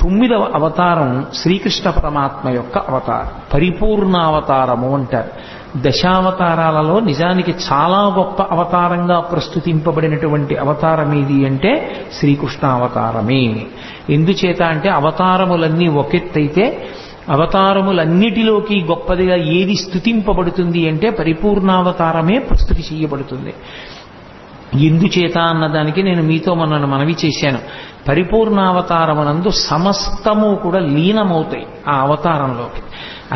9వ అవతారం శ్రీకృష్ణ పరమాత్మ యొక్క అవతారం, పరిపూర్ణావతారము అంటారు. దశావతారాలలో నిజానికి చాలా గొప్ప అవతారంగా ప్రస్తుతింపబడినటువంటి అవతారం ఏది అంటే శ్రీకృష్ణావతారమే. ఎందుచేత అంటే అవతారములన్నీ ఒకెత్తైతే అవతారములన్నిటిలోకి గొప్పదిగా ఏది స్తుతింపబడుతుంది అంటే పరిపూర్ణావతారమే ప్రస్తుతి చేయబడుతుంది. ఎందుచేత అన్నదానికి నేను మీతో మనవి చేశాను. పరిపూర్ణావతారమునందు సమస్తము కూడా లీనమవుతాయి. ఆ అవతారంలోకి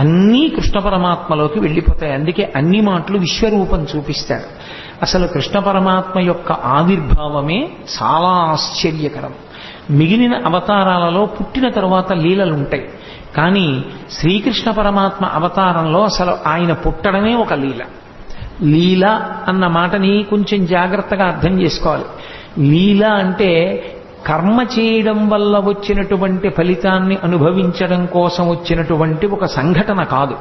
అన్నీ కృష్ణ పరమాత్మలోకి వెళ్ళిపోతాయి. అందుకే అన్ని మాటలు విశ్వరూపం చూపిస్తాడు. అసలు కృష్ణ పరమాత్మ యొక్క ఆవిర్భావమే చాలా ఆశ్చర్యకరం. మిగిలిన అవతారాలలో పుట్టిన తరువాత లీలలుంటాయి, కానీ శ్రీకృష్ణ పరమాత్మ అవతారంలో అసలు ఆయన పుట్టడమే ఒక లీల. లీల అన్న మాటని కొంచెం జాగ్రత్తగా అర్థం చేసుకోవాలి. లీల అంటే కర్మ చేయడం వల్ల వచ్చినటువంటి ఫలితాన్ని అనుభవించడం కోసం వచ్చినటువంటి ఒక సంఘటన కాదు.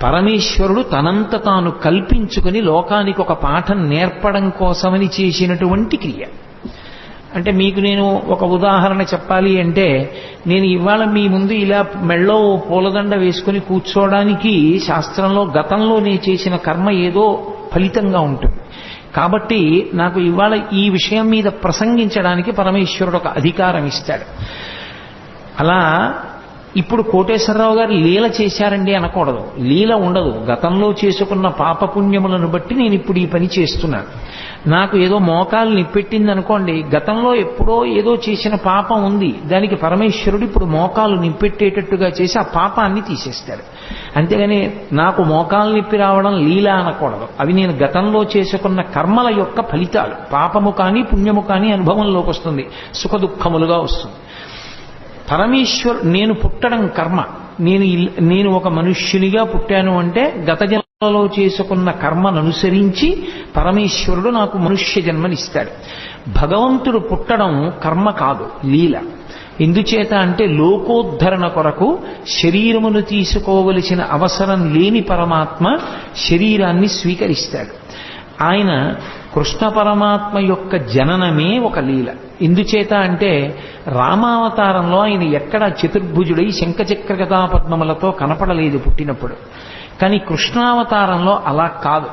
పరమేశ్వరుడు తనంత తాను కల్పించుకుని లోకానికి ఒక పాఠం నేర్పడం కోసమని చేసినటువంటి క్రియ. అంటే మీకు నేను ఒక ఉదాహరణ చెప్పాలి అంటే, నేను ఇవాళ మీ ముందు ఇలా మెళ్ళో పూలదండ వేసుకుని కూర్చోవడానికి శాస్త్రంలో గతంలో నేను చేసిన కర్మ ఏదో ఫలితంగా ఉంటుంది. కాబట్టి నాకు ఇవాళ ఈ విషయం మీద ప్రసంగించడానికి పరమేశ్వరుడు ఒక అధికారం ఇస్తాడు. అలా ఇప్పుడు కోటేశ్వరరావు గారు లీల చేశారండి అనకూడదు. లీల ఉండదు. గతంలో చేసుకున్న పాపపుణ్యములను బట్టి నేను ఇప్పుడు ఈ పని చేస్తున్నాను. నాకు ఏదో మోకాలు నిప్పెట్టింది అనుకోండి, గతంలో ఎప్పుడో ఏదో చేసిన పాపం ఉంది, దానికి పరమేశ్వరుడు ఇప్పుడు మోకాలు నిప్పెట్టేటట్టుగా చేసి ఆ పాపాన్ని తీసేస్తాడు. అంతేగాని నాకు మోకాలు నిప్పి రావడం లీల అనకూడదు. అవి నేను గతంలో చేసుకున్న కర్మల యొక్క ఫలితాలు. పాపము కానీ పుణ్యము కానీ అనుభవంలోకి వస్తుంది, సుఖ దుఃఖములుగా వస్తుంది. నేను పుట్టడం కర్మ. నేను ఒక మనుష్యునిగా పుట్టాను అంటే గత జన్మలో చేసుకున్న కర్మను అనుసరించి పరమేశ్వరుడు నాకు మనుష్య జన్మనిస్తాడు. భగవంతుడు పుట్టడం కర్మ కాదు, లీల. ఎందుచేత అంటే లోకోద్ధరణ కొరకు శరీరమును తీసుకోవలసిన అవసరం లేని పరమాత్మ శరీరాన్ని స్వీకరిస్తాడు. ఆయన కృష్ణ పరమాత్మ యొక్క జననమే ఒక లీల. ఎందుచేత అంటే రామావతారంలో ఆయన ఎక్కడా చతుర్భుజుడై శంఖచక్ర గదా పద్మములతో కనపడలేదు పుట్టినప్పుడు. కానీ కృష్ణావతారంలో అలా కాదు.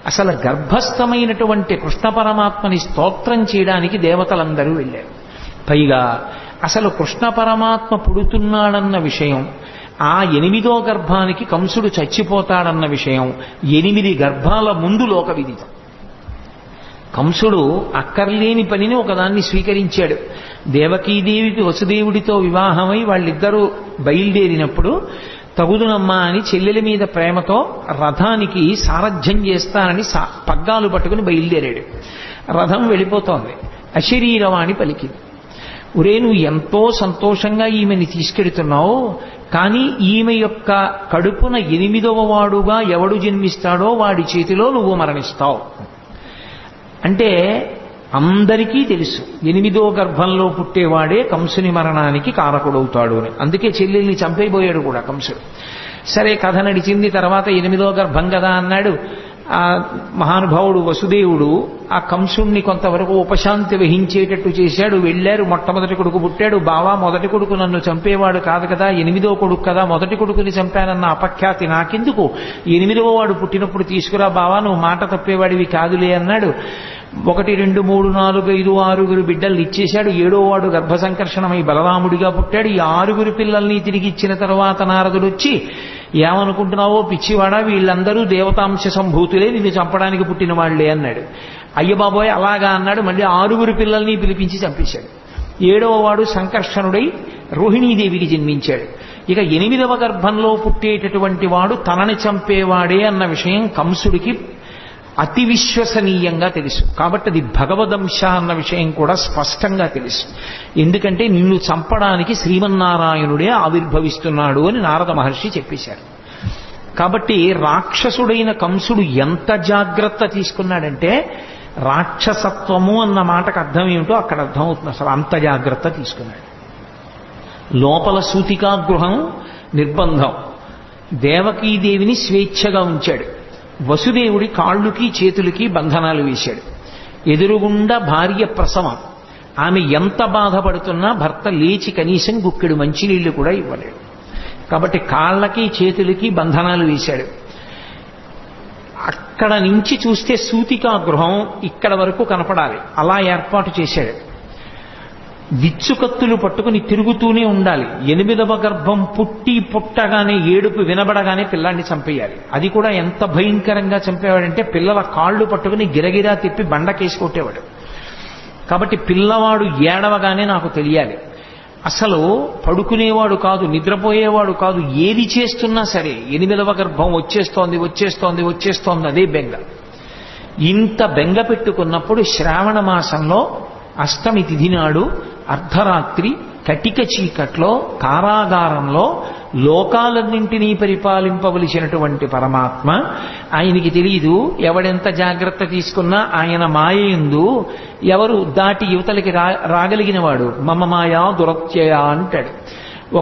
అసలు గర్భస్థమైనటువంటి కృష్ణ పరమాత్మని స్తోత్రం చేయడానికి దేవతలందరూ వెళ్ళారు. పైగా అసలు కృష్ణ పరమాత్మ పుడుతున్నాడన్న విషయం, ఆ 8వ గర్భానికి కంసుడు చచ్చిపోతాడన్న విషయం 8 గర్భాల ముందు లోక విదితం. కంసుడు అక్కర్లేని పనిని ఒకదాన్ని స్వీకరించాడు. దేవకీదేవికి వసుదేవుడితో వివాహమై వాళ్ళిద్దరూ బయలుదేరినప్పుడు తగుదునమ్మా అని చెల్లెల మీద ప్రేమతో రథానికి సారథ్యం చేస్తానని పగ్గాలు పట్టుకుని బయలుదేరాడు. రథం వెళ్ళిపోతోంది. అశరీరవాణి పలికింది, ఒరే నువ్వు ఎంతో సంతోషంగా ఈమెని తీసుకెడుతున్నావు, కానీ ఈమె యొక్క కడుపున 8వ వాడుగా ఎవడు జన్మిస్తాడో వాడి చేతిలో నువ్వు మరణిస్తావు. అంటే అందరికీ తెలుసు 8వ గర్భంలో పుట్టేవాడే కంసుని మరణానికి కారకుడవుతాడు అని. అందుకే చెల్లెల్ని చంపైపోయాడు కూడా కంసుడు. సరే, కథ నడిచింది. తర్వాత 8వ గర్భం కదా అన్నాడు. ఆ మహానుభావుడు వసుదేవుడు ఆ కంసుణ్ణి కొంతవరకు ఉపశాంతి వహించేటట్టు చేశాడు. వెళ్ళారు. మొట్టమొదటి కొడుకు పుట్టాడు. బావా, మొదటి కొడుకు నన్ను చంపేవాడు కాదు కదా, 8వ కొడుకు కదా, మొదటి కొడుకుని చంపానన్న అపఖ్యాతి నాకెందుకు, 8వ వాడు పుట్టినప్పుడు తీసుకురా బావా, నువ్వు మాట తప్పేవాడివి కాదులే అన్నాడు. 1, 2, 3, 4, 5, 6 బిడ్డల్ని ఇచ్చేశాడు. 7వ వాడు గర్భ సంకర్షణమై బలరాముడిగా పుట్టాడు. ఈ 6 పిల్లల్ని తిరిగి ఇచ్చిన తర్వాత నారదుడు వచ్చి, ఏమనుకుంటున్నావో పిచ్చివాడా, వీళ్ళందరూ దేవతాంశ సంభూతులే, నిన్ను చంపడానికి పుట్టిన వాళ్లే అన్నాడు. అయ్య బాబోయ్ అలాగా అన్నాడు. మళ్ళీ 6 పిల్లల్ని పిలిపించి చంపేశాడు. 7వ వాడు సంకర్షణుడై రోహిణీదేవికి జన్మించాడు. ఇక 8వ గర్భంలో పుట్టేటటువంటి వాడు తనని చంపేవాడే అన్న విషయం కంసుడికి అతి విశ్వసనీయంగా తెలుసు. కాబట్టి అది భగవదంశ అన్న విషయం కూడా స్పష్టంగా తెలుసు. ఎందుకంటే నిన్ను చంపడానికి శ్రీమన్నారాయణుడే ఆవిర్భవిస్తున్నాడు అని నారద మహర్షి చెప్పేశారు. కాబట్టి రాక్షసుడైన కంసుడు ఎంత జాగ్రత్త తీసుకున్నాడంటే, రాక్షసత్వము అన్న మాటకు అర్థం ఏమిటో అక్కడ అర్థమవుతుంది. అసలు అంత జాగ్రత్త తీసుకున్నాడు. లోపల సూతికాగృహం నిర్బంధం, దేవకీదేవిని స్వేచ్ఛగా ఉంచాడు. వసుదేవుడి కాళ్ళుకి చేతులకి బంధనాలు వేశాడు. ఎదురుగుండా భార్య ప్రసవం, ఆమె ఎంత బాధపడుతున్నా భర్త లేచి కనీసం గుక్కెడు మంచినీళ్లు కూడా ఇవ్వలేడు. కాబట్టి కాళ్ళకి చేతులకి బంధనాలు వేశాడు. అక్కడ నుంచి చూస్తే సూతికా గృహం ఇక్కడ వరకు కనపడాలి, అలా ఏర్పాటు చేశాడు. విచ్చుకత్తులు పట్టుకుని తిరుగుతూనే ఉండాలి. 8వ గర్భం పుట్టగానే ఏడుపు వినబడగానే పిల్లాన్ని చంపేయాలి. అది కూడా ఎంత భయంకరంగా చంపేవాడంటే పిల్లల కాళ్ళు పట్టుకుని గిరగిరా తిప్పి బండకేసి కొట్టేవాడు. కాబట్టి పిల్లవాడు ఏడవగానే నాకు తెలియాలి. అసలు పడుకునేవాడు కాదు, నిద్రపోయేవాడు కాదు, ఏది చేస్తున్నా సరే 8వ గర్భం వచ్చేస్తోంది అదే బెంగ. ఇంత బెంగ పెట్టుకున్నప్పుడు శ్రావణ మాసంలో అష్టమి తిథి నాడు అర్ధరాత్రి కటిక చీకట్లో కారాగారంలో లోకాలన్నింటినీ పరిపాలింపవలసినటువంటి పరమాత్మ, ఆయనకి తెలియదు ఎవడెంత జాగ్రత్త తీసుకున్నా ఆయన మాయయందు ఎవరు దాటి యువతలకి రాగలిగిన వాడు. మమ మాయా దురత్యయ అంటాడు.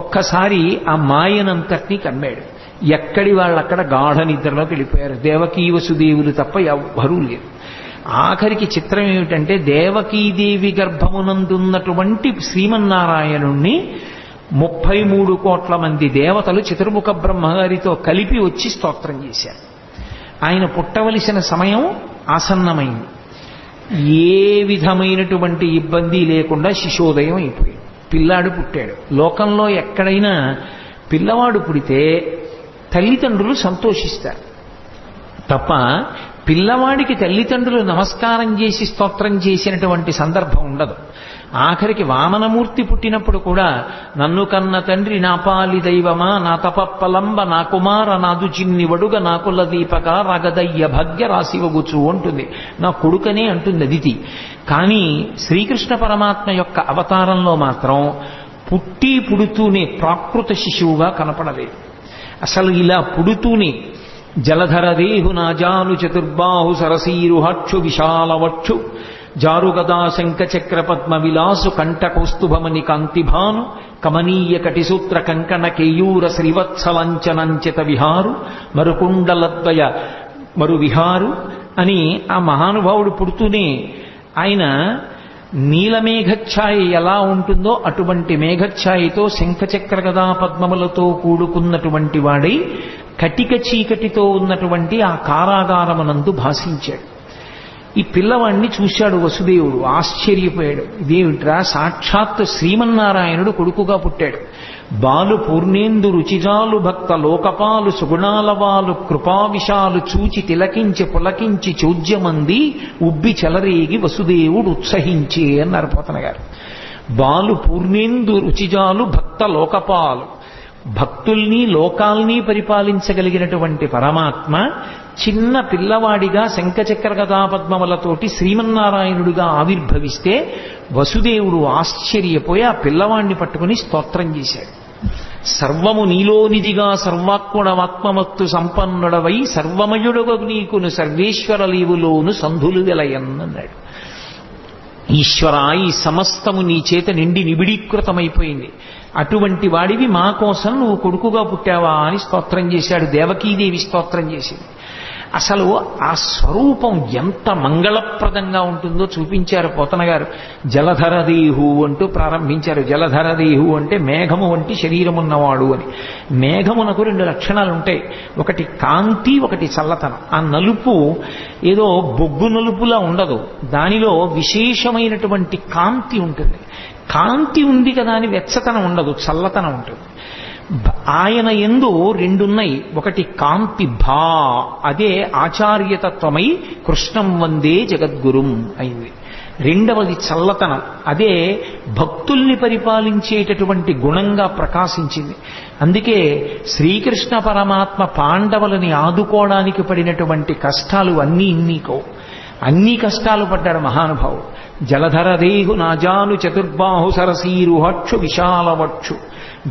ఒక్కసారి ఆ మాయనంతటినీ కమ్మాడు. ఎక్కడి వాళ్ళక్కడ గాఢ నిద్రలోకి వెళ్ళిపోయారు. దేవకీ వసుదేవులు తప్ప ఎవ్వరూ లేరు. ఆఖరికి చిత్రం ఏమిటంటే దేవకీదేవి గర్భమునందున్నటువంటి శ్రీమన్నారాయణుణ్ణి 33 కోట్ల మంది దేవతలు చతుర్ముఖ బ్రహ్మగారితో కలిపి వచ్చి స్తోత్రం చేశారు. ఆయన పుట్టవలసిన సమయం ఆసన్నమైంది. ఏ విధమైనటువంటి ఇబ్బంది లేకుండా శిశోదయం అయిపోయింది. పిల్లాడు పుట్టాడు. లోకంలో ఎక్కడైనా పిల్లవాడు పుడితే తల్లిదండ్రులు సంతోషిస్తారు తప్ప పిల్లవాడికి తల్లిదండ్రులు నమస్కారం చేసి స్తోత్రం చేసినటువంటి సందర్భం ఉండదు. ఆఖరికి వామనమూర్తి పుట్టినప్పుడు కూడా నన్ను కన్న తండ్రి నా పాలి దైవమా నా తపప్పలంబ నా కుమార నాదు చిన్ని వడుగ నా కుల దీపక రగదయ్య భాగ్య రాశివగుచు అంటుంది. నా కొడుకనే అంటుంది అదితి. కానీ శ్రీకృష్ణ పరమాత్మ యొక్క అవతారంలో మాత్రం పుడుతూనే ప్రాకృత శిశువుగా కనపడలేదు. అసలు ఇలా పుడుతూనే జలధరదేహు నాజాను చతుర్బాహు సరసీరుహక్షు విశాలవక్షు జారుగదా శంఖచక్ర పద్మ విలాసు కంఠ కౌస్తుభమణి కాంతిభాను కమనీయ కటిసూత్ర కంకణ కేయూర శ్రీవత్సలంచనంచిత విహారు మరుకుండలద్వయ మరు విహారు అని ఆ మహానుభావుడు పుడుతూనే ఆయన నీలమేఘఛాయ ఎలా ఉంటుందో అటువంటి మేఘఛాయతో శంఖచక్ర గదా పద్మములతో కూడుకున్నటువంటి వాడై కటిక చీకటితో ఉన్నటువంటి ఆ కారాగారమునందు భాషించాడు. ఈ పిల్లవాడిని చూశాడు వసుదేవుడు, ఆశ్చర్యపోయాడు. ఇదేమిట్రా, సాక్షాత్ శ్రీమన్నారాయణుడు కొడుకుగా పుట్టాడు. బాలు పూర్ణేందు రుచిజాలు భక్త లోకపాలు సుగుణాలవాలు కృపావిశాలు చూచి తిలకించి పులకించి చౌద్యమంది ఉబ్బి చెలరేగి వసుదేవుడు ఉత్సహించే అన్నారు పోతన గారు. బాలు పూర్ణేందు రుచిజాలు భక్త లోకపాలు, భక్తుల్ని లోకాల్ని పరిపాలించగలిగినటువంటి పరమాత్మ చిన్న పిల్లవాడిగా శంఖచక్ర గదా పద్మములతోటి శ్రీమన్నారాయణుడిగా ఆవిర్భవిస్తే వసుదేవుడు ఆశ్చర్యపోయి ఆ పిల్లవాడిని పట్టుకుని స్తోత్రం చేశాడు. సర్వము నీలోనిదిగా సర్వాత్మడవాత్మమత్తు సంపన్నుడవై సర్వమయుడుగు నీకును సర్వేశ్వర లీవులోను సంధులు వెలయన్నన్నాడు. ఈశ్వర, ఈ సమస్తము నీ చేత నిండి నిబిడీకృతమైపోయింది. అటువంటి వాడివి మా కోసం నువ్వు కొడుకుగా పుట్టావా అని స్తోత్రం చేశాడు. దేవకీదేవి స్తోత్రం చేసింది. అసలు ఆ స్వరూపం ఎంత మంగళప్రదంగా ఉంటుందో చూపించారు పోతన గారు. జలధరదేహు అంటూ ప్రారంభించారు. జలధరదేహు అంటే మేఘము వంటి శరీరమున్నవాడు అని. మేఘమునకు 2 లక్షణాలు ఉంటాయి. ఒకటి కాంతి, ఒకటి చల్లతనం. ఆ నలుపు ఏదో బొగ్గు నలుపులా ఉండదు, దానిలో విశేషమైనటువంటి కాంతి ఉంటుంది. కాంతి ఉంది కదా అని వెచ్చతనం ఉండదు, చల్లతనం ఉంటుంది. ఆయన యందు 2 ఉన్నాయి. ఒకటి కాంతి భా, అదే ఆచార్యతత్వమై కృష్ణం వందే జగద్గురుం అయింది. 2వది చల్లతనం, అదే భక్తుల్ని పరిపాలించేటటువంటి గుణంగా ప్రకాశించింది. అందుకే శ్రీకృష్ణ పరమాత్మ పాండవులని ఆదుకోవడానికి పడినటువంటి కష్టాలు అన్ని కష్టాలు పడ్డాడు మహానుభావుడు. జలధరదేహు నాజాను చతుర్బాహు సరసీరుహక్షు విశాలవక్షు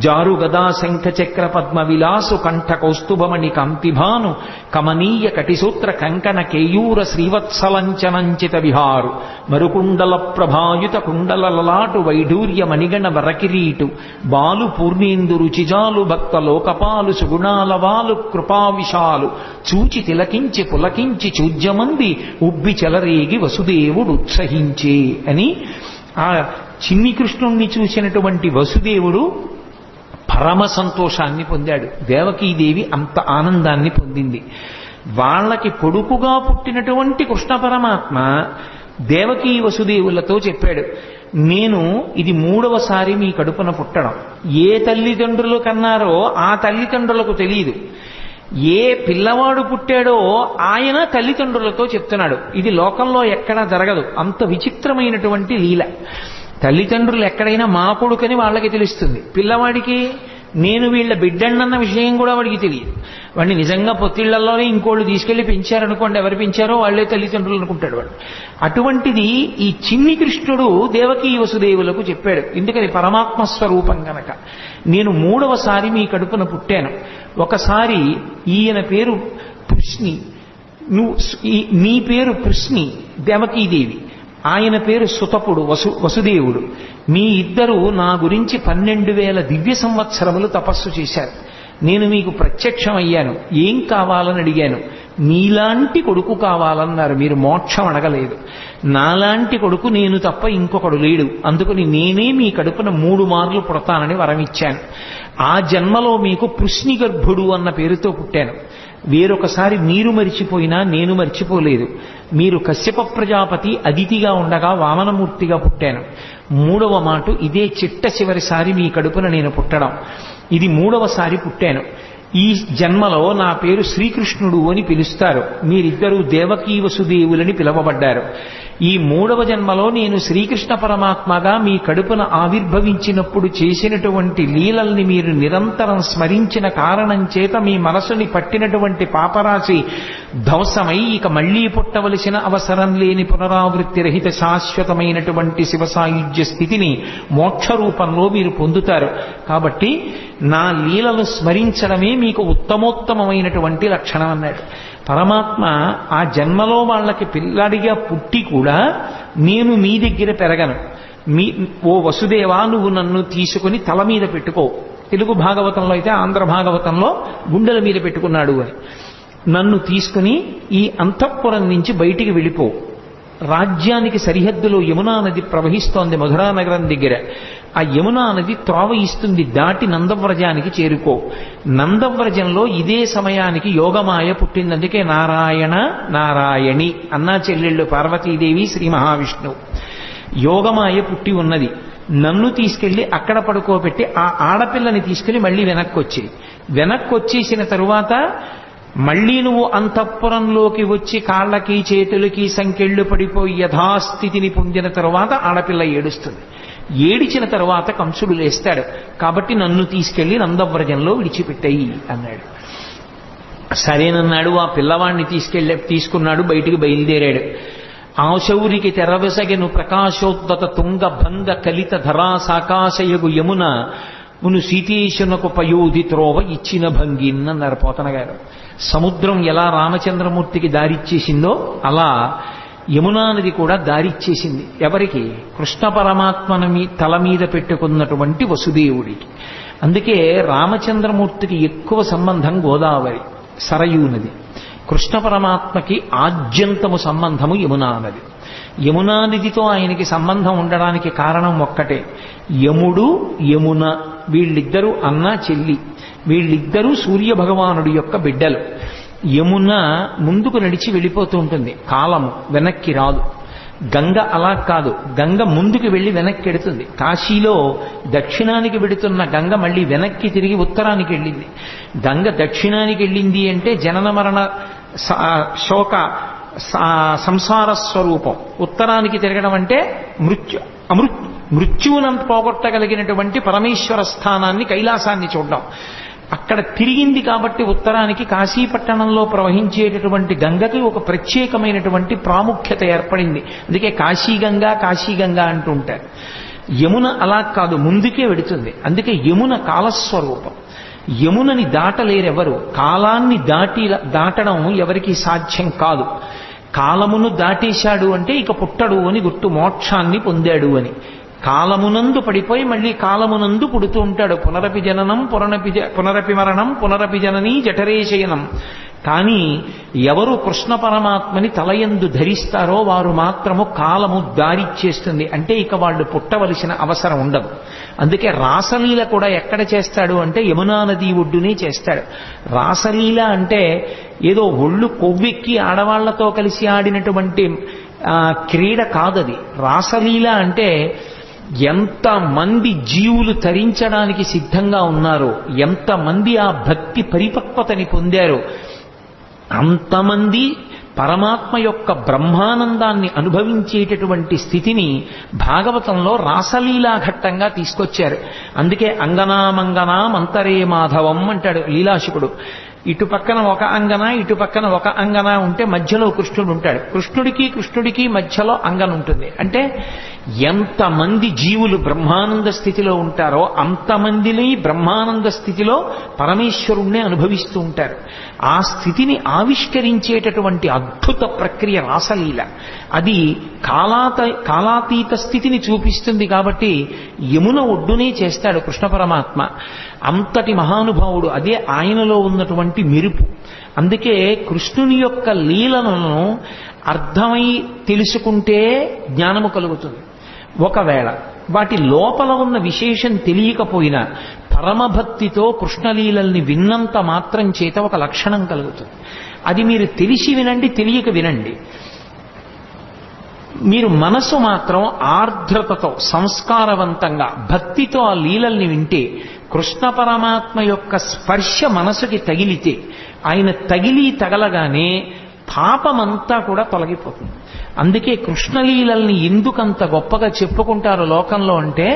జారు గదా శంఖచక్ర పద్మ విలాసు కంఠ కౌస్తుభమణి కాంతిభాను కమనీయ కటిసూత్ర కంకణ కేయూర శ్రీవత్సలంచనంచిత విహారు మరుకుండల ప్రభాయుత కుండల లలాటు వైఢూర్య మణిగణ వరకిరీటు బాలు పూర్ణేందు రుచిజాలు భక్త లోకపాలు సుగుణాలవాలు కృపావిశాలు చూచి తిలకించి పులకించి చూజ్యమంది ఉబ్బి చెలరేగి వసుదేవుడు ఉత్సహించే అని ఆ చిన్ని కృష్ణుణ్ణి చూసినటువంటి వసుదేవుడు పరమ సంతోషాన్ని పొందాడు. దేవకీదేవి అంత ఆనందాన్ని పొందింది. వాళ్ళకి కొడుకుగా పుట్టినటువంటి కృష్ణ పరమాత్మ దేవకీ వసుదేవులతో చెప్పాడు, నేను ఇది 3వసారి మీ కడుపున పుట్టడం. ఏ తల్లిదండ్రులు కన్నారో ఆ తల్లిదండ్రులకు తెలియదు. ఏ పిల్లవాడు పుట్టాడో ఆయన తల్లిదండ్రులతో చెప్తున్నాడు. ఇది లోకంలో ఎక్కడా జరగదు. అంత విచిత్రమైనటువంటి లీల. తల్లిదండ్రులు ఎక్కడైనా మా కొడుకని వాళ్ళకి తెలుస్తుంది. పిల్లవాడికి నేను వీళ్ళ బిడ్డన్నన్న విషయం కూడా వాడికి తెలియదు. వాడిని నిజంగా పొత్తిళ్లలోనే ఇంకోళ్ళు తీసుకెళ్లి పెంచారనుకోండి, ఎవరు పెంచారో వాళ్లే తల్లిదండ్రులు అనుకుంటాడు వాడు. అటువంటిది ఈ చిన్ని కృష్ణుడు దేవకీ వసుదేవులకు చెప్పాడు. ఎందుకని? పరమాత్మ స్వరూపం గనక. నేను 3వసారి మీ కడుపున పుట్టాను. ఒకసారి ఈయన పేరు పృష్ణి, నీ పేరు పృష్ణి దేవకీదేవి, ఆయన పేరు సుతపుడు వసుదేవుడు. మీ ఇద్దరు నా గురించి 12,000 దివ్య సంవత్సరములు తపస్సు చేశారు. నేను మీకు ప్రత్యక్షమయ్యాను. ఏం కావాలని అడిగాను. నీలాంటి కొడుకు కావాలన్నారు. మీరు మోక్షం అడగలేదు. నాలాంటి కొడుకు నేను తప్ప ఇంకొకడు లేడు. అందుకని నేనే మీ కడుపున 3 మార్లు పుడతానని వరమిచ్చాను. ఆ జన్మలో మీకు పృష్ణి గర్భుడు అన్న పేరుతో పుట్టాను. వేరొకసారి మీరు మరిచిపోయినా నేను మర్చిపోలేదు. మీరు కశ్యప ప్రజాపతి అదితిగా ఉండగా వామనమూర్తిగా పుట్టాను. 3వ మాట ఇదే చిట్ట చివరిసారి మీ కడుపున నేను పుట్టడం. ఇది 3వసారి పుట్టాను. ఈ జన్మలో నా పేరు శ్రీకృష్ణుడు అని పిలుస్తారు. మీరిద్దరూ దేవకీ వసుదేవులని పిలవబడ్డారు. ఈ 3వ జన్మలో నేను శ్రీకృష్ణ పరమాత్మగా మీ కడుపున ఆవిర్భవించినప్పుడు చేసినటువంటి లీలల్ని మీరు నిరంతరం స్మరించిన కారణం చేత మీ మనసుని పట్టినటువంటి పాపరాశి ధ్వంసమై ఇక మళ్లీ పుట్టవలసిన అవసరం లేని పునరావృత్తి రహిత శాశ్వతమైనటువంటి శివసాయుజ్య స్థితిని మోక్ష రూపంలో మీరు పొందుతారు. కాబట్టి నా లీలలు స్మరించడమే మీకు ఉత్తమోత్తమమైనటువంటి లక్షణం అన్నాడు. పరమాత్మ ఆ జన్మలో వాళ్ళకి పిల్లాడిగా పుట్టి కూడా నేను మీ దగ్గర పెరగను. ఓ వసుదేవా, నువ్వు నన్ను తీసుకుని తల మీద పెట్టుకో. తెలుగు భాగవతంలో అయితే ఆంధ్ర భాగవతంలో గుండెల మీద పెట్టుకున్నాడు అని. నన్ను తీసుకుని ఈ అంతఃపురం నుంచి బయటికి వెళ్ళిపో. రాజ్యానికి సరిహద్దులో యమునా నది ప్రవహిస్తోంది మధురా నగరం దగ్గర. ఆ యమునా నది త్రోవ ఇస్తుంది, దాటి నందవ్రజానికి చేరుకో. నందవ్రజంలో ఇదే సమయానికి యోగమాయ పుట్టింది. అందుకే నారాయణ నారాయణి అన్నా చెల్లెళ్ళు పార్వతీదేవి శ్రీ మహావిష్ణువు. యోగమాయ పుట్టి ఉన్నది. నన్ను తీసుకెళ్లి అక్కడ పడుకోబెట్టి ఆ ఆడపిల్లని తీసుకెళ్లి మళ్ళీ వెనక్కి వచ్చేసిన తరువాత మళ్లీ నువ్వు అంతఃపురంలోకి వచ్చి కాళ్ళకి చేతులకి సంకెళ్ళు పడిపోయి యథాస్థితిని పొందిన తరువాత ఆడపిల్ల ఏడుస్తుంది. ఏడిచిన తరువాత కంసుడు లేస్తాడు. కాబట్టి నన్ను తీసుకెళ్లి నందవ్రజంలో విడిచిపెట్టాయి అన్నాడు. సరేనన్నాడు. ఆ పిల్లవాడిని తీసుకున్నాడు. బయటికి బయలుదేరాడు. ఆశౌరికి తెరవెసగెను ప్రకాశోద్దత తుంగ భంగ కలిత ధరా సాకాశయగు యమున మును సీతేశునకు పయోధి త్రోవ ఇచ్చిన భంగిన్ అన్నారు పోతన గారు. సముద్రం ఎలా రామచంద్రమూర్తికి దారిచ్చేసిందో అలా యమునా నది కూడా దారిచ్చేసింది. ఎవరికి? కృష్ణ పరమాత్మని తల మీద పెట్టుకున్నటువంటి వసుదేవుడికి. అందుకే రామచంద్రమూర్తికి ఎక్కువ సంబంధం గోదావరి సరయూ నది. కృష్ణ పరమాత్మకి ఆద్యంతము సంబంధము యమునా నది. యమునా నదితో ఆయనకి సంబంధం ఉండడానికి కారణం ఒక్కటే. యముడు యమున వీళ్ళిద్దరూ అన్న చెల్లి. వీళ్ళిద్దరూ సూర్య భగవానుడి యొక్క బిడ్డలు. యమున ముందుకు నడిచి వెళ్ళిపోతూ ఉంటుంది. కాలము వెనక్కి రాదు. గంగ అలా కాదు. గంగ ముందుకు వెళ్ళి వెనక్కి ఎడుతుంది. కాశీలో దక్షిణానికి వెడుతున్న గంగ మళ్ళీ వెనక్కి తిరిగి ఉత్తరానికి వెళ్ళింది. గంగ దక్షిణానికి వెళ్ళింది అంటే జనన మరణ శోక సంసార స్వరూపం. ఉత్తరానికి తిరగడం అంటే మృత్యువునంత పోగొట్టగలిగినటువంటి పరమేశ్వర స్థానాన్ని, కైలాసాన్ని చూడడం. అక్కడ తిరిగింది కాబట్టి ఉత్తరానికి కాశీపట్టణంలో ప్రవహించేటటువంటి గంగకి ఒక ప్రత్యేకమైనటువంటి ప్రాముఖ్యత ఏర్పడింది. అందుకే కాశీగంగా అంటూ ఉంటారు. యమున అలా కాదు, ముందుకే వెడుతుంది. అందుకే యమున కాలస్వరూపం. యమునని దాటలేరెవరు. కాలాన్ని దాటడం ఎవరికి సాధ్యం కాదు. కాలమును దాటేశాడు అంటే ఇక పుట్టడు అని గుర్తు, మోక్షాన్ని పొందాడు అని. కాలమునందు పడిపోయి మళ్ళీ కాలమునందు పుడుతూ ఉంటాడు. పునరపి జననం పునరపి మరణం పునరపి జననీ జఠరేశయనం. కానీ ఎవరు కృష్ణ పరమాత్మని తలయందు ధరిస్తారో వారు మాత్రము కాలము దారిచ్చేస్తుంది. అంటే ఇక వాళ్ళు పుట్టవలసిన అవసరం ఉండదు. అందుకే రాసలీల కూడా ఎక్కడ చేస్తాడు అంటే యమునా నది ఒడ్డునే చేస్తాడు. రాసలీల అంటే ఏదో ఒళ్ళు కొవ్వెక్కి ఆడవాళ్లతో కలిసి ఆడినటువంటి క్రీడ కాదది. రాసలీల అంటే ఎంతమంది జీవులు తరించడానికి సిద్ధంగా ఉన్నారో, ఎంతమంది ఆ భక్తి పరిపక్వతని పొందారో అంతమంది పరమాత్మ యొక్క బ్రహ్మానందాన్ని అనుభవించేటటువంటి స్థితిని భాగవతంలో రాసలీలా ఘట్టంగా తీసుకొచ్చారు. అందుకే అంగనామంగనా మంతరే మాధవం అంటాడు లీలాశుకుడు. ఇటు పక్కన ఒక అంగన, ఇటు పక్కన ఒక అంగన ఉంటే మధ్యలో కృష్ణుడు ఉంటాడు. కృష్ణుడికి మధ్యలో అంగన ఉంటుంది. అంటే ఎంతమంది జీవులు బ్రహ్మానంద స్థితిలో ఉంటారో అంతమందిని బ్రహ్మానంద స్థితిలో పరమేశ్వరుణ్ణి అనుభవిస్తూ ఉంటారు. ఆ స్థితిని ఆవిష్కరించేటటువంటి అద్భుత ప్రక్రియ రాసలీల. అది కాలాతీత స్థితిని చూపిస్తుంది. కాబట్టి యమున ఒడ్డునే చేస్తాడు కృష్ణ పరమాత్మ. అంతటి మహానుభావుడు. అదే ఆయనలో ఉన్నటువంటి మెరుపు. అందుకే కృష్ణుని యొక్క లీలలను అర్థమై తెలుసుకుంటే జ్ఞానము కలుగుతుంది. ఒకవేళ వాటి లోపల ఉన్న విశేషం తెలియకపోయినా పరమభక్తితో కృష్ణలీలల్ని విన్నంత మాత్రం చేత ఒక లక్షణం కలుగుతుంది. అది మీరు తెలిసి వినండి, తెలియక వినండి. మీరు మనసు మాత్రం ఆర్ద్రతతో సంస్కారవంతంగా భక్తితో ఆ లీలల్ని వింటే కృష్ణ పరమాత్మ యొక్క స్పర్శ మనసుకి తగిలితే ఆయన తగలగానే పాపమంతా కూడా తొలగిపోతుంది. అందుకే కృష్ణలీలల్ని ఎందుకంత గొప్పగా చెప్పుకుంటారు లోకంలో అంటే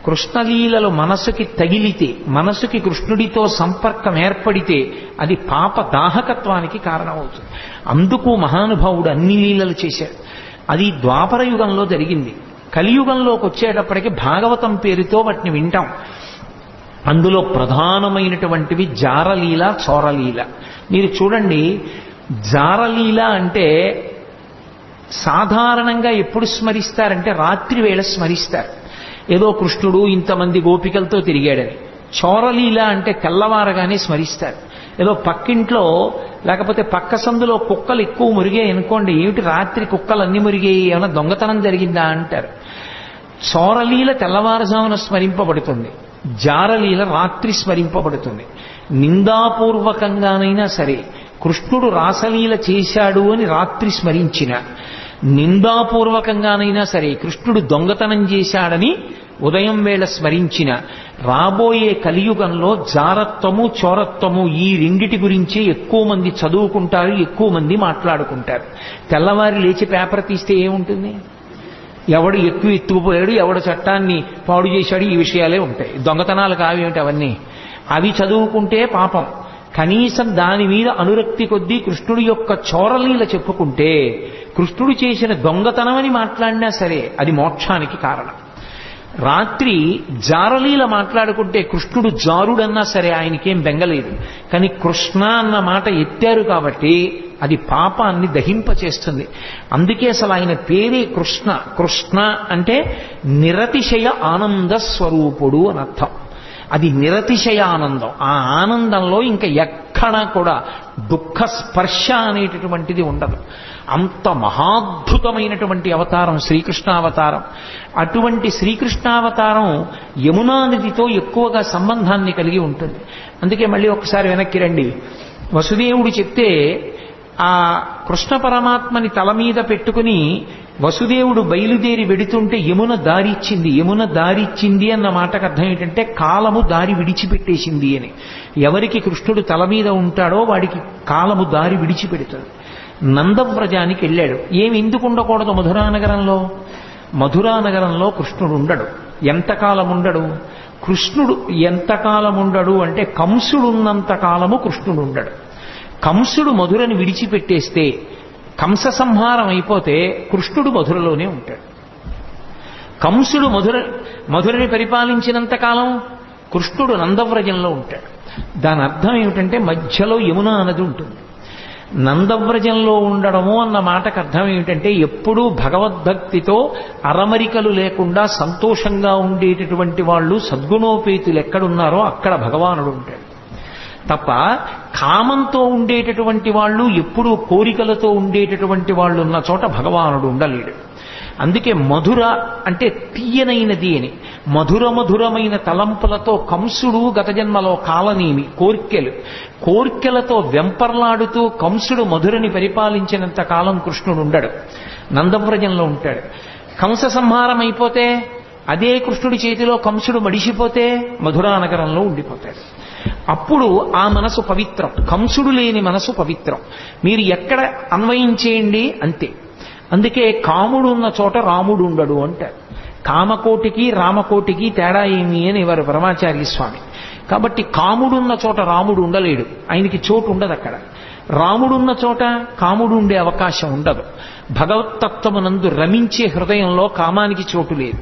కృష్ణలీలలు మనసుకి తగిలితే, మనసుకి కృష్ణుడితో సంపర్కం ఏర్పడితే అది పాప దాహకత్వానికి కారణమవుతుంది. అందుకు మహానుభావుడు అన్ని లీలలు చేశాడు. అది ద్వాపర యుగంలో జరిగింది. కలియుగంలోకి వచ్చేటప్పటికి భాగవతం పేరుతో వాటిని వింటాం. అందులో ప్రధానమైనటువంటివి జారలీల, చోరలీల. మీరు చూడండి, జారలీల అంటే సాధారణంగా ఎప్పుడు స్మరిస్తారంటే రాత్రి వేళ స్మరిస్తారు. ఏదో కృష్ణుడు ఇంతమంది గోపికలతో తిరిగాడని. చోరలీల అంటే తెల్లవారగానే స్మరిస్తారు. ఏదో పక్కింట్లో లేకపోతే పక్క సందులో కుక్కలు ఎక్కువ మురిగాయి అనుకోండి, ఏమిటి రాత్రి కుక్కలు అన్ని మురిగాయి, ఏమైనా దొంగతనం జరిగిందా అంటారు. చోరలీల తెల్లవారుజామున స్మరింపబడుతుంది, జారలీల రాత్రి స్మరింపబడుతుంది. నిందాపూర్వకంగానైనా సరే కృష్ణుడు రాసలీల చేశాడు అని రాత్రి స్మరించిన, నిందాపూర్వకంగానైనా సరే కృష్ణుడు దొంగతనం చేశాడని ఉదయం వేళ స్మరించిన, రాబోయే కలియుగంలో జారత్వము, చోరత్వము ఈ రెండిటి గురించే ఎక్కువ మంది చదువుకుంటారు, ఎక్కువ మంది మాట్లాడుకుంటారు. తెల్లవారి లేచి పేపర్ తీస్తే ఏముంటుంది? ఎవడు ఎక్కువ ఎత్తుకుపోయాడు, ఎవడు చట్టాన్ని పాడు చేశాడు, ఈ విషయాలే ఉంటాయి. దొంగతనాలు కావేమిటి అవన్నీ? అవి చదువుకుంటే పాపం. కనీసం దాని మీద అనురక్తి కొద్దీ కృష్ణుడి యొక్క చోరలీల చెప్పుకుంటే, కృష్ణుడు చేసిన దొంగతనమని మాట్లాడినా సరే అది మోక్షానికి కారణం. రాత్రి జారలీల మాట్లాడుకుంటే కృష్ణుడు జారుడన్నా సరే ఆయనకేం బెంగలేదు. కానీ కృష్ణ అన్న మాట ఎత్తారు కాబట్టి అది పాపాన్ని దహింపచేస్తుంది. అందుకే అసలు ఆయన పేరే కృష్ణ. కృష్ణ అంటే నిరతిశయ ఆనంద స్వరూపుడు అని అర్థం. అది నిరతిశయ ఆనందం. ఆ ఆనందంలో ఇంకా ఎక్కడా కూడా దుఃఖ స్పర్శ అనేటటువంటిది ఉండదు. అంత మహాద్భుతమైనటువంటి అవతారం శ్రీకృష్ణావతారం. అటువంటి శ్రీకృష్ణావతారం యమునా నదితో ఎక్కువగా సంబంధాన్ని కలిగి ఉంటుంది. అందుకే మళ్ళీ ఒకసారి వెనక్కి రండి. వసుదేవుడు చెప్తే ఆ కృష్ణ పరమాత్మని తల మీద పెట్టుకుని వసుదేవుడు బయలుదేరి వెడుతుంటే యమున దారిచ్చింది. యమున దారిచ్చింది అన్న మాటకు అర్థం ఏంటంటే కాలము దారి విడిచిపెట్టేసింది అని. ఎవరికి కృష్ణుడు తల మీద ఉంటాడో వాడికి కాలము దారి విడిచిపెడుతుంది. నందవ్రజానికి వెళ్ళాడు. ఏమి ఎందుకు ఉండకూడదు మధురానగరంలో? మధురానగరంలో కృష్ణుడు ఉండడు. ఎంతకాలం ఉండడు? కృష్ణుడు ఎంతకాలం ఉండడు అంటే కంసుడు ఉన్నంత కాలము కృష్ణుడు ఉండడు. కంసుడు మధురని విడిచిపెట్టేస్తే, కంస సంహారం అయిపోతే కృష్ణుడు మధురలోనే ఉంటాడు. కంసుడు మధురని పరిపాలించినంత కాలం కృష్ణుడు నందవ్రజంలో ఉంటాడు. దాని అర్థం ఏమిటంటే మధ్యలో యమునా నది ఉంటుంది. నందవ్రజంలో ఉండడము అన్న మాటకు అర్థం ఏమిటంటే ఎప్పుడూ భగవద్భక్తితో అరమరికలు లేకుండా సంతోషంగా ఉండేటటువంటి వాళ్ళు సద్గుణోపేతులు ఎక్కడున్నారో అక్కడ భగవానుడు ఉంటాడు. తప్ప కామంతో ఉండేటటువంటి వాళ్ళు, ఎప్పుడూ కోరికలతో ఉండేటటువంటి వాళ్ళు ఉన్న చోట భగవానుడు ఉండలేడు. అందుకే మధుర అంటే తీయనైనది అని. మధురమైన తలంపులతో కంసుడు గత జన్మలో కాలనేమి కోర్కెలతో వెంపర్లాడుతూ కంసుడు మధురని పరిపాలించినంత కాలం కృష్ణుడు ఉండడు, నందవ్రజంలో ఉంటాడు. కంస సంహారం అయిపోతే అదే కృష్ణుడి చేతిలో కంసుడు మడిసిపోతే మధురానగరంలో ఉండిపోతాడు. అప్పుడు ఆ మనసు పవిత్రం. కంసుడు లేని మనసు పవిత్రం. మీరు ఎక్కడ అన్వయం చేయండి అంతే. అందుకే కాముడు ఉన్న చోట రాముడు ఉండడు అంటారు. కామకోటికి రామకోటికి తేడా ఏమి అని వారు పరమాచార్య స్వామి. కాబట్టి కాముడున్న చోట రాముడు ఉండలేడు, ఆయనకి చోటు ఉండదు అక్కడ. రాముడున్న చోట కాముడు ఉండే అవకాశం ఉండదు. భగవత్తత్వమునందు రమించే హృదయంలో కామానికి చోటు లేదు.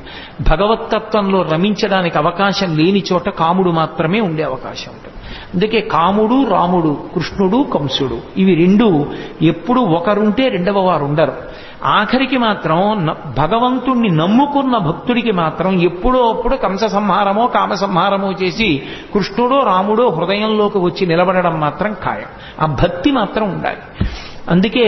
భగవత్తత్వంలో రమించడానికి అవకాశం లేని చోట కాముడు మాత్రమే ఉండే అవకాశం ఉంటుంది. అందుకే కాముడు రాముడు, కృష్ణుడు కంసుడు, ఇవి రెండు ఎప్పుడు ఒకరుంటే రెండవ వారు ఉండరు. ఆఖరికి మాత్రం భగవంతుణ్ణి నమ్ముకున్న భక్తుడికి మాత్రం ఎప్పుడో అప్పుడు కంస సంహారమో కామ సంహారమో చేసి కృష్ణుడో రాముడో హృదయంలోకి వచ్చి నిలబడడం మాత్రం ఖాయం. ఆ భక్తి మాత్రం ఉండాలి. అందుకే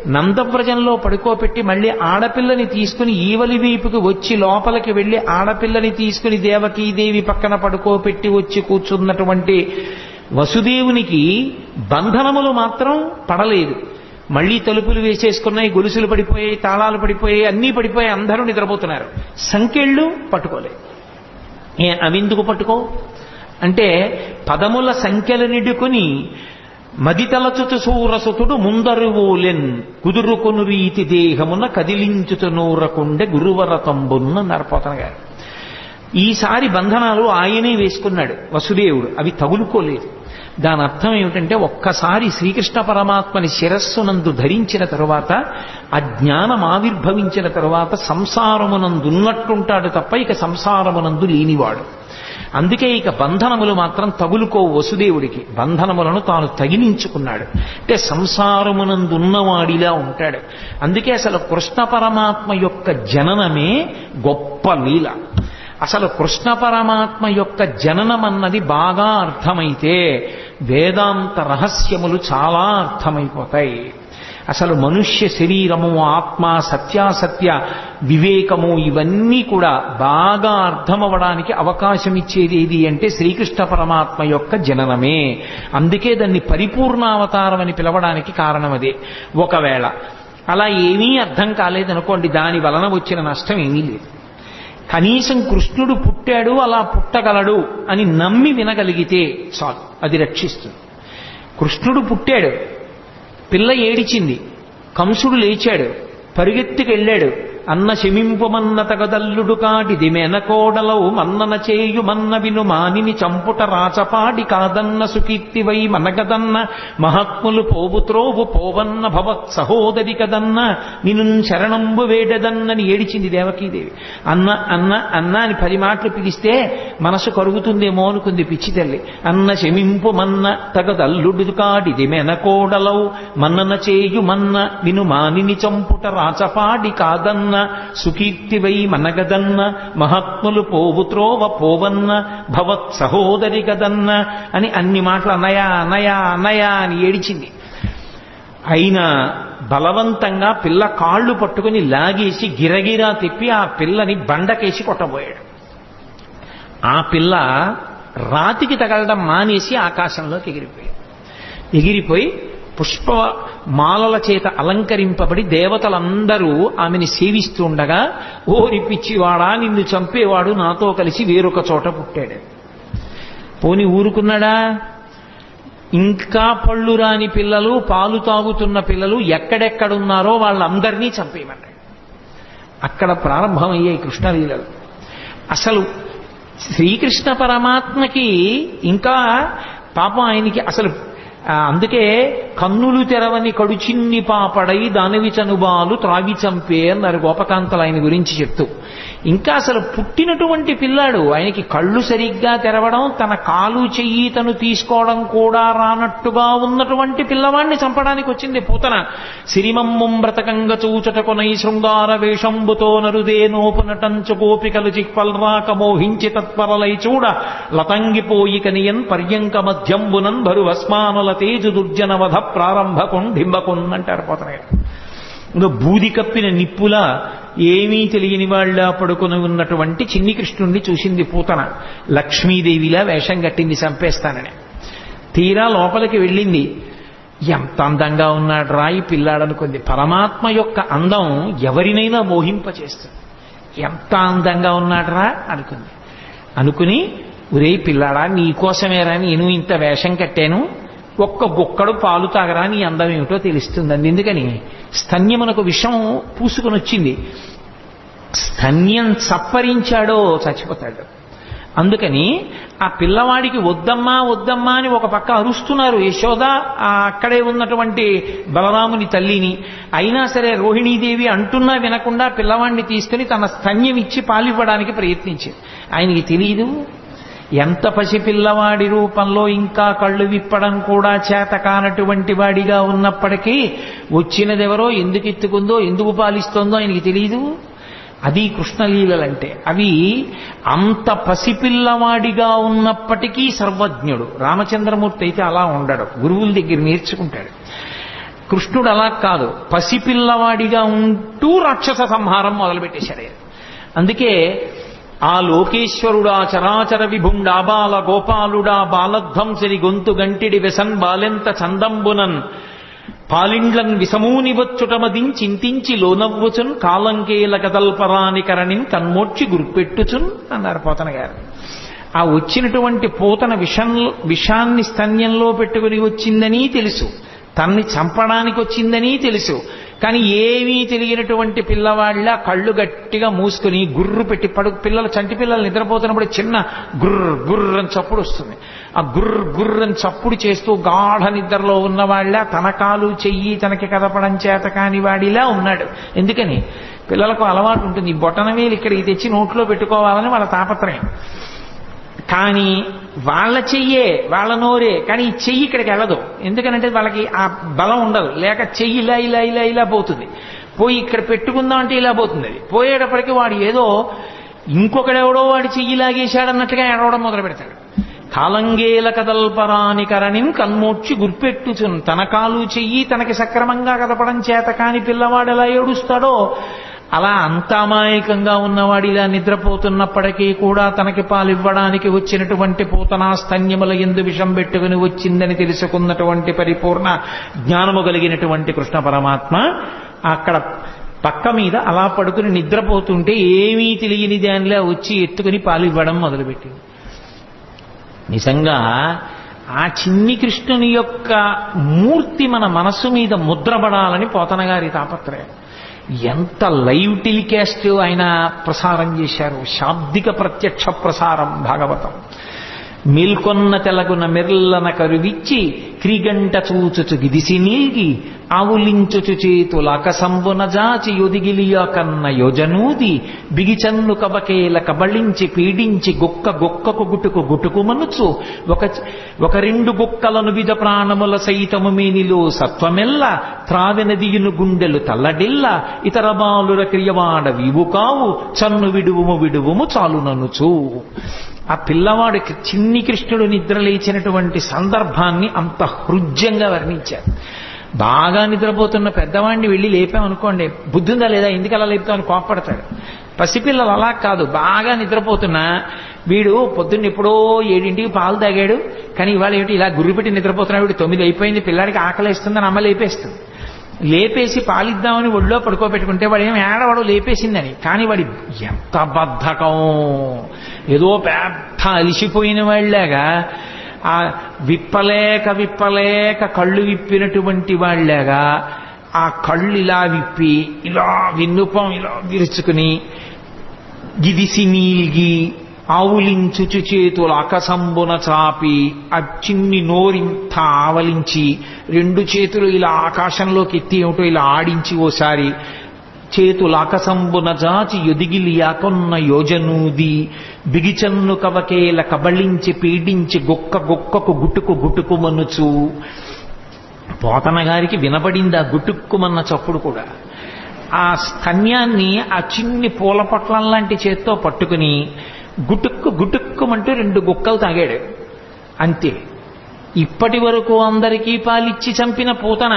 నందవ్రజంలో పడుకోబెట్టి మళ్ళీ ఆడపిల్లని తీసుకుని ఈవలి వైపుకి వచ్చి లోపలికి వెళ్ళి ఆడపిల్లని తీసుకుని దేవకీదేవి పక్కన పడుకోబెట్టి వచ్చి కూర్చున్నటువంటి వసుదేవునికి బంధనములు మాత్రం పడలేదు. మళ్లీ తలుపులు వేసేసుకున్నాయి, గొలుసులు పడిపోయాయి, తాళాలు పడిపోయాయి, అన్నీ పడిపోయాయి, అందరూ నిద్రపోతున్నారు. సంకెళ్ళు పట్టుకోలేదు. అవెందుకు పట్టుకో అంటే పదముల సంఖ్యలు నిడుకుని మదితలచుతు సూరసుతుడు ముందరువోలెన్ కుదురుకొను రీతి దేహమున కదిలించుతు నూరకుండె గురువరతంబున్న నరపోతన గారు. ఈసారి బంధనాలు ఆయనే వేసుకున్నాడు వసుదేవుడు, అవి తగులుకోలేదు. దాని అర్థం ఏమిటంటే ఒక్కసారి శ్రీకృష్ణ పరమాత్మని శిరస్సునందు ధరించిన తరువాత, ఆ జ్ఞానం ఆవిర్భవించిన తరువాత సంసారమునందున్నట్టుంటాడు తప్ప ఇక సంసారమునందు లేనివాడు. అందుకే ఇక బంధనములు మాత్రం తగులుకో వసుదేవుడికి. బంధనములను తాను తగిలించుకున్నాడు. అంటే సంసారమునందున్నవాడిలా ఉంటాడు. అందుకే అసలు కృష్ణ పరమాత్మ యొక్క జననమే గొప్ప లీల. అసలు కృష్ణ పరమాత్మ యొక్క జననం అన్నది బాగా అర్థమైతే వేదాంత రహస్యములు చాలా అర్థమైపోతాయి. అసలు మనుష్య శరీరము, ఆత్మ, సత్యాసత్య వివేకము ఇవన్నీ కూడా బాగా అర్థమవడానికి అవకాశం ఇచ్చేది ఏది అంటే శ్రీకృష్ణ పరమాత్మ యొక్క జననమే. అందుకే దాన్ని పరిపూర్ణావతారం అని పిలవడానికి కారణం అదే. ఒకవేళ అలా ఏమీ అర్థం కాలేదనుకోండి, దాని వలన వచ్చిన నష్టం ఏమీ లేదు. కనీసం కృష్ణుడు పుట్టాడు, అలా పుట్టగలడు అని నమ్మి వినగలిగితే చాలు, అది రక్షిస్తుంది. కృష్ణుడు పుట్టాడు, పిల్ల ఏడిచింది, కంసుడు లేచాడు, పరిగెత్తుకెళ్ళాడు. అన్న శమింపుమన్న తగదల్లుడు కాడిది మెనకోడలవు మన్నన చేయు మన్న విను మానిని చంపుట రాచపాడి కాదన్న సుకీర్తివై మనగదన్న మహాత్ములు పోవుత్రోవు పోవన్న భవత్ సహోదరి కదన్న నిను శరణంబు వేడదన్నని ఏడిచింది దేవకీదేవి. అన్న అన్న అన్న అని 10 మాటలు పిలిస్తే మనసు కరుగుతుందేమో అనుకుంది పిచ్చి తల్లి. అన్న శమింపు మన్న తగదల్లుడు కాడిది మెనకోడలవు మన్నన చేయు మన్న విను మానిని చంపుట రాచపాడి కాదన్న సుకీర్తివై మనగదన్న మహాత్ములు పోవుత్రోవ పోవన్న భవత్ సహోదరి గదన్న అని అన్ని మాటలు అన్నయా అన్నయా అన్నయా అని ఏడిచింది. అయినా బలవంతంగా పిల్ల కాళ్ళు పట్టుకుని లాగేసి గిరగిరా తిప్పి ఆ పిల్లని బండకేసి కొట్టబోయాడు. ఆ పిల్ల రాతికి తగలడం మానేసి ఆకాశంలోకి ఎగిరిపోయి పుష్ప మాలల చేత అలంకరింపబడి దేవతలందరూ ఆమెని సేవిస్తూ ఉండగా, ఓరి పిచ్చివాడా, నిన్ను చంపేవాడు నాతో కలిసి వేరొక చోట పుట్టాడు. పోని ఊరుకున్నాడా? ఇంకా పళ్ళు రాని పిల్లలు, పాలు తాగుతున్న పిల్లలు ఎక్కడెక్కడున్నారో వాళ్ళందరినీ చంపేయమన్నాడు. అక్కడ ప్రారంభమయ్యాయి కృష్ణలీలలు. అసలు శ్రీకృష్ణ పరమాత్మకి ఇంకా పాపం ఆయనకి అసలు అందుకే కన్నులు తెరవని కడుచిన్ని పాపడై దానివి చనుబాలు త్రాగి చంపే అన్నారు గోపకాంతలు ఆయన గురించి చెప్తూ. ఇంకా అసలు పుట్టినటువంటి పిల్లాడు, ఆయనకి కళ్ళు సరిగ్గా తెరవడం, తన కాలు చెయ్యి తను తీసుకోవడం కూడా రానట్టుగా ఉన్నటువంటి పిల్లవాడిని చంపడానికి వచ్చింది పూతన. సిరిమమ్మం బ్రతకంగ చూచటకొనై శృంగార వేషంబుతో నరుదే నోపునటంచు గోపికలు చిక్పల్రాక మోహించి తత్పరలై చూడ లతంగిపోయి కనియన్ పర్యంక మధ్యంబునన్ భరు భస్మానుల తేజు దుర్జనవధ ప్రారంభకొండింబకొన్ అంటారు పోతనగారు. ఇంకా బూది కప్పిన నిప్పులా ఏమీ తెలియని వాళ్ళ పడుకొని ఉన్నటువంటి చిన్ని కృష్ణుణ్ణి చూసింది పూతన. లక్ష్మీదేవిలా వేషం కట్టింది చంపేస్తానని. తీరా లోపలికి వెళ్ళింది. ఎంత అందంగా ఉన్నాడు రాయి పిల్లాడనుకుంది. పరమాత్మ యొక్క అందం ఎవరినైనా మోహింపచేస్తుంది. ఎంత అందంగా ఉన్నాడరా అనుకుంది. అనుకుని, ఒరే పిల్లాడా, నీకోసమేరా నేను ఇంత వేషం కట్టాను, ఒక్క గుక్కడు పాలు తాగరా నీ అందం ఏమిటో తెలుస్తుందండి. ఎందుకని స్తన్యమునకు విషం పూసుకొని వచ్చింది. స్తన్యం చప్పరించాడో చచ్చిపోతాడు. అందుకని ఆ పిల్లవాడికి వద్దమ్మా వద్దమ్మా అని ఒక పక్క అరుస్తున్నారు యశోద, అక్కడే ఉన్నటువంటి బలరాముని తల్లిని. అయినా సరే రోహిణీదేవి అంటున్నా వినకుండా పిల్లవాడిని తీసుకుని తన స్తన్యం ఇచ్చి పాలివ్వడానికి ప్రయత్నించింది. ఆయనకి తెలియదు, ఎంత పసిపిల్లవాడి రూపంలో ఇంకా కళ్ళు విప్పడం కూడా చేత కానటువంటి వాడిగా ఉన్నప్పటికీ వచ్చినదెవరో, ఎందుకు ఎత్తుకుందో, ఎందుకు పాలిస్తోందో ఆయనకి తెలియదు. అది కృష్ణలీలలంటే. అవి అంత పసిపిల్లవాడిగా ఉన్నప్పటికీ సర్వజ్ఞుడు. రామచంద్రమూర్తి అయితే అలా ఉండడు, గురువుల దగ్గర నేర్చుకుంటాడు. కృష్ణుడు అలా కాదు, పసిపిల్లవాడిగా ఉంటూ రాక్షస సంహారం మొదలుపెట్టేశాడు. అందుకే ఆ లోకేశ్వరుడా చరాచర విభుండా బాల గోపాలుడా బాలధ్వంసరి గొంతు గంటిడి వెసన్ బాలెంత చందంబునన్ పాలిండ్లన్ విసమూని వచ్చుటమదించింతించి లోనవ్వుచున్ కాలంకేల కదల్పరాని కరణిన్ కన్మోడ్చి గుర్పెట్టుచున్ అన్నారు పోతన గారు. ఆ వచ్చినటువంటి పూతన విషాన్ని స్తన్యంలో పెట్టుకుని వచ్చిందని తెలుసు, తన్ని చంపడానికి వచ్చిందని తెలుసు. కానీ ఏమీ తెలియనటువంటి పిల్లవాళ్ళ కళ్ళు గట్టిగా మూసుకుని గుర్రు పెట్టి పిల్లలు, చంటి పిల్లలు నిద్రపోతున్నప్పుడు చిన్న గుర్ర గుర్ర అని చప్పుడు వస్తుంది. ఆ గుర్ర గుర్ర అని చప్పుడు చేస్తూ గాఢ నిద్రలో ఉన్నవాళ్ళ తన కాలు చెయ్యి తనకి కదపడం చేత కాని వాడిలా ఉన్నాడు. ఎందుకని పిల్లలకు అలవాటు ఉంటుంది, బొటనవేలు ఇక్కడికి తెచ్చి నోట్లో పెట్టుకోవాలని వాళ్ళ తాపత్రయం. కానీ వాళ్ళ చెయ్యే, వాళ్ళ నోరే, కానీ ఈ చెయ్యి ఇక్కడికి వెళ్ళదు. ఎందుకనంటే వాళ్ళకి ఆ బలం ఉండదు. లేక చెయ్యి ఇలా ఇలా ఇలా ఇలా పోతుంది. పోయి ఇక్కడ పెట్టుకుందాం అంటే ఇలా పోతుంది. అది పోయేటప్పటికి వాడు ఏదో ఇంకొకడెవడో వాడి చెయ్యి లాగేశాడన్నట్టుగా ఎడవడం మొదలు పెడతాడు. కాలంగేల కదల్పరాని కరణిన్ కన్మోడ్చి గుర్పెట్టుచున్. తన కాలు చెయ్యి తనకి సక్రమంగా కదపడం చేత కాని పిల్లవాడు ఎలా ఏడుస్తాడో అలా అంత అమాయకంగా ఉన్నవాడు ఇలా నిద్రపోతున్నప్పటికీ కూడా తనకి పాలివ్వడానికి వచ్చినటువంటి పూతనా స్తన్యముల యందు విషం పెట్టుకుని వచ్చిందని తెలుసుకున్నటువంటి పరిపూర్ణ జ్ఞానము కలిగినటువంటి కృష్ణ పరమాత్మ అక్కడ పక్క మీద అలా పడుకుని నిద్రపోతుంటే ఏమీ తెలియని దానిలా వచ్చి ఎత్తుకుని పాలివ్వడం మొదలుపెట్టింది. నిజంగా ఆ చిన్ని కృష్ణుని యొక్క మూర్తి మన మనస్సు మీద ముద్రపడాలని పోతన గారి తాపత్రయం. ఎంత లైవ్ టెలికాస్ట్ ఆయన ప్రసారం చేశారు. శాబ్దిక ప్రత్యక్ష ప్రసారం భాగవతం. మేల్కొన్న తెలగున మెర్లన కరువిచ్చి క్రిగంట చూచుచు గిదిసి నీల్గి ఆవులించుచు చేతులాకసంబున జాచి యొదిగిలియ కన్న యోజనూది బిగిచన్ను కబకేల కబళించి పీడించి గొక్క గొక్కకు గుటుకు గుటుకు మనుచు ఒక రెండు గుక్కలను విధ ప్రాణముల సైతము మేనిలో సత్వమెల్ల త్రావెనదియును గుండెలు తల్లడిల్ల ఇతర బాలుర క్రియవాడ వీవు కావు చన్ను విడువుము విడువుము చాలుననుచు. ఆ పిల్లవాడికి చిన్ని కృష్ణుడు నిద్ర లేచినటువంటి సందర్భాన్ని అంత హృద్యంగా వర్ణించారు. బాగా నిద్రపోతున్న పెద్దవాడిని వెళ్ళి లేపామనుకోండి, బుద్ధి ఉందా లేదా, ఎందుకు అలా లేపుతామని కోప్పడతాడు. పసిపిల్లలు అలా కాదు, బాగా నిద్రపోతున్నా వీడు పొద్దున్న ఎప్పుడో 7ంటికి పాలు తాగాడు, కానీ ఇవాళ ఏమిటి ఇలా గుర్రు పెట్టి నిద్రపోతున్నాడు, వీడు 9 అయిపోయింది, పిల్లాడికి ఆకలేస్తుందని అమ్మ లేపేస్తుంది. లేపేసి పాలిద్దామని ఒళ్ళో పడుకోబెట్టుకుంటే వాడు ఏమి ఏడవాడు లేపేసిందని. కానీ వాడి ఎంత బద్ధకం, ఏదో పెద్ద అలిసిపోయిన వాళ్ళలాగా ఆ విప్పలేక కళ్ళు విప్పినటువంటి వాళ్ళలాగా ఆ కళ్ళు ఇలా విప్పి ఇలా విన్నుపం ఇలా విరుచుకుని గిదిసి నీల్గి ఆవులించుచు చేతులు ఆకాశంబున చాపి ఆ చిన్ని నోరింత ఆవలించి రెండు చేతులు ఇలా ఆకాశంలోకి ఎత్తి ఏమిటో ఇలా ఆడించి ఓసారి చేతులు ఆకాశంబున జాచి ఎదిగిలియాకొన్న యోజనూది బిగిచన్ను కవకేల కబళించి పీడించి గొక్కకు గుటుకు మనుచు. పోతన గారికి వినపడింది ఆ గుటుక్కుమన్న చప్పుడు కూడా. ఆ స్తన్యాన్ని ఆ చిన్ని పూల పొట్లం లాంటి చేత్తో పట్టుకుని గుటుక్కుమంటూ రెండు గుక్కలు తాగాడు అంతే. ఇప్పటి వరకు అందరికీ పాలిచ్చి చంపిన పూతన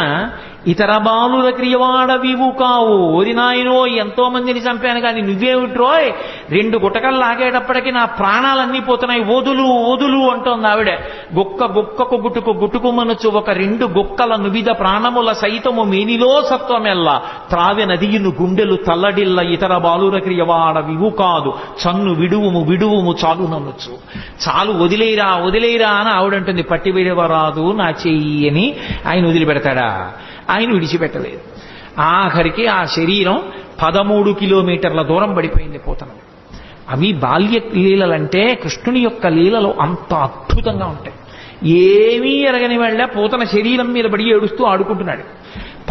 ఇతర బాలుర క్రియవాడవివు కావు. ఓరి నాయనో, ఎంతో మందిని చంపాను కానీ నువ్వేమిట్రోయ్ రెండు గుటకలు లాగేటప్పటికీ నా ప్రాణాలన్నీ పోతున్నాయి, వదులు అంటోంది ఆవిడ. గుక్కకు గుటుకు మనసు ఒక రెండు గుక్కల నువిద ప్రాణముల సైతము మేనిలో సత్వమెల్ల త్రావె నదియును గుండెలు తల్లడిల్ల ఇతర బాలుర క్రియవాడవివు కాదు. చన్ను విడువుము చాలు నన్నొచ్చు. చాలు వదిలేరా అని ఆవిడంటుంది. పట్టి విడవరాదు నా చెయ్యి అని ఆయన వదిలిపెడతాడా? ఆయన విడిచిపెట్టలేదు. ఆఖరికి ఆ శరీరం 13 కిలోమీటర్ల దూరం పడిపోయింది పోతన. అవి బాల్య లీలలంటే కృష్ణుని యొక్క లీలలు అంత అద్భుతంగా ఉంటాయి. ఏమీ ఎరగని వాళ్ళ పూతన శరీరం మీద పడి ఏడుస్తూ ఆడుకుంటున్నాడు.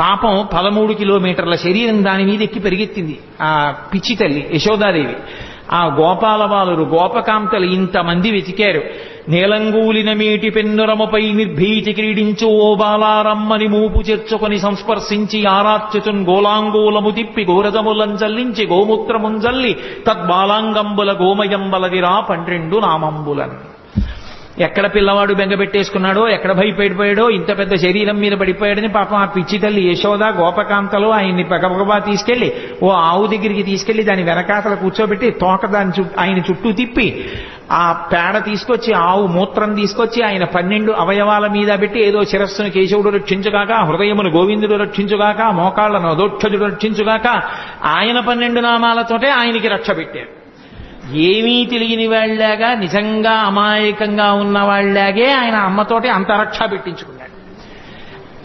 పాపం 13 కిలోమీటర్ల శరీరం దాని మీద ఎక్కి పెరిగెత్తింది ఆ పిచ్చి తల్లి యశోదాదేవి. ఆ గోపాలబాలురు గోపకాంతలు ఇంతమంది వెతికారు. నేలంగూలిన మేటి పెన్నురముపై నిర్భీతి క్రీడించు ఓ బాలారమ్మని మూపు చేర్చుకొని సంస్పర్శించి ఆరాత్యుచున్ గోలాంగూలము తిప్పి గోరదములంజల్లించి గోమూత్రముంజల్లి తద్బాలాంగంబుల గోమయంబలదిరా 12 నామంబులను. ఎక్కడ పిల్లవాడు బెంగ పెట్టేసుకున్నాడో, ఎక్కడ భయపడిపోయాడో, ఇంత పెద్ద శరీరం మీద పడిపోయాడని పాపం ఆ పిచ్చి తల్లి యశోద గోపకాంతలో ఆయన్ని పగపగబా తీసుకెళ్లి ఓ ఆవు దగ్గరికి తీసుకెళ్లి దాని వెనకాతల కూర్చోబెట్టి తోక దాని ఆయన చుట్టూ తిప్పి ఆ పేడ తీసుకొచ్చి ఆవు మూత్రం తీసుకొచ్చి ఆయన 12 అవయవాల మీద పెట్టి ఏదో శిరస్సును కేశవుడు రక్షించుగాక, హృదయమును గోవిందుడు రక్షించుగాక, మోకాళ్లను అదోక్షజుడు రక్షించుగాక, ఆయన 12 నామాలతోటే ఆయనకి రక్ష పెట్టారు. ఏమీ తెలియని వాళ్ళలాగా నిజంగా అమాయకంగా ఉన్న వాళ్ళలాగే ఆయన అమ్మతోటి అంతరక్ష పెట్టించుకున్నాడు.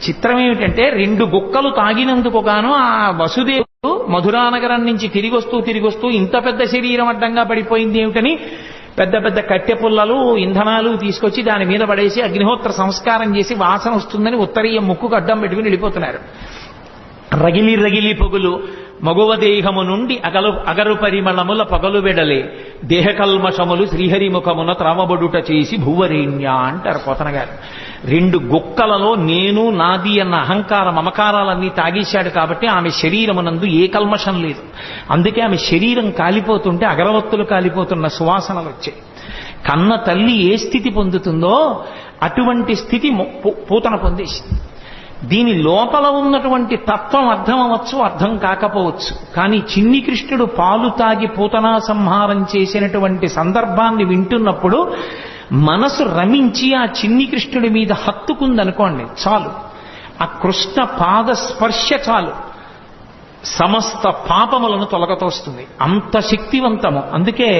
చిత్రం ఏమిటంటే 2 గుక్కలు తాగినందుకు గాను ఆ వసుదేవుడు మధురానగరం నుంచి తిరిగొస్తూ ఇంత పెద్ద శరీరం అడ్డంగా పడిపోయింది ఏమిటని పెద్ద కట్టె పుల్లలు ఇంధనాలు తీసుకొచ్చి దాని మీద పడేసి అగ్నిహోత్ర సంస్కారం చేసి వాసన వస్తుందని ఉత్తరీయ ముక్కుకు అడ్డం పెట్టుకుని వెళ్ళిపోతున్నారు. రగిలి పొగులు మగువ దేహము నుండి అగరు పరిమళముల పగలు వెడలే దేహకల్మషములు శ్రీహరిముఖమున త్రావబడుట చేసి భూవరేణ్య అంటారు పోతన గారు. 2 గుక్కలలో నేను నాది అన్న అహంకార మమకారాలన్నీ తాగేశాడు కాబట్టి ఆమె శరీరమునందు ఏ కల్మషం లేదు. అందుకే ఆమె శరీరం కాలిపోతుంటే అగరవత్తులు కాలిపోతున్న సువాసనలు వచ్చాయి. కన్న తల్లి ఏ స్థితి పొందుతుందో అటువంటి స్థితి పూతన పొందేసింది. దీని లోపల ఉన్నటువంటి తత్వం అర్థం అవ్వచ్చు, అర్థం కాకపోవచ్చు. కానీ చిన్ని కృష్ణుడు పాలు తాగి పూతనా సంహారం చేసినటువంటి సందర్భాన్ని వింటున్నప్పుడు మనసు రమించి ఆ చిన్ని కృష్ణుడి మీద హత్తుకుందనుకోండి చాలు. ఆ కృష్ణ పాద స్పర్శ చాలు సమస్త పాపములను తొలగతోస్తుంది. అంత శక్తివంతము. అందుకే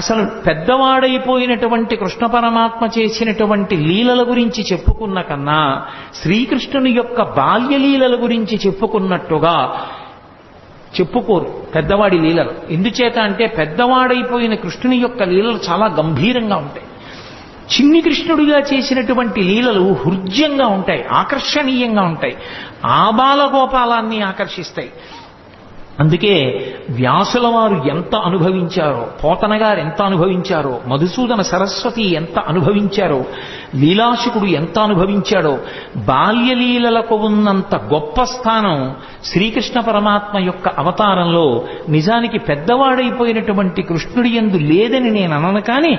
అసలు పెద్దవాడైపోయినటువంటి కృష్ణ పరమాత్మ చేసినటువంటి లీలల గురించి చెప్పుకున్న కన్నా శ్రీకృష్ణుని యొక్క బాల్యలీలల గురించి చెప్పుకున్నట్టుగా చెప్పుకోరు పెద్దవాడి లీలలు. ఎందుచేత అంటే పెద్దవాడైపోయిన కృష్ణుని యొక్క లీలలు చాలా గంభీరంగా ఉంటాయి. చిన్ని కృష్ణుడిగా చేసినటువంటి లీలలు హృద్యంగా ఉంటాయి, ఆకర్షణీయంగా ఉంటాయి, ఆ బాలగోపాలాన్ని ఆకర్షిస్తాయి. అందుకే వ్యాసుల వారు ఎంత అనుభవించారో, పోతన గారు ఎంత అనుభవించారో, మధుసూదన సరస్వతి ఎంత అనుభవించారో, లీలాశుకుడు ఎంత అనుభవించాడో, బాల్యలీలలకు ఉన్నంత గొప్ప స్థానం శ్రీకృష్ణ పరమాత్మ యొక్క అవతారంలో నిజానికి పెద్దవాడైపోయినటువంటి కృష్ణుడి యందు లేదని నేను అనను. కానీ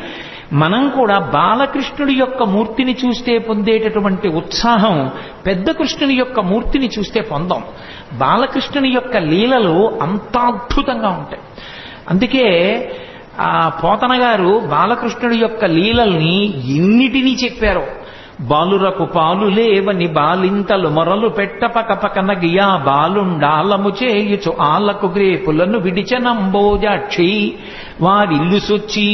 మనం కూడా బాలకృష్ణుడి యొక్క మూర్తిని చూస్తే పొందేటటువంటి ఉత్సాహం పెద్ద కృష్ణుని యొక్క మూర్తిని చూస్తే పొందాం. బాలకృష్ణుని యొక్క లీలలు అంత అద్భుతంగా ఉంటాయి. అందుకే ఆ పోతన గారు బాలకృష్ణుడి యొక్క లీలల్ని ఎన్నిటినీ చెప్పారో. బాలురకు పాలు లేవని బాలింతలు మొరలు పెట్టపకపకన గియా బాలుండాలము చేయుచు ఆలకు గ్రేపులను విడిచనంబోజాక్షి వారిల్లు సొచ్చి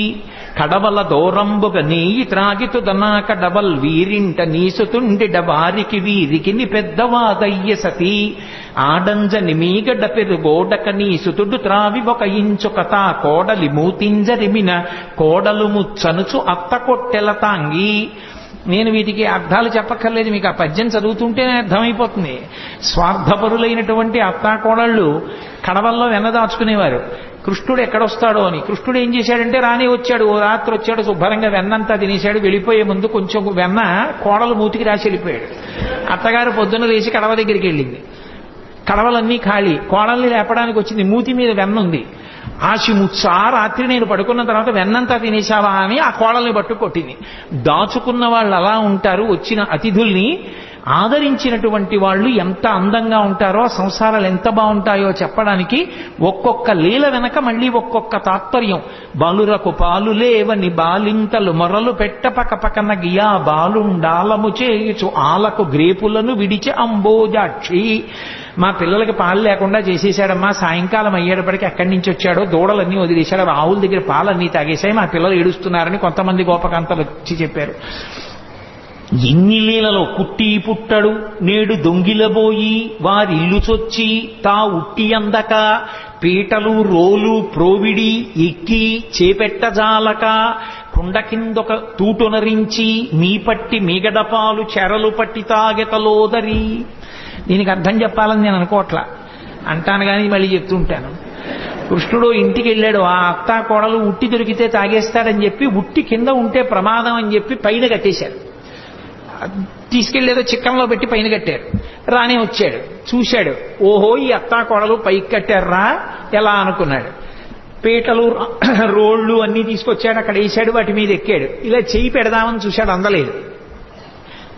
కడవల దూరంబుగ నీయి త్రాగితుదనా కడవల్ వీరింట నీసుతుండిడ వారికి వీరికి ని పెద్దవాదయ్య సతీ ఆడంజని మీగడ పెరుగోడక నీసుతుడు త్రావి ఒక ఇంచుకతా కోడలి మూతింజరిమిన కోడలు ముచ్చనుచు అత్త కొట్టెల తాంగి. నేను వీటికి అర్థాలు చెప్పక్కర్లేదు, మీకు ఆ పద్యం చదువుతుంటేనే అర్థమైపోతుంది. స్వార్థపరులైనటువంటి అత్తాకోడళ్ళు కడవల్లో వెన్నదాచుకునేవారు. కృష్ణుడు ఎక్కడొస్తాడో అని. కృష్ణుడు ఏం చేశాడంటే రానే వచ్చాడు, ఓ రాత్రి వచ్చాడు, శుభ్రంగా వెన్నంతా తినేశాడు. వెళ్ళిపోయే ముందు కొంచెం వెన్న కోడలు మూతికి రాసి వెళ్ళిపోయాడు. అత్తగారు పొద్దున్న లేచి కడవ దగ్గరికి వెళ్ళింది. కడవలన్నీ ఖాళీ. కోడల్ని లేపడానికి వచ్చింది, మూతి మీద వెన్న ఉంది. ఆశిముచ్చా రాత్రి నేను పడుకున్న తర్వాత వెన్నంతా తినేశావా అని ఆ కోడల్ని పట్టు కొట్టింది. దాచుకున్న వాళ్ళు అలా ఉంటారు. వచ్చిన అతిథుల్ని ఆదరించినటువంటి వాళ్ళు ఎంత అందంగా ఉంటారో, సంసారాలు ఎంత బాగుంటాయో చెప్పడానికి ఒక్కొక్క లీల వెనక మళ్ళీ ఒక్కొక్క తాత్పర్యం. బాలురకు పాలు లేవని బాలింతలు మొరలు పెట్ట పకపకన గియా బాలుండాలము చేయుచు ఆలకు గ్రేపులను విడిచి అంబోజాక్షి. మా పిల్లలకి పాలు లేకుండా చేసేశాడమ్మా, సాయంకాలం అయ్యేటప్పటికి ఎక్కడి నుంచి వచ్చాడో దూడలన్నీ వదిలేశాడు, ఆవుల దగ్గర పాలన్నీ తాగేశాయి, మా పిల్లలు ఏడుస్తున్నారని కొంతమంది గోపకాంతలు వచ్చి చెప్పారు. ఎన్ని లీలలో పుట్టి పుట్టడు నేడు దొంగిలబోయి వారిల్లు చొచ్చి తా ఉట్టి అందక పీటలు రోలు ప్రోవిడి ఎక్కి చేపెట్టజాలక కుండ కిందొక తూటునరించి మీ పట్టి మీగడపాలు చెరలు పట్టి తాగెతలోదరి. దీనికి అర్థం చెప్పాలని నేను అనుకోవట్లా, అంటాను కానీ మళ్ళీ చెప్తుంటాను. కృష్ణుడు ఇంటికి వెళ్ళాడు, ఆ అత్తా కోడలు ఉట్టి దొరికితే తాగేస్తాడని చెప్పి ఉట్టి కింద ఉంటే ప్రమాదం అని చెప్పి పైన కట్టేశారు. తీసుకెళ్లేదో చిక్కంలో పెట్టి పైన కట్టారు. రానే వచ్చాడు, చూశాడు, ఓహో ఈ అత్తా కోడలు పైకి కట్టారా ఎలా అనుకున్నాడు. పీటలు రోళ్లు అన్నీ తీసుకొచ్చాడు, అక్కడ వేసాడు, వాటి మీద ఎక్కాడు. ఇలా చేయి పెడదామని చూశాడు, అందలేదు.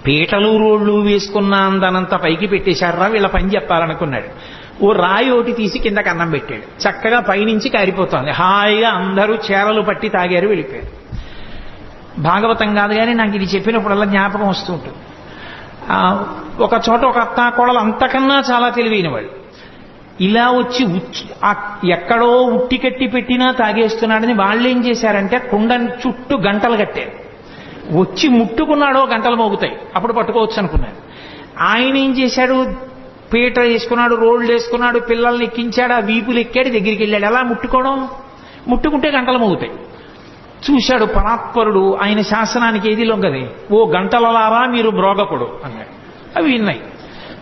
పీటలు రోళ్లు వేసుకున్న అందనంత పైకి పెట్టేశారా, వీళ్ళ పని చెప్పాలనుకున్నాడు. ఓ రాయి ఒకటి తీసి కిందకి అన్నం పెట్టాడు. చక్కగా పైనుంచి కారిపోతోంది. హాయిగా అందరూ చేరలు పట్టి తాగారు, వెళ్ళిపోయారు. భాగవతం కాదు కానీ నాకు ఇది చెప్పినప్పుడల్లా జ్ఞాపకం వస్తూ ఉంటుంది. ఒక చోట ఒక అత్తా కోడలు అంతకన్నా చాలా తెలివైన వాళ్ళు ఇలా వచ్చి ఎక్కడో ఉట్టి కట్టి పెట్టినా తాగేస్తున్నాడని వాళ్ళు ఏం చేశారంటే కుండ చుట్టూ గంటలు కట్టారు. వచ్చి ముట్టుకున్నాడో గంటలు మోగుతాయి, అప్పుడు పట్టుకోవచ్చు అనుకున్నాడు. ఆయన ఏం చేశాడు, పీట వేసుకున్నాడు, రోడ్లు వేసుకున్నాడు, పిల్లల్ని ఎక్కించాడు, ఆ వీపులు ఎక్కాడు, దగ్గరికి వెళ్ళాడు. ఎలా ముట్టుకోవడం, ముట్టుకుంటే గంటలు మోగుతాయి. చూశాడు పరాత్పరుడు, ఆయన శాసనానికి ఏది లొంగది. ఓ గంటలలారా మీరు మ్రోగకుడు అన్నాడు. అవి విన్నాయి.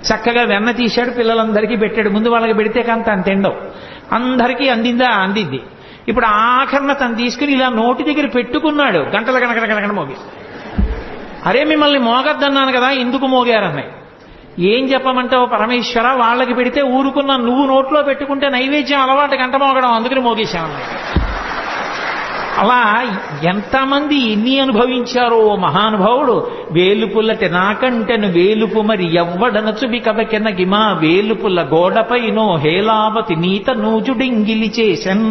చక్కగా వెన్న తీశాడు, పిల్లలందరికీ పెట్టాడు. ముందు వాళ్ళకి పెడితే కానీ తను తిండవు. అందరికీ అందిందా, అందింది. ఇప్పుడు ఆఖరణ తను తీసుకుని ఇలా నోటి దగ్గర పెట్టుకున్నాడు, గంటల గణకడ మోగి. అరే మిమ్మల్ని మోగద్దన్నాను కదా, ఎందుకు మోగారన్నాయి. ఏం చెప్పమంటావు పరమేశ్వర, వాళ్ళకి పెడితే ఊరుకున్నా, నువ్వు నోట్లో పెట్టుకుంటే నైవేద్యం అలవాటు గంట మోగడం, అందుకని మోగేశామన్నాయి. అలా ఎంతమంది ఎన్ని అనుభవించారో మహానుభావుడు. వేలుపుల్లటి నాకంటెను వేలుపు మరి ఎవ్వడనచు బికబకెన గిమా వేలుపుల్ల గోడపైనో హేలావతి నీత నూజుడింగిలి చేసన్.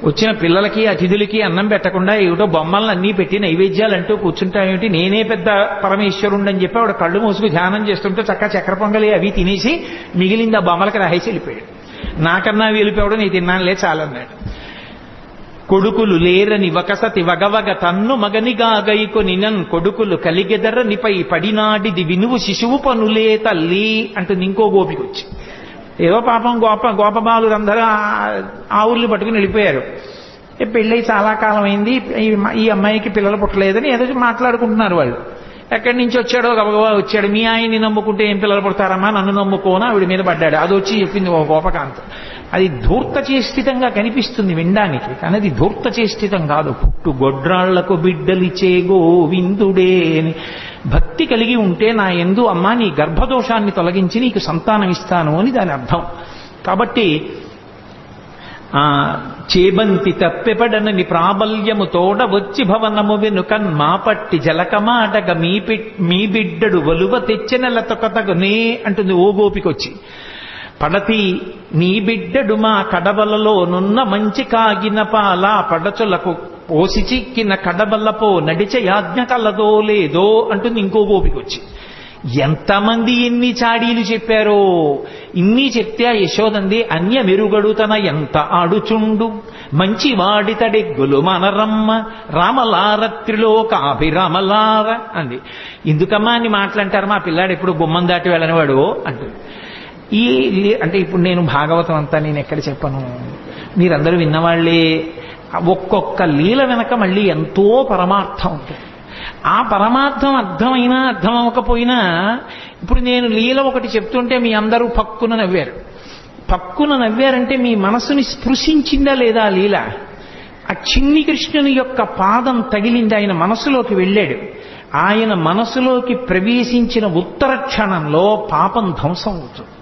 వచ్చిన పిల్లలకి అతిథులకి అన్నం పెట్టకుండా ఏమిటో బొమ్మలను అన్నీ పెట్టి నైవేద్యాలంటూ కూర్చుంటాయేమిటి, నేనే పెద్ద పరమేశ్వరుండని చెప్పి ఆవిడ కళ్ళు మూసుకు ధ్యానం చేస్తుంటే చక్కెర పొంగలి అవి తినేసి మిగిలింది ఆ బొమ్మలకి రాసేసి వెళ్ళిపోయాడు. నాకన్నా వేలిపోవడం నీ తిన్నానులే చాలన్నాడు. కొడుకులు లేరని వకసతి వగవగ తన్ను మగనిగా గైకొనినన్ కొడుకులు కలిగెదరనిపై పడినాడిది వినువు శిశువు పనులే తల్లి అంటుంది ఇంకో గోపికొచ్చి. ఏదో పాపం గోపబాలురందరూ ఆవుల్ని పట్టుకుని వెళ్ళిపోయారు. పెళ్ళై చాలా కాలం అయింది, ఈ అమ్మాయికి పిల్లలు పుట్టలేదని ఏదో మాట్లాడుకుంటున్నారు వాళ్ళు. ఎక్కడి నుంచి వచ్చాడో గబగబా వచ్చాడు. మీ ఆయన్ని నమ్ముకుంటే ఏం పిల్లలు పుడతారమ్మా, నన్ను నమ్ముకోనా ఆవిడ మీద పడ్డాడు. అది వచ్చి చెప్పింది ఓ గోపకాంత. అది ధూర్తచేష్టితంగా కనిపిస్తుంది వినడానికి, కానీ అది ధూర్తచేష్టితం కాదు. పుట్టు గొడ్రాళ్లకు బిడ్డలిచే గోవిందుడే అని భక్తి కలిగి ఉంటే నా యందు అమ్మా నీ గర్భదోషాన్ని తొలగించి నీకు సంతానం ఇస్తాను అని దాని అర్థం. కాబట్టి చేబంతి తప్పెపడనని ప్రాబల్యము తోడ వచ్చి భవనము వెనుకన్ మా పట్టి జలకమాటగ మీ బిడ్డడు వలువ తెచ్చెనెలతొకతగునే అంటుంది ఓ గోపికొచ్చి. పడతి నీ బిడ్డడు మా కడవలలో నున్న మంచి కాగిన పాల పడచులకు పోసి చిక్కిన కడవలపో నడిచ యాజ్ఞ కలదో లేదో అంటుంది ఇంకో గోపికొచ్చి. ఎంతమంది ఎన్ని చాడీలు చెప్పారో. ఇన్ని చెప్తే ఆ యశోదంది అన్య మెరుగడుతన ఎంత ఆడుచుండు మంచి వాడితడెగ్గులు మనరమ్మ రామలారత్రిలోకాభిరామలార అంది. ఎందుకమ్మా అని మాట్లాంటారు, మా పిల్లాడు ఎప్పుడు గుమ్మం దాటి వెళ్ళనివాడు అంటుంది. అంటే ఇప్పుడు నేను భాగవతం అంతా నేను ఎక్కడ చెప్పను, మీరందరూ విన్నవాళ్లే. ఒక్కొక్క లీల వెనక మళ్ళీ ఎంతో పరమార్థం ఉంటుంది. ఆ పరమార్థం అర్థమైనా అర్థం అవ్వకపోయినా, ఇప్పుడు నేను లీల ఒకటి చెప్తుంటే మీ అందరూ పక్కున నవ్వారు. పక్కున నవ్వారంటే మీ మనసుని స్పృశించిందా లేదా ఆ లీల? ఆ చిన్ని కృష్ణుని యొక్క పాదం తగిలింది, ఆయన మనసులోకి వెళ్ళాడు. ఆయన మనసులోకి ప్రవేశించిన ఉత్తర క్షణంలో పాపం ధ్వంసం అవుతుంది.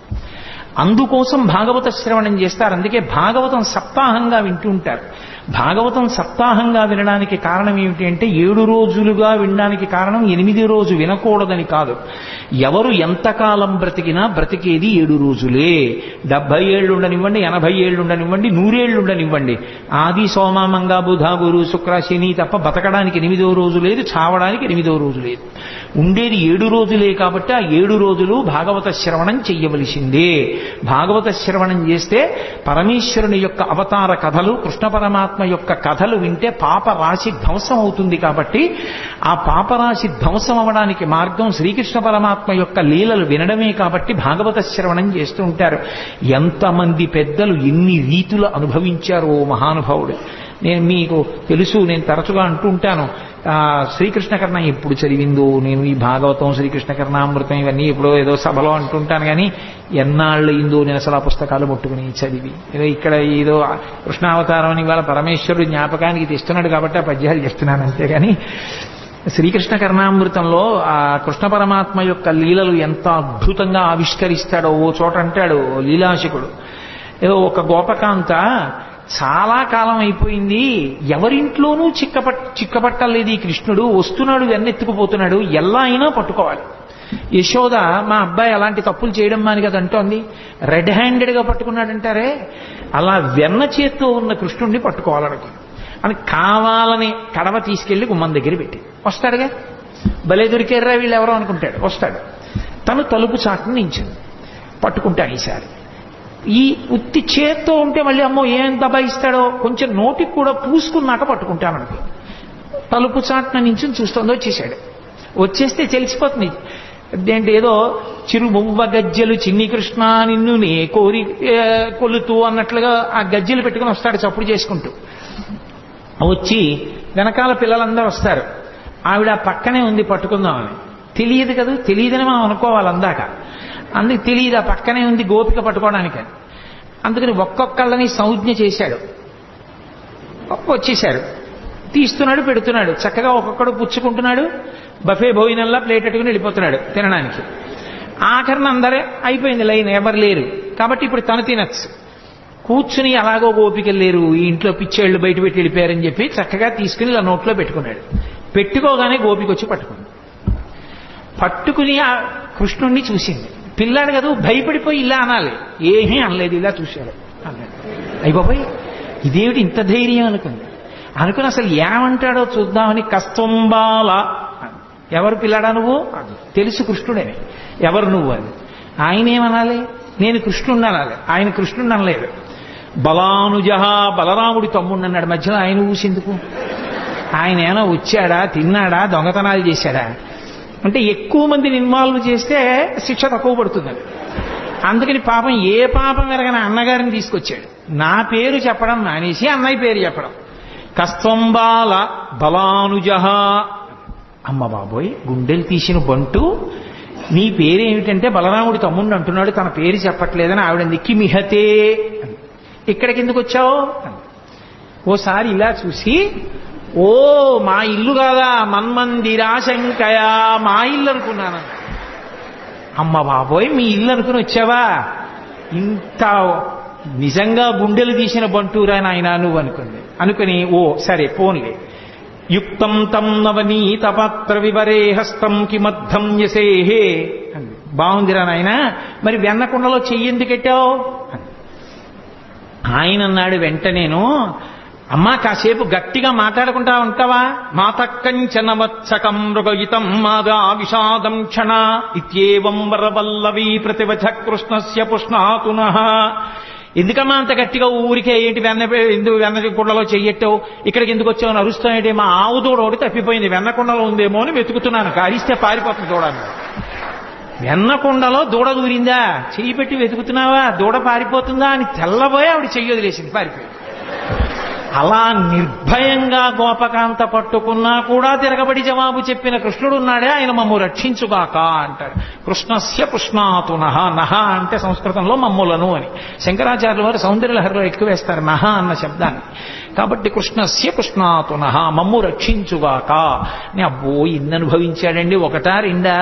అందుకోసం భాగవత శ్రవణం చేస్తారు. అందుకే భాగవతం సప్తాహంగా వింటుంటారు. భాగవతం సప్తాహంగా వినడానికి కారణం ఏమిటి అంటే, 7 రోజులుగా వినడానికి కారణం 8 రోజు వినకూడదని కాదు. ఎవరు ఎంతకాలం బ్రతికినా బ్రతికేది 7 రోజులే. 70 ఏళ్ళు ఉండనివ్వండి, 80 ఏళ్ళు ఉండనివ్వండి, 100 ఏళ్ళు ఉండనివ్వండి. ఆది సోమ మంగ బుధ గురు శుక్ర శని తప్ప బతకడానికి 8వ రోజు లేదు, చావడానికి 8వ రోజు లేదు. ఉండేది 7 రోజులే. కాబట్టి ఆ 7 రోజులు భాగవత శ్రవణం చెయ్యవలసిందే. భాగవత శ్రవణం చేస్తే పరమేశ్వరుని యొక్క అవతార కథలు, కృష్ణ పరమాత్మ యొక్క కథలు వింటే పాపరాశి ధ్వంసం అవుతుంది. కాబట్టి ఆ పాపరాశి ధ్వంసం అవడానికి మార్గం శ్రీకృష్ణ పరమాత్మ యొక్క లీలలు వినడమే. కాబట్టి భాగవత శ్రవణం చేస్తూ ఉంటారు. ఎంతమంది పెద్దలు ఎన్ని రీతులు అనుభవించారో మహానుభావుడు. నేను మీకు తెలుసు, నేను తరచుగా అంటూ ఉంటాను, శ్రీకృష్ణ కర్ణ ఎప్పుడు చదివిందో నేను ఈ భాగవతం, శ్రీకృష్ణ కర్ణామృతం ఇవన్నీ ఎప్పుడో ఏదో సభలో అంటుంటాను. కానీ ఎన్నాళ్ళు అయిందో నేను అసలు ఆ పుస్తకాలు ముట్టుకుని చదివి. ఏదో ఇక్కడ ఏదో కృష్ణావతారం అని ఇవాళ పరమేశ్వరుడు జ్ఞాపకానికి తెస్తున్నాడు కాబట్టి ఆ పద్యాలు చేస్తున్నాను అంతేగాని, శ్రీకృష్ణ కర్ణామృతంలో ఆ కృష్ణ పరమాత్మ యొక్క లీలలు ఎంత అద్భుతంగా ఆవిష్కరిస్తాడో. ఓ చోట అంటాడు లీలాశకుడు, ఏదో ఒక గోపకాంత చాలా కాలం అయిపోయింది, ఎవరింట్లోనూ చిక్కపట్టలేదు ఈ కృష్ణుడు, వస్తున్నాడు వెన్నెత్తుకుపోతున్నాడు, ఎలా అయినా పట్టుకోవాలి. యశోద మా అబ్బాయి అలాంటి తప్పులు చేయడం మాని కదా అంటోంది. రెడ్ హ్యాండెడ్గా పట్టుకున్నాడంటారే, అలా వెన్న చేత్తో ఉన్న కృష్ణుడిని పట్టుకోవాలనుకో అని కావాలని కడవ తీసుకెళ్లి గుమ్మం దగ్గర పెట్టి వస్తాడుగా. భలే దొరికారా వీళ్ళు ఎవరో అనుకుంటాడు. వస్తాడు, తను తలుపు చాటును నించింది, పట్టుకుంటాడు. ఈసారి ఈ ఉత్తి చేత్తో ఉంటే మళ్ళీ అమ్మో ఏం దబాయిస్తాడో, కొంచెం నోటికి కూడా పూసుకున్నాక పట్టుకుంటామనుకో. తలుపు చాటున నుంచి చూస్తుందో వచ్చేసాడు. వచ్చేస్తే తెలిసిపోతుంది. ఏంటి ఏదో చిరుమువ్వ గజ్జెలు చిన్ని కృష్ణ నిన్ను నే కోరి కొలుతూ అన్నట్లుగా ఆ గజ్జెలు పెట్టుకుని వస్తాడు చప్పుడు చేసుకుంటూ. వచ్చి వెనకాల పిల్లలందరూ వస్తారు. ఆవిడ పక్కనే ఉంది పట్టుకుందామని. తెలియదు కదా, తెలియదని మనం అనుకోవాలి అందాక. అందుకు తెలియదు, ఆ పక్కనే ఉంది గోపిక పట్టుకోవడానికి. అందుకని ఒక్కొక్కళ్ళని సంజ్ఞ చేశాడు. వచ్చేశారు, తీస్తున్నాడు, పెడుతున్నాడు, చక్కగా ఒక్కొక్కడు పుచ్చుకుంటున్నాడు. బఫే భోజనంలా ప్లేట్ పెట్టుకుని వెళ్ళిపోతున్నాడు తినడానికి. ఆఖరిని అందరే అయిపోయింది లైన్, ఎవరు లేరు కాబట్టి ఇప్పుడు తను తినచ్చు. కూర్చుని అలాగో గోపికలు లేరు, ఈ ఇంట్లో పిచ్చేళ్లు బయట పెట్టి వెళ్ళిపోయారని చెప్పి చక్కగా తీసుకుని ఇలా నోట్లో పెట్టుకున్నాడు. పెట్టుకోగానే గోపిక వచ్చి పట్టుకుని ఆ కృష్ణుణ్ణి చూసింది. పిల్లాడు కదా, భయపడిపోయి ఇలా అనాలి, ఏమీ అనలేదు, ఇలా చూశాడు అన్నాడు. అయ్యబాబోయ్ ఇదేమిటి ఇంత ధైర్యం అనుకుని అసలు ఏమంటాడో చూద్దామని కస్తంబాల. ఎవరు పిల్లాడా నువ్వు? తెలుసు కృష్ణుడని. ఎవరు నువ్వు అని. ఆయన ఏమనాలి? నేను కృష్ణుడిని అనాలి. ఆయన కృష్ణుడిని అనలేదు. బలానుజహ, బలరాముడి తమ్ముడిని అన్నాడు. మధ్యలో ఆయన ఊసిందుకు? ఆయన ఏమైనా వచ్చాడా, తిన్నాడా, దొంగతనాలు చేశాడా? అంటే ఎక్కువ మందిని ఇన్వాల్వ్ చేస్తే శిక్ష తక్కువ పడుతుందని. అందుకని పాపం ఏ పాపం ఎరగని అన్నగారిని తీసుకొచ్చాడు. నా పేరు చెప్పడం మానేసి అన్నయ్య పేరు చెప్పడం. కస్తంబాల బలానుజహ. అమ్మ బాబోయ్, గుండెలు తీసిన బంటు, నీ పేరేమిటంటే బలరాముడి తమ్ముడిని అంటున్నాడు, తన పేరు చెప్పట్లేదని ఆవిడ కిమిహతే. ఇక్కడికి ఎందుకు వచ్చావు? ఓసారి ఇలా చూసి, ఓ మా ఇల్లు కాదా, మన్మందిరాశంకయా, మా ఇల్లు అనుకున్నాను. అమ్మ బాబోయ్ మీ ఇల్లు అనుకుని వచ్చావా? ఇంత నిజంగా గుండెలు తీసిన బంటూరా నాయన నువ్వు అనుకుని ఓ సరే పోన్లే. యుక్తం తం నవనీత పాత్ర వివరే హస్తం కిమర్థం యసేహే. బాగుందిరా నాయన, మరి వెన్నకుండలో చెయ్యి ఎందుకు పెట్టావు? ఆయన అన్నాడు వెంటనేను, అమ్మా కాసేపు గట్టిగా మాట్లాడుకుంటా ఉంటావా? మాతకంచనవత్సకం మృగయితం మాదా విషాదం క్షణ ఇత్యేవం వరవల్లవీ ప్రతివచ కృష్ణస్య పుష్ణాతునః. ఎందుకమ్మా అంత గట్టిగా ఊరికే ఏంటి వెన్న కుండలో చెయ్యట్టావు, ఇక్కడికి ఎందుకు వచ్చావు అరుస్తాయంటే, మా ఆవు దూడ ఒకటి తప్పిపోయింది, వెన్నకుండలో ఉందేమో అని వెతుకుతున్నాను, కారిస్తే పారిపోతుంది దూడని. వెన్నకుండలో దూడ దూరిందా, చెయ్యి పెట్టి వెతుకుతున్నావా, దూడ పారిపోతుందా అని తెల్లబోయి ఆవిడ చెయ్యి వదిలేసింది, పారిపోయింది. అలా నిర్భయంగా గోపకాంత పట్టుకున్నా కూడా తిరగబడి జవాబు చెప్పిన కృష్ణుడు ఉన్నాడే, ఆయన మమ్ము రక్షించుగాక అంటాడు. కృష్ణస్య పుష్ణాతు నహ. నహ అంటే సంస్కృతంలో మమ్ములను అని. శంకరాచార్యుల వారు సౌందర్యలహరిలో ఎక్కువ వేస్తారు నహ అన్న శబ్దాన్ని. కాబట్టి కృష్ణస్య పుష్ణాతు నహ, మమ్ము రక్షించుగాక. అబ్బో ఇన్ని అనుభవించాడండి, ఒకటా రెండా?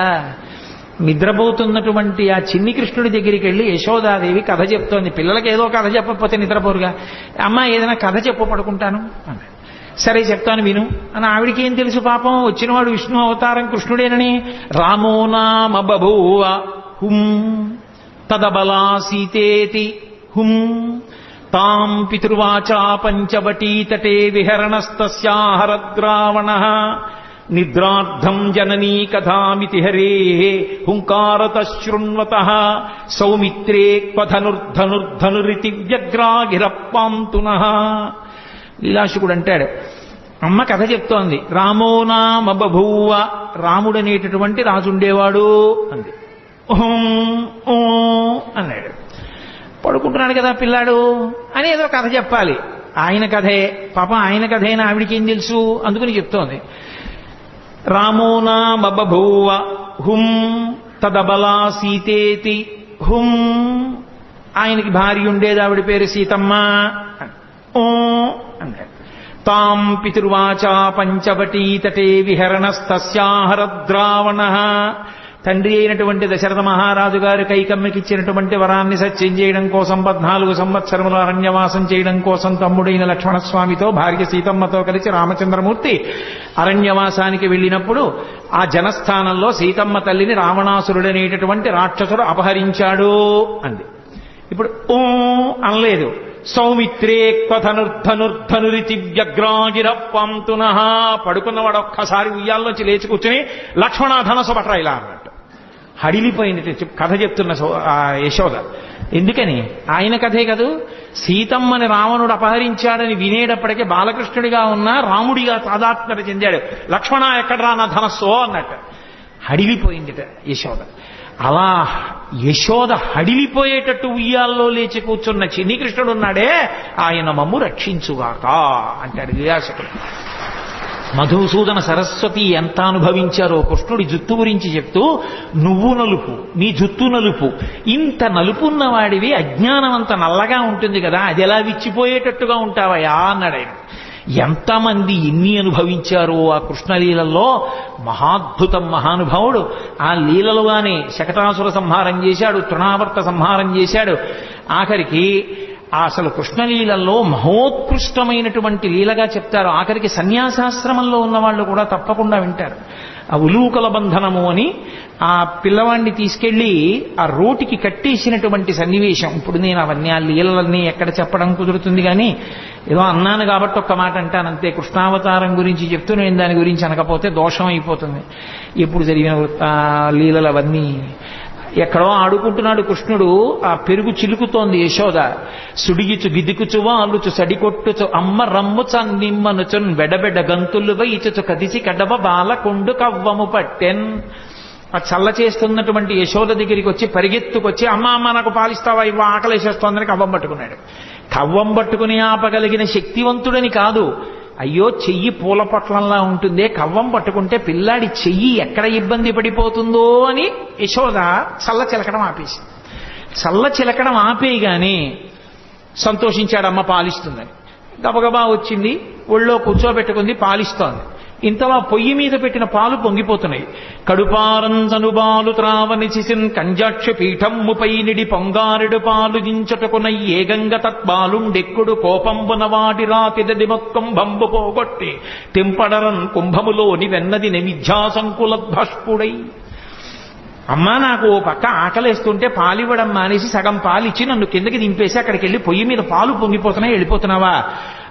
నిద్రపోతున్నటువంటి ఆ చిన్ని కృష్ణుడి దగ్గరికి వెళ్ళి యశోదాదేవి కథ చెప్తోంది. పిల్లలకి ఏదో కథ చెప్పకపోతే నిద్రపోరుగా. అమ్మ ఏదైనా కథ చెప్పు, పడుకుంటాను అన్నాడు. సరే చెప్తాను విను అని. ఆవిడికి ఏం తెలుసు పాపం, వచ్చినవాడు విష్ణు అవతారం కృష్ణుడేనని. రామో నామ బభూవ హుం తదబలా సీతేతి హుం తాం పితృవాచా పంచవటీతటే విహరణస్తస్యాహరద్రావణః నిద్రార్థం జననీ కథామితి హరే హుంకారత శృణ్వతః సౌమిత్రే క్వధనుర్ధనుర్ధనురితి వ్యగ్రాగిరప్పాంతునః. లీలాశుకుడు అంటాడు, అమ్మ కథ చెప్తోంది. రామో నామ బభూవ, రాముడనేటటువంటి రాజుండేవాడు అంది. ఓ అన్నాడు. పడుకుంటున్నాడు కదా పిల్లాడు అని ఏదో కథ చెప్పాలి. ఆయన కథే పాపం, ఆయన కథేనా ఆవిడికి ఏం తెలుసు, అందుకని చెప్తోంది. రామో నామ బభూవ హుం తదబలా సీతేతి హుం, ఆయనకి భార్య ఉండేది, ఆవిడ పేరు సీతమ్మ. ఓ అన్నాడు. తాం పితృవాచా పంచవటీతటే విహరణస్తస్యాహరద్రావణః, తండ్రి అయినటువంటి దశరథ మహారాజు గారు కైకమ్మకి ఇచ్చినటువంటి వరాన్ని సత్యం చేయడం కోసం 14 సంవత్సరములు అరణ్యవాసం చేయడం కోసం తమ్ముడైన లక్ష్మణస్వామితో భార్య సీతమ్మతో కలిసి రామచంద్రమూర్తి అరణ్యవాసానికి వెళ్ళినప్పుడు ఆ జనస్థానంలో సీతమ్మ తల్లిని రావణాసురుడనేటటువంటి రాక్షసుడు అపహరించాడు అంది. ఇప్పుడు ఓ అనలేదు. సౌమిత్రే క్వధనుర్ధనుర్ధనురితి వ్యగ్రాగిరప్పాంతునః, పడుకున్నవాడు ఒక్కసారి ఉయ్యాల్లోంచి లేచి కూర్చుని లక్ష్మణ ధనసు పట్రా ఇలా అన్నట్టు హడిలిపోయింది కథ చెప్తున్న యశోద. ఎందుకని? ఆయన కథే కదూ. సీతమ్మని రావణుడు అపహరించాడని వినేటప్పటికీ బాలకృష్ణుడిగా ఉన్న రాముడిగా తాదాత్మ్యత చెందాడు. లక్ష్మణ ఎక్కడరా నా ధనస్సో అన్నట్టు హడిలిపోయిందిట యశోద. అలా యశోద హడిలిపోయేటట్టు ఉయ్యాల్లో లేచి కూర్చున్న చిన్ని కృష్ణుడు ఉన్నాడే, ఆయన మమ్ము రక్షించుగాక అంటాడు లీలాశకుడు. మధుసూదన సరస్వతి ఎంత అనుభవించారో కృష్ణుడి జుత్తు గురించి చెప్తూ, నువ్వు నలుపు, నీ జుత్తు నలుపు, ఇంత నలుపున్న వాడివి అజ్ఞానం అంత నల్లగా ఉంటుంది కదా, అది ఎలా విచ్చిపోయేటట్టుగా ఉంటావయా అన్నాడు ఆయన. ఎంతమంది ఎన్ని అనుభవించారో ఆ కృష్ణలీలలో. మహాద్భుతం మహానుభావుడు. ఆ లీలలుగానే శకటాసుర సంహారం చేశాడు, తృణావర్త సంహారం చేశాడు. ఆఖరికి అసలు కృష్ణలీలలో మహోత్కృష్టమైనటువంటి లీలగా చెప్తారు. ఆఖరికి సన్యాసాశ్రమంలో ఉన్నవాళ్ళు కూడా తప్పకుండా వింటారు. ఆ ఉలూకల బంధనము అని ఆ పిల్లవాడిని తీసుకెళ్లి ఆ రోటికి కట్టేసినటువంటి సన్నివేశం. ఇప్పుడు నేను అవన్నీ ఆ లీలలన్నీ ఎక్కడ చెప్పడం కుదురుతుంది, కానీ ఏదో అన్నాను కాబట్టి ఒక్క మాట అంటానంతే. కృష్ణావతారం గురించి చెప్తూ నేను దాని గురించి అనకపోతే దోషం అయిపోతుంది. ఎప్పుడు జరిగిన లీలలు అవన్నీ. ఎక్కడో ఆడుకుంటున్నాడు కృష్ణుడు, ఆ పెరుగు చిలుకుతోంది యశోద. సుడిగిచు గిదికుచు వాలుచు సడికొట్టుచు అమ్మ రమ్ము చన్నిమ్మనుచున్ బెడబెడ గంతులు వైచుచు కదిసి కడవ బాలకుండు కవ్వము పట్టెన్. ఆ చల్ల చేస్తున్నటువంటి యశోద దగ్గరికి వచ్చి పరిగెత్తుకొచ్చి, అమ్మ అమ్మ నాకు పాలిస్తావా, ఇవ్వ ఆకలేసేస్తోందని కవ్వం పట్టుకున్నాడు. కవ్వం పట్టుకుని ఆపగలిగిన శక్తివంతుడని కాదు, అయ్యో చెయ్యి పూల పొట్లంలా ఉంటుందే, కవ్వం పట్టుకుంటే పిల్లాడి చెయ్యి ఎక్కడ ఇబ్బంది పడిపోతుందో అని యశోద చల్ల చిలకడం ఆపేసి. చల్ల చిలకడం ఆపేయగానే సంతోషించాడు, అమ్మ పాలిస్తుందని. గబగబా వచ్చింది, ఒళ్ళో కూర్చోబెట్టుకుంది, పాలిస్తోంది. ఇంతలా పొయ్యి మీద పెట్టిన పాలు పొంగిపోతున్నాయి. కడుపారంజనుబాలు త్రావనిచిసిన్ కంజాక్ష పీఠమ్ముపై నిడి పొంగారెడు పాలు జించటకున ఏగంగ తత్బాలుండెక్కుడు కోపంబున వాటి రాతిదది మొక్కంభంబు పోగొట్టి తెంపడరన్ కుంభములోని వెన్నది నిమిధ్యాసంకులద్భష్పుడై. అమ్మా నాకు ఓ పక్క ఆకలేస్తుంటే పాలివ్వడం మానేసి సగం పాలిచ్చి నన్ను కిందకి దింపేసి అక్కడికి వెళ్ళి పొయ్యి మీద పాలు పొంగిపోతున్నాయి, వెళ్ళిపోతున్నావా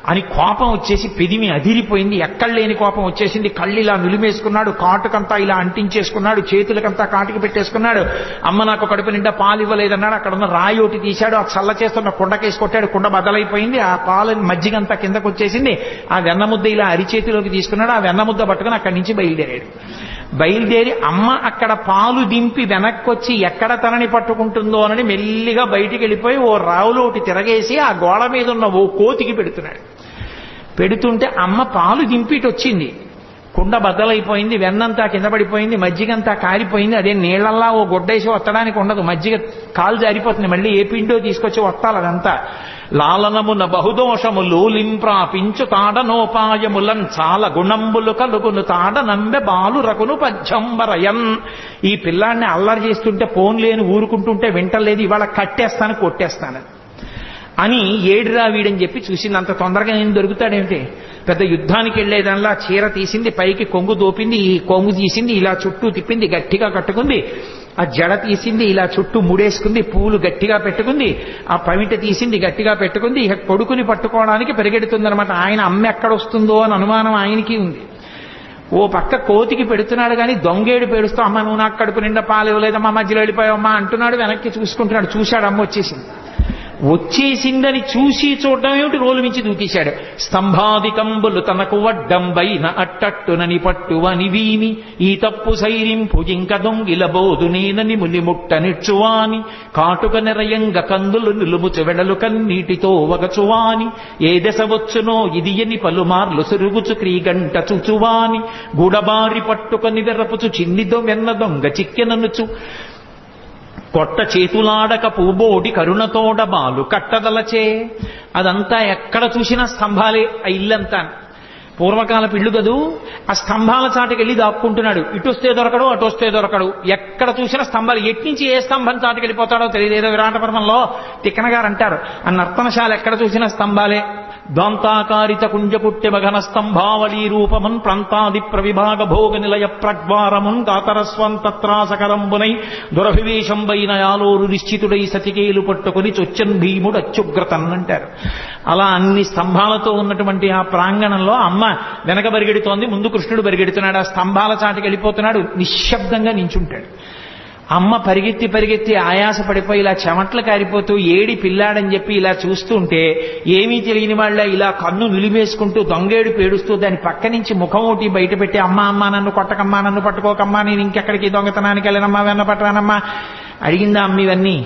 అని కోపం వచ్చేసి పెదిమి అదిరిపోయింది. ఎక్కడ లేని కోపం వచ్చేసింది. కళ్ళు ఇలా నిలిమేసుకున్నాడు, కాటుకంతా ఇలా అంటించేసుకున్నాడు, చేతులకంతా కాటుకు పెట్టేసుకున్నాడు. అమ్మ నాకు కడుపు నిండా పాలు ఇవ్వలేదన్నాడు. అక్కడ ఉన్న రాయి ఒకటి తీశాడు, ఆ చల్ల చేస్తున్న కుండకేసి కొట్టాడు. కుండ బదలైపోయింది. ఆ పాలు మజ్జిగంతా కిందకు వచ్చేసింది. ఆ వెన్నముద్ద ఇలా అరిచేతిలోకి తీసుకున్నాడు. ఆ వెన్నముద్ద పట్టుకుని అక్కడి నుంచి బయలుదేరాడు. బయలుదేరి అమ్మ అక్కడ పాలు దింపి వెనక్కి వచ్చి ఎక్కడ తనని పట్టుకుంటుందో అని మెల్లిగా బయటికి వెళ్ళిపోయి ఓ రావులో ఒకటి తిరగేసి ఆ గోడ మీద ఉన్న ఓ కోతికి పెడుతున్నాడు. పెడుతుంటే అమ్మ పాలు దింపిటి వచ్చింది. కుండ బద్దలైపోయింది, వెన్నంతా కింద పడిపోయింది, మజ్జిగంతా కారిపోయింది. అదే నీళ్లల్లా ఓ గొడ్డేసి వత్తడానికి ఉండదు, మజ్జిగ కాలు జారిపోతుంది. మళ్ళీ ఏ పిండో తీసుకొచ్చి వత్తాలి. అదంతా లాలనమున బహుదోషము లోలింప్రాపించు తాడనోపాయములన్ చాలా గుణంబులు కలుగును తాడ నంబె బాలు రకును పద్యంబరయన్. ఈ పిల్లాన్ని అల్లరి చేస్తుంటే పోన్లేని ఊరుకుంటుంటే వింటలేదు. ఇవాళ కట్టేస్తాను కొట్టేస్తాను అని ఏడురా వీడని చెప్పి చూసింది. అంత తొందరగా నేను దొరుకుతాడేమిటి? పెద్ద యుద్ధానికి వెళ్లేదల్లా చీర తీసింది, పైకి కొంగు దోపింది, ఈ కొంగు తీసింది, ఇలా చుట్టూ తిప్పింది, గట్టిగా కట్టుకుంది. ఆ జడ తీసింది, ఇలా చుట్టూ ముడేసుకుంది, పూలు గట్టిగా పెట్టుకుంది, ఆ పమిట తీసింది, గట్టిగా పెట్టుకుంది. ఇక కొడుకుని పట్టుకోవడానికి పరిగెడుతుందనమాట. ఆయన అమ్మ ఎక్కడొస్తుందో అని అనుమానం ఆయనకి ఉంది. ఓ పక్క కోతికి పెడుతున్నాడు కానీ దొంగేడు పేడుస్తూ అమ్మ నువ్వు నాకు కడుపు నిండా పాలు ఇవ్వలేదమ్మా, మధ్యలో వెళ్ళిపోయావమ్మా అంటున్నాడు. వెనక్కి చూసుకుంటున్నాడు. చూశాడు, అమ్మ వచ్చేసింది. వచ్చేసిందని చూసి చూడడం ఏమిటి, రోలు మించి దూకేశాడు. స్తంభాదికంబులు తనకు వడ్డంబైన అట్టట్టునని పట్టువని వీని ఈ తప్పు సైరింపు జింక దొంగిల బోధునేనని ములిముట్ట నిచ్చువాని కాటుక నెరయంగ కందులు నిలుముచు వెడలు కన్నీటితో వగచువాని ఏ దశ వచ్చునో ఇది ఎని పలుమార్లు సురుగుచు క్రీగంట చుచువాని గుడబారి పట్టుకొని వెరపుచు చిన్నిదో వెన్న దొంగ చిక్కెననుచు కొట్ట చేతులాడక పూబోడి కరుణతోడ బాలు కట్టదలచే. అదంతా ఎక్కడ చూసినా స్తంభాలే. ఆ ఇల్లంతా పూర్వకాలపు ఇల్లు కదూ. ఆ స్తంభాల చాటుకి వెళ్ళి దాక్కుంటున్నాడు. ఇటొస్తే దొరకడు, అటొస్తే దొరకడు. ఎక్కడ చూసినా స్తంభాలు. ఎట్నుంచి ఏ స్తంభం చాటుకి వెళ్ళిపోతాడో తెలియదు. ఏదో విరాట పర్వంలో తిక్కన గారు అంటారు, ఆ నర్తనశాల ఎక్కడ చూసినా స్తంభాలే. దాంతాకారిత కుంజపుట్టె మఘన స్తంభావళీ రూపమున్ ప్రాంతాది ప్రవిభాగ భోగ నిలయ ప్రగ్వారమున్ కాతరస్వంతత్రాసకరంబునై దురభివేశంబైన యాలోరు నిశ్చితుడై సతికేలు పట్టుకుని చొచ్చన్ భీముడు అత్యుగ్రతన్ అంటారు. అలా అన్ని స్తంభాలతో ఉన్నటువంటి ఆ ప్రాంగణంలో అమ్మ వెనక పరిగెడుతోంది, ముందు కృష్ణుడు పరిగెడుతున్నాడు. ఆ స్తంభాల చాటుకి వెళ్ళిపోతున్నాడు. నిశ్శబ్దంగా నించుంటాడు. అమ్మ పరిగెత్తి పరిగెత్తి ఆయాస పడిపోయి ఇలా చెమట్లు కారిపోతూ ఏడి పిల్లాడని చెప్పి ఇలా చూస్తుంటే ఏమీ తెలియని వాళ్ళ ఇలా కన్ను నిలిమేసుకుంటూ దొంగేడు పేడుస్తూ దాని పక్క నుంచి ముఖం ఒకటి బయట పెట్టి అమ్మ అమ్మ నన్ను కొట్టకమ్మా, నన్ను పట్టుకోకమ్మా, నేను ఇంకెక్కడికి దొంగతనానికి వెళ్ళనమ్మా, వెన్న పట్టరానమ్మా అడిగిందా అమ్మ ఇవన్నీ.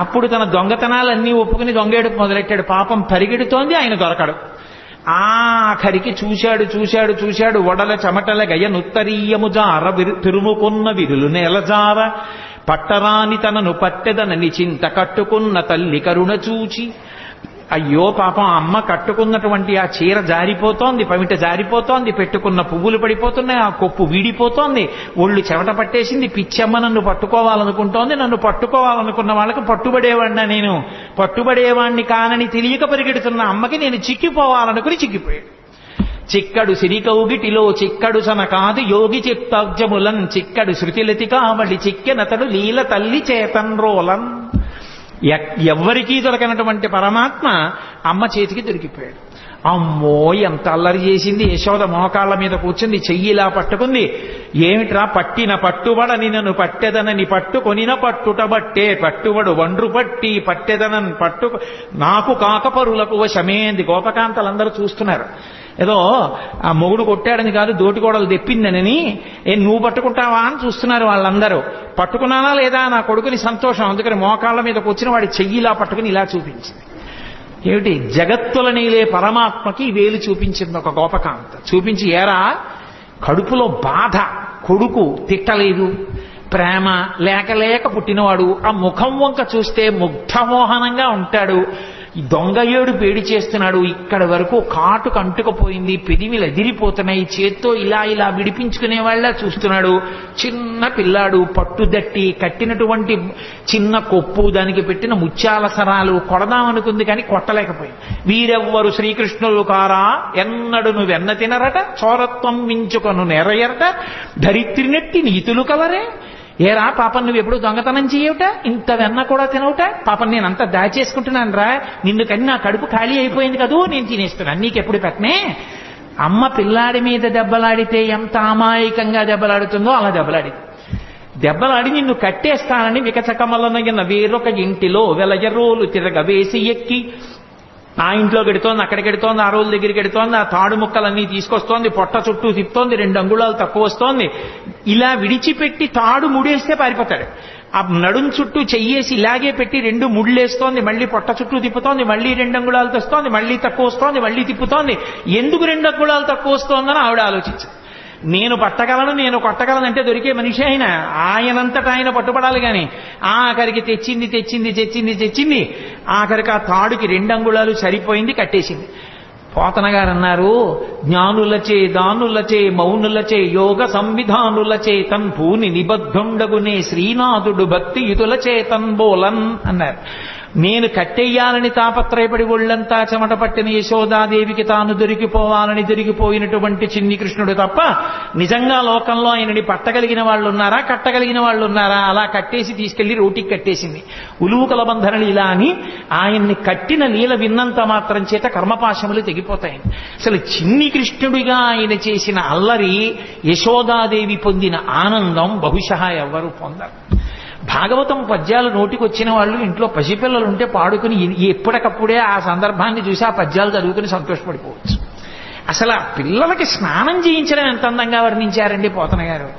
అప్పుడు తన దొంగతనాలన్నీ ఒప్పుకుని దొంగేడు మొదలెట్టాడు. పాపం పరిగెడుతోంది, ఆయన దొరకడు. ఆఖరికి చూశాడు చూశాడు చూశాడు. వడల చెమటల గయ నుత్తరీయము జార తిరుముకున్న విరులు నేలజార పట్టరాని తనను పట్టెదనని చింత కట్టుకున్న తల్లి కరుణ చూచి. అయ్యో పాపం అమ్మ కట్టుకున్నటువంటి ఆ చీర జారిపోతోంది, పమిట జారిపోతోంది, పెట్టుకున్న పువ్వులు పడిపోతున్నాయి, ఆ కొప్పు వీడిపోతోంది, ఒళ్ళు చెమట పట్టేసింది. పిచ్చమ్మ నన్ను పట్టుకోవాలనుకుంటోంది. నన్ను పట్టుకోవాలనుకున్న వాళ్ళకి పట్టుబడేవాడినా, నేను పట్టుబడేవాణ్ణి కానని తెలియక పరిగెడుతున్న అమ్మకి నేను చిక్కిపోవాలనుకుని చిక్కిపోయాడు. చిక్కడు సిరికౌగిటిలో చిక్కడు సన కాదు యోగి చిత్తాబ్జములన్ చిక్కడు శృతిలతి కావడి చిక్కెనతడు లీల తల్లి చేతన్రోలన్. ఎవ్వరికీ దొరకనటువంటి పరమాత్మ అమ్మ చేతికి దొరికిపోయాడు. అమ్మో ఎంత అల్లరి చేసింది. యశోద మోకాళ్ళ మీద కూర్చుంది, చెయ్యిలా పట్టుకుంది. ఏమిట్రా పట్టిన పట్టుబడని నన్ను పట్టెదనని పట్టుకొనిన పట్టుట బట్టే పట్టుబడు వండ్రు పట్టి పట్టెదనని పట్టు నాకు కాకపరులకు వశమేంది. గోపకాంతలందరూ చూస్తున్నారు. ఏదో ఆ మొగుడు కొట్టాడని కాదు, దోటికోడలు తెప్పిందనని నువ్వు పట్టుకుంటావా అని చూస్తున్నారు వాళ్ళందరూ. పట్టుకున్నానా లేదా నా కొడుకుని సంతోషం. అందుకని మోకాళ్ళ మీద కూర్చుని వాడి చెయ్యిలా పట్టుకుని ఇలా చూపించింది. ఏమిటి, జగత్తుల నీలే పరమాత్మకి వేలు చూపించింది ఒక గోపకాంత. చూపించి ఏరా కడుపులో బాధ, కొడుకు తిట్టలేదు, ప్రేమ లేక లేక పుట్టినవాడు, ఆ ముఖం వంక చూస్తే ముగ్ధమోహనంగా ఉంటాడు, ఈ దొంగ ఏడు పేడి చేస్తున్నాడు, ఇక్కడ వరకు కాటుకు అంటుకుపోయింది, పెదిమిలు ఎదిరిపోతున్నాయి, చేత్తో ఇలా ఇలా విడిపించుకునే వాళ్ళ చూస్తున్నాడు. చిన్న పిల్లాడు, పట్టుదట్టి కట్టినటువంటి చిన్న కొప్పు, దానికి పెట్టిన ముత్యాల సరాలు కొడదామనుకుంది కానీ కొట్టలేకపోయింది. వీరెవ్వరు శ్రీకృష్ణులు కారా ఎన్నడును వెన్న తినరట చోరత్వం మించుకొను నెరయరట ధరిత్రినెట్టి నీతులు కలరే. ఏరా పాపం నువ్వు ఎప్పుడు దొంగతనం చేయవుట, ఇంత వెన్న కూడా తినవుట, పాపం నేను అంతా దాచేసుకుంటున్నాను రా, నిన్ను కని నా కడుపు ఖాళీ అయిపోయింది కదూ, నేను తినేస్తున్నాను, నీకెప్పుడు పెట్టనే. అమ్మ పిల్లాడి మీద దెబ్బలాడితే ఎంత అమాయకంగా దెబ్బలాడుతుందో అలా దెబ్బలాడి నిన్ను కట్టేస్తానని వికచకమలనగిన వేరొక ఇంటిలో వెలజరోలు తిరగవేసి ఎక్కి ఆ ఇంట్లో గెడుతోంది, అక్కడికి గెడుతోంది, ఆ రోజు దగ్గరికి గెడుతోంది, ఆ తాడు ముక్కలన్నీ తీసుకొస్తోంది, పొట్ట చుట్టూ తిప్పుతోంది, 2 అంగుళాలు తక్కువ వస్తోంది. ఇలా విడిచిపెట్టి తాడు ముడేస్తే పారిపోతాడు. ఆ నడుం చుట్టూ చెయ్యేసి ఇలాగే పెట్టి 2 ముళ్ళేస్తోంది, మళ్ళీ పొట్ట చుట్టూ తిప్పుతోంది, మళ్ళీ 2 అంగుళాలు తెస్తోంది, మళ్ళీ తక్కువ వస్తోంది, మళ్ళీ తిప్పుతోంది. ఎందుకు 2 అంగుళాలు తక్కువ వస్తోందని ఆవిడ ఆలోచించారు. నేను పట్టగలను, నేను కొట్టగలనంటే దొరికే మనిషి ఆయనంతటా ఆయన పట్టుబడాలి కానీ ఆఖరికి తెచ్చింది ఆఖరికి ఆ తాడుకి 2 అంగుళాలు సరిపోయింది, కట్టేసింది. పోతన గారు అన్నారు, జ్ఞానులచే దానులచే మౌనులచే యోగ సంవిధానులచే తన్పూని నిబద్ధుండగునే శ్రీనాథుడు భక్తియుతుల చేతన్ బోలన్ అన్నారు. నేను కట్టెయ్యాలని తాపత్రయపడి ఒళ్ళంతా చెమట పట్టిన యశోదాదేవికి తాను దొరికిపోవాలని దొరికిపోయినటువంటి చిన్ని కృష్ణుడు తప్ప నిజంగా లోకంలో ఆయనని పట్టగలిగిన వాళ్ళు ఉన్నారా, కట్టగలిగిన వాళ్ళు ఉన్నారా? అలా కట్టేసి తీసుకెళ్లి రోటికి కట్టేసింది. ఉలూకల బంధన లీల అని ఆయన్ని కట్టిన లీల విన్నంత మాత్రం చేత కర్మపాశములు తెగిపోతాయి. అసలు చిన్ని కృష్ణుడిగా ఆయన చేసిన అల్లరి యశోదాదేవి పొందిన ఆనందం బహుశಃ ఎవ్వరూ పొందరు. భాగవతం పద్యాలు నోటికి వచ్చిన వాళ్ళు ఇంట్లో పసిపిల్లలుంటే పాడుకుని ఎప్పటికప్పుడే ఆ సందర్భాన్ని చూసి ఆ పద్యాలు చదువుకుని సంతోషపడిపోవచ్చు. అసలు ఆ పిల్లలకి స్నానం చేయించడం ఎంత అందంగా వర్ణించారండి పోతన గారు.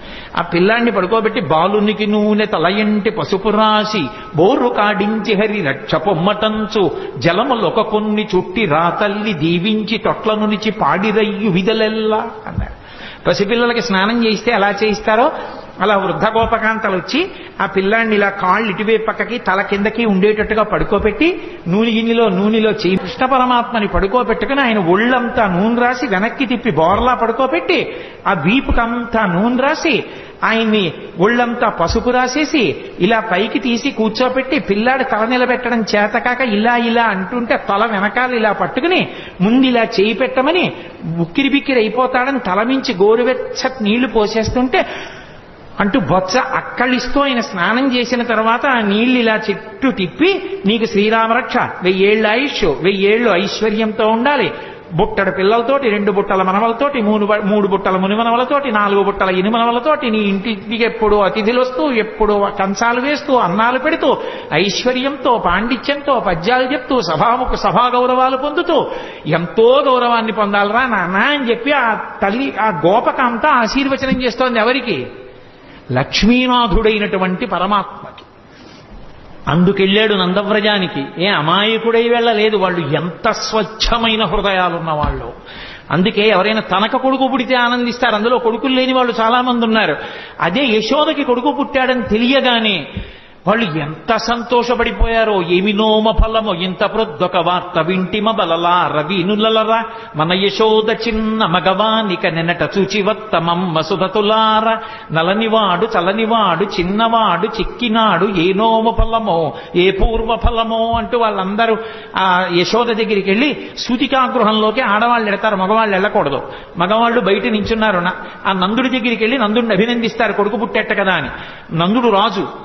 ఆ పిల్లాన్ని పడుకోబెట్టి బాలునికి నూనె తలయంటి పసుపు రాసి బోర్రు కాడించి హరి రక్ష పొమ్మటంచు జలములొక కొన్ని చుట్టి రాతల్లి దీవించి తొట్ల నునిచి పాడిరయ్యు విదలెల్లా అన్నారు. పసిపిల్లలకి స్నానం చేయిస్తే ఎలా చేయిస్తారో అలా వృద్ధ గోపకాంతలు వచ్చి ఆ పిల్లాన్ని ఇలా కాళ్ళు ఇటువైపు పక్కకి తల కిందకి ఉండేటట్టుగా పడుకోబెట్టి నూనెలో చేయి కృష్ణ పరమాత్మని పడుకోబెట్టుకుని ఆయన ఒళ్ళంతా నూనె రాసి వెనక్కి తిప్పి బోర్లా పడుకోబెట్టి ఆ వీపుకంతా నూనె రాసి ఆయన్ని ఒళ్ళంతా పసుపు రాసేసి ఇలా పైకి తీసి కూర్చోబెట్టి పిల్లాడు తల నిలబెట్టడం చేతకాక ఇలా అంటుంటే తల వెనకాల ఇలా పట్టుకుని ముందు ఇలా చేయి పెట్టమని ఉక్కిరి బిక్కిరి అయిపోతాడని తలమించి గోరువెచ్చటి నీళ్లు పోసేస్తుంటే అంటూ బొత్స అక్కడిస్తూ ఆయన స్నానం చేసిన తర్వాత ఆ నీళ్లు ఇలా చుట్టూ తిప్పి నీకు శ్రీరామరక్ష 1000 ఏళ్ల ఆయుష్ 1000 ఏళ్లు ఐశ్వర్యంతో ఉండాలి, బుట్టడు పిల్లలతోటి 2 బుట్టల మనవలతోటి 3 బుట్టల మునిమనవలతోటి 4 బుట్టల ఇనుమనవలతోటి నీ ఇంటికి ఎప్పుడు అతిథులు వస్తూ ఎప్పుడు కంచాలు వేస్తూ అన్నాలు పెడుతూ ఐశ్వర్యంతో పాండిత్యంతో పద్యాలు చెప్తూ సభా గౌరవాలు పొందుతూ ఎంతో గౌరవాన్ని పొందాలరా నాన్న అని చెప్పి ఆ తల్లి ఆ గోపకంతా ఆశీర్వచనం చేస్తోంది. ఎవరికి? లక్ష్మీనాథుడైనటువంటి పరమాత్మకి. అందుకెళ్ళాడు నందవ్రజానికి. అమాయకుడై వెళ్ళలేదు. వాళ్ళు ఎంత స్వచ్ఛమైన హృదయాలున్న వాళ్ళు. అందుకే ఎవరైనా తనక కొడుకు పుడితే ఆనందిస్తారు. అందులో కొడుకులు లేని వాళ్ళు చాలా మంది ఉన్నారు. అదే యశోదకి కొడుకు పుట్టాడని తెలియగానే వాళ్ళు ఎంత సంతోషపడిపోయారో. ఏమినోమ ఫలమో ఇంత ప్రొద్దొక వార్త వింటిమ బలలా రవీనులరా మన యశోద చిన్న మగవానిక నెనట చూచివత్తమమ్మ సుధతులార నలనివాడు చలనివాడు చిన్నవాడు చిక్కినాడు ఏ నోమ ఫలమో ఏ పూర్వ ఫలమో అంటూ వాళ్ళందరూ ఆ యశోద దగ్గరికి వెళ్ళి సూతికాగృహంలోకి ఆడవాళ్ళు ఎడతారు, మగవాళ్ళు వెళ్ళకూడదు. మగవాళ్ళు బయట నించున్నారు. ఆ నందుడి దగ్గరికి వెళ్ళి నందుడిని అభినందిస్తారు, కొడుకు పుట్టేట కదా అని. నందుడు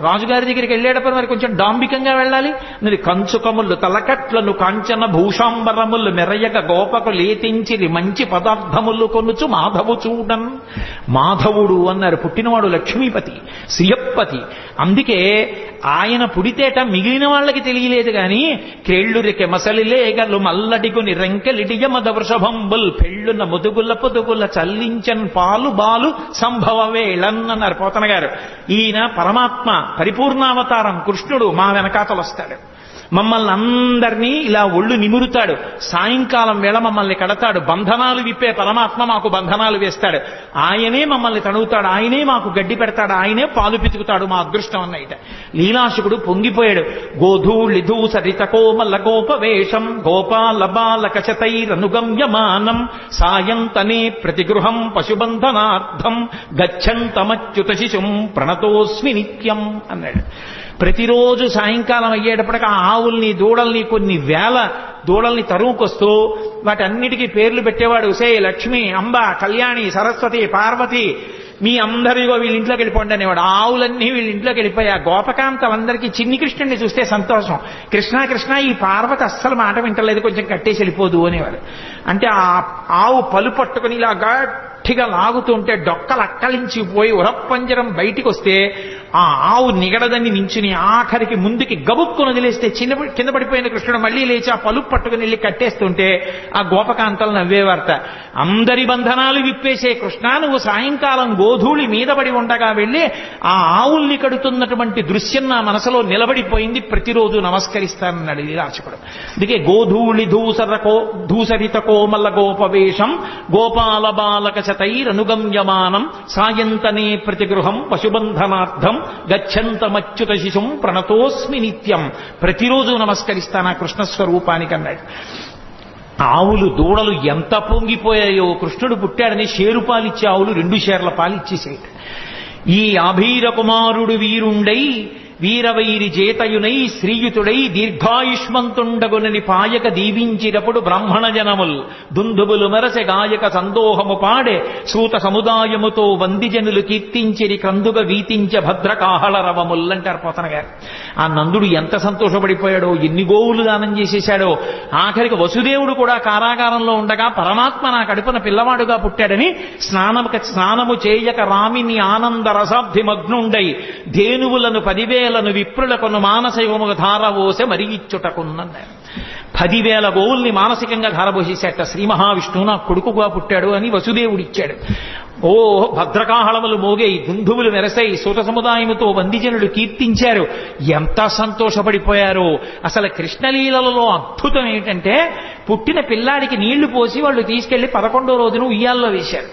రాజుగారి దగ్గరికి వెళ్ళేటప్పుడు మరి కొంచెం డాంబికంగా వెళ్ళాలి. మరి కంచుకములు తలకట్లను కాంచన భూషాంబరములు మెరయగ గోపకు లేతించిరి మంచి పదార్థములు కొనుచు మాధవు చూడన్. మాధవుడు అన్నారు. పుట్టినవాడు లక్ష్మీపతి, శ్రియప్పతి. అందుకే ఆయన పుడితేట మిగిలిన వాళ్ళకి తెలియలేదు గాని క్రేళ్లురికె మసలిలేగలు మల్లడిగుని రెంకెలిడియమద వృషభంబుల్ పెళ్ళున ముదుగుల పొదుగుల చల్లించన్ పాలు బాలు సంభవ వేళన్ అన్నారు పోతన గారు. ఈయన పరమాత్మ పరిపూర్ణావతారం కృష్ణుడు మా వెనకాతలు వస్తాడు. మమ్మల్ని అందరినీ ఇలా ఒళ్ళు నిమురుతాడు. సాయంకాలం వేళ మమ్మల్ని కడతాడు. బంధనాలు విప్పే పరమాత్మ మాకు బంధనాలు వేస్తాడు. ఆయనే మమ్మల్ని తణుగుతాడు, ఆయనే మాకు గడ్డి పెడతాడు, ఆయనే పాలు పితుకుతాడు. మా అదృష్టం అన్నయిట. లీలాశుకుడు పొంగిపోయాడు. గోధూళిధూ సరిత కోమల గోపవేషం గోపాల బాలక శతైరనుగమ్యమానం సాయంతనే ప్రతిగృహం పశుబంధనార్థం గచ్చంతమచ్యుత శిశుం ప్రణతోస్మి నిత్యం అన్నాడు. ప్రతిరోజు సాయంకాలం అయ్యేటప్పటికి ఆ ఆవుల్ని దూడల్ని కొన్ని వేల దూడల్ని తరువుకొస్తూ వాటన్నిటికీ పేర్లు పెట్టేవాడు. సే లక్ష్మి, అంబ, కళ్యాణి, సరస్వతి, పార్వతి, మీ అందరిగో వీళ్ళ ఇంట్లోకి వెళ్ళిపోండి అనేవాడు. ఆవులన్నీ వీళ్ళ ఇంట్లోకి వెళ్ళిపోయి ఆ గోపకాంతలందరికీ చిన్ని కృష్ణుడిని చూస్తే సంతోషం. కృష్ణ కృష్ణ ఈ పార్వతి అస్సలు మాట వింటలేదు, కొంచెం కట్టేసి వెళ్ళిపోదు అనేవాడు. అంటే ఆ ఆవు పలు పట్టుకుని ఇలా గట్టిగా లాగుతుంటే డొక్కలు అక్కలించిపోయి ఉరప్పంజరం బయటికి వస్తే ఆ ఆవు నిగడదని నించుని ఆఖరికి ముందుకి గబుక్కును వదిలేస్తే కింద పడిపోయిన కృష్ణుడు మళ్ళీ లేచి ఆ పలుపు పట్టుకుని వెళ్ళి కట్టేస్తుంటే ఆ గోపకాంతలు నవ్వేవార్త. అందరి బంధనాలు విప్పేసే కృష్ణ, నువ్వు సాయంకాలం గోధూళి మీద పడి ఉండగా వెళ్ళి ఆ ఆవుల్ని కడుతున్నటువంటి దృశ్యం నా మనసులో నిలబడిపోయింది, ప్రతిరోజు నమస్కరిస్తానన్నాడు విరాచకుడు. అందుకే గోధూళి ధూసరిత కోమల గోపవేషం గోపాల బాలక శతైరనుగమ్యమానం సాయంతనే ప్రతిగృహం పశుబంధనార్థం గచ్చంతమచ్యుత శిశుం ప్రణతోస్మి నిత్యం. ప్రతిరోజు నమస్కరిస్తాను ఆ కృష్ణస్వరూపానికి అన్నాడు. ఆవులు దూడలు ఎంత పొంగిపోయాయో, కృష్ణుడు పుట్టాడని షేరు పాలిచ్చే ఆవులు 2 షేర్ల పాలిచ్చేసాయి. ఈ ఆభీర కుమారుడు వీరుండై వీరవైరి చేతయునై శ్రీయుతుడై దీర్ఘాయుష్మంతుండగునని పాయక దీవించినప్పుడు బ్రాహ్మణ జనముల్ దుందుబులు మెరసె గాయక సందోహము పాడే సూత సముదాయముతో వందిజనులు కీర్తించిరి కందుగ వీతించ భద్రకాహళ రవముల్ అంటారు పోతన గారు. ఆ నందుడు ఎంత సంతోషపడిపోయాడో, ఎన్ని గోవులు దానం చేసేశాడో. ఆఖరికి వసుదేవుడు కూడా కారాగారంలో ఉండగా పరమాత్మ నా కడుపున పిల్లవాడుగా పుట్టాడని స్నానము చేయక రామిని ఆనంద రసాబ్ధిమగ్నుండై ధేనువులను 10,000 విప్రులకును మానసికముగా ధారవోసే మరి ఇచ్చుటకున్నాడు. 10,000 గోవుల్ని మానసికంగా ధారపోసేసేట. శ్రీ మహావిష్ణువు నా కొడుకుగా పుట్టాడు అని వసుదేవుడిచ్చాడు. ఓ భద్రకాహళములు మోగేయి, దుందువులు మెరసై సూత సముదాయముతో వందిజనులు కీర్తించారు. ఎంత సంతోషపడిపోయారో. అసలు కృష్ణలీలలో అద్భుతం ఏంటంటే, పుట్టిన పిల్లాడికి నీళ్లు పోసి వాళ్ళు తీసుకెళ్లి 11వ రోజున ఉయ్యాల్లో వేశారు.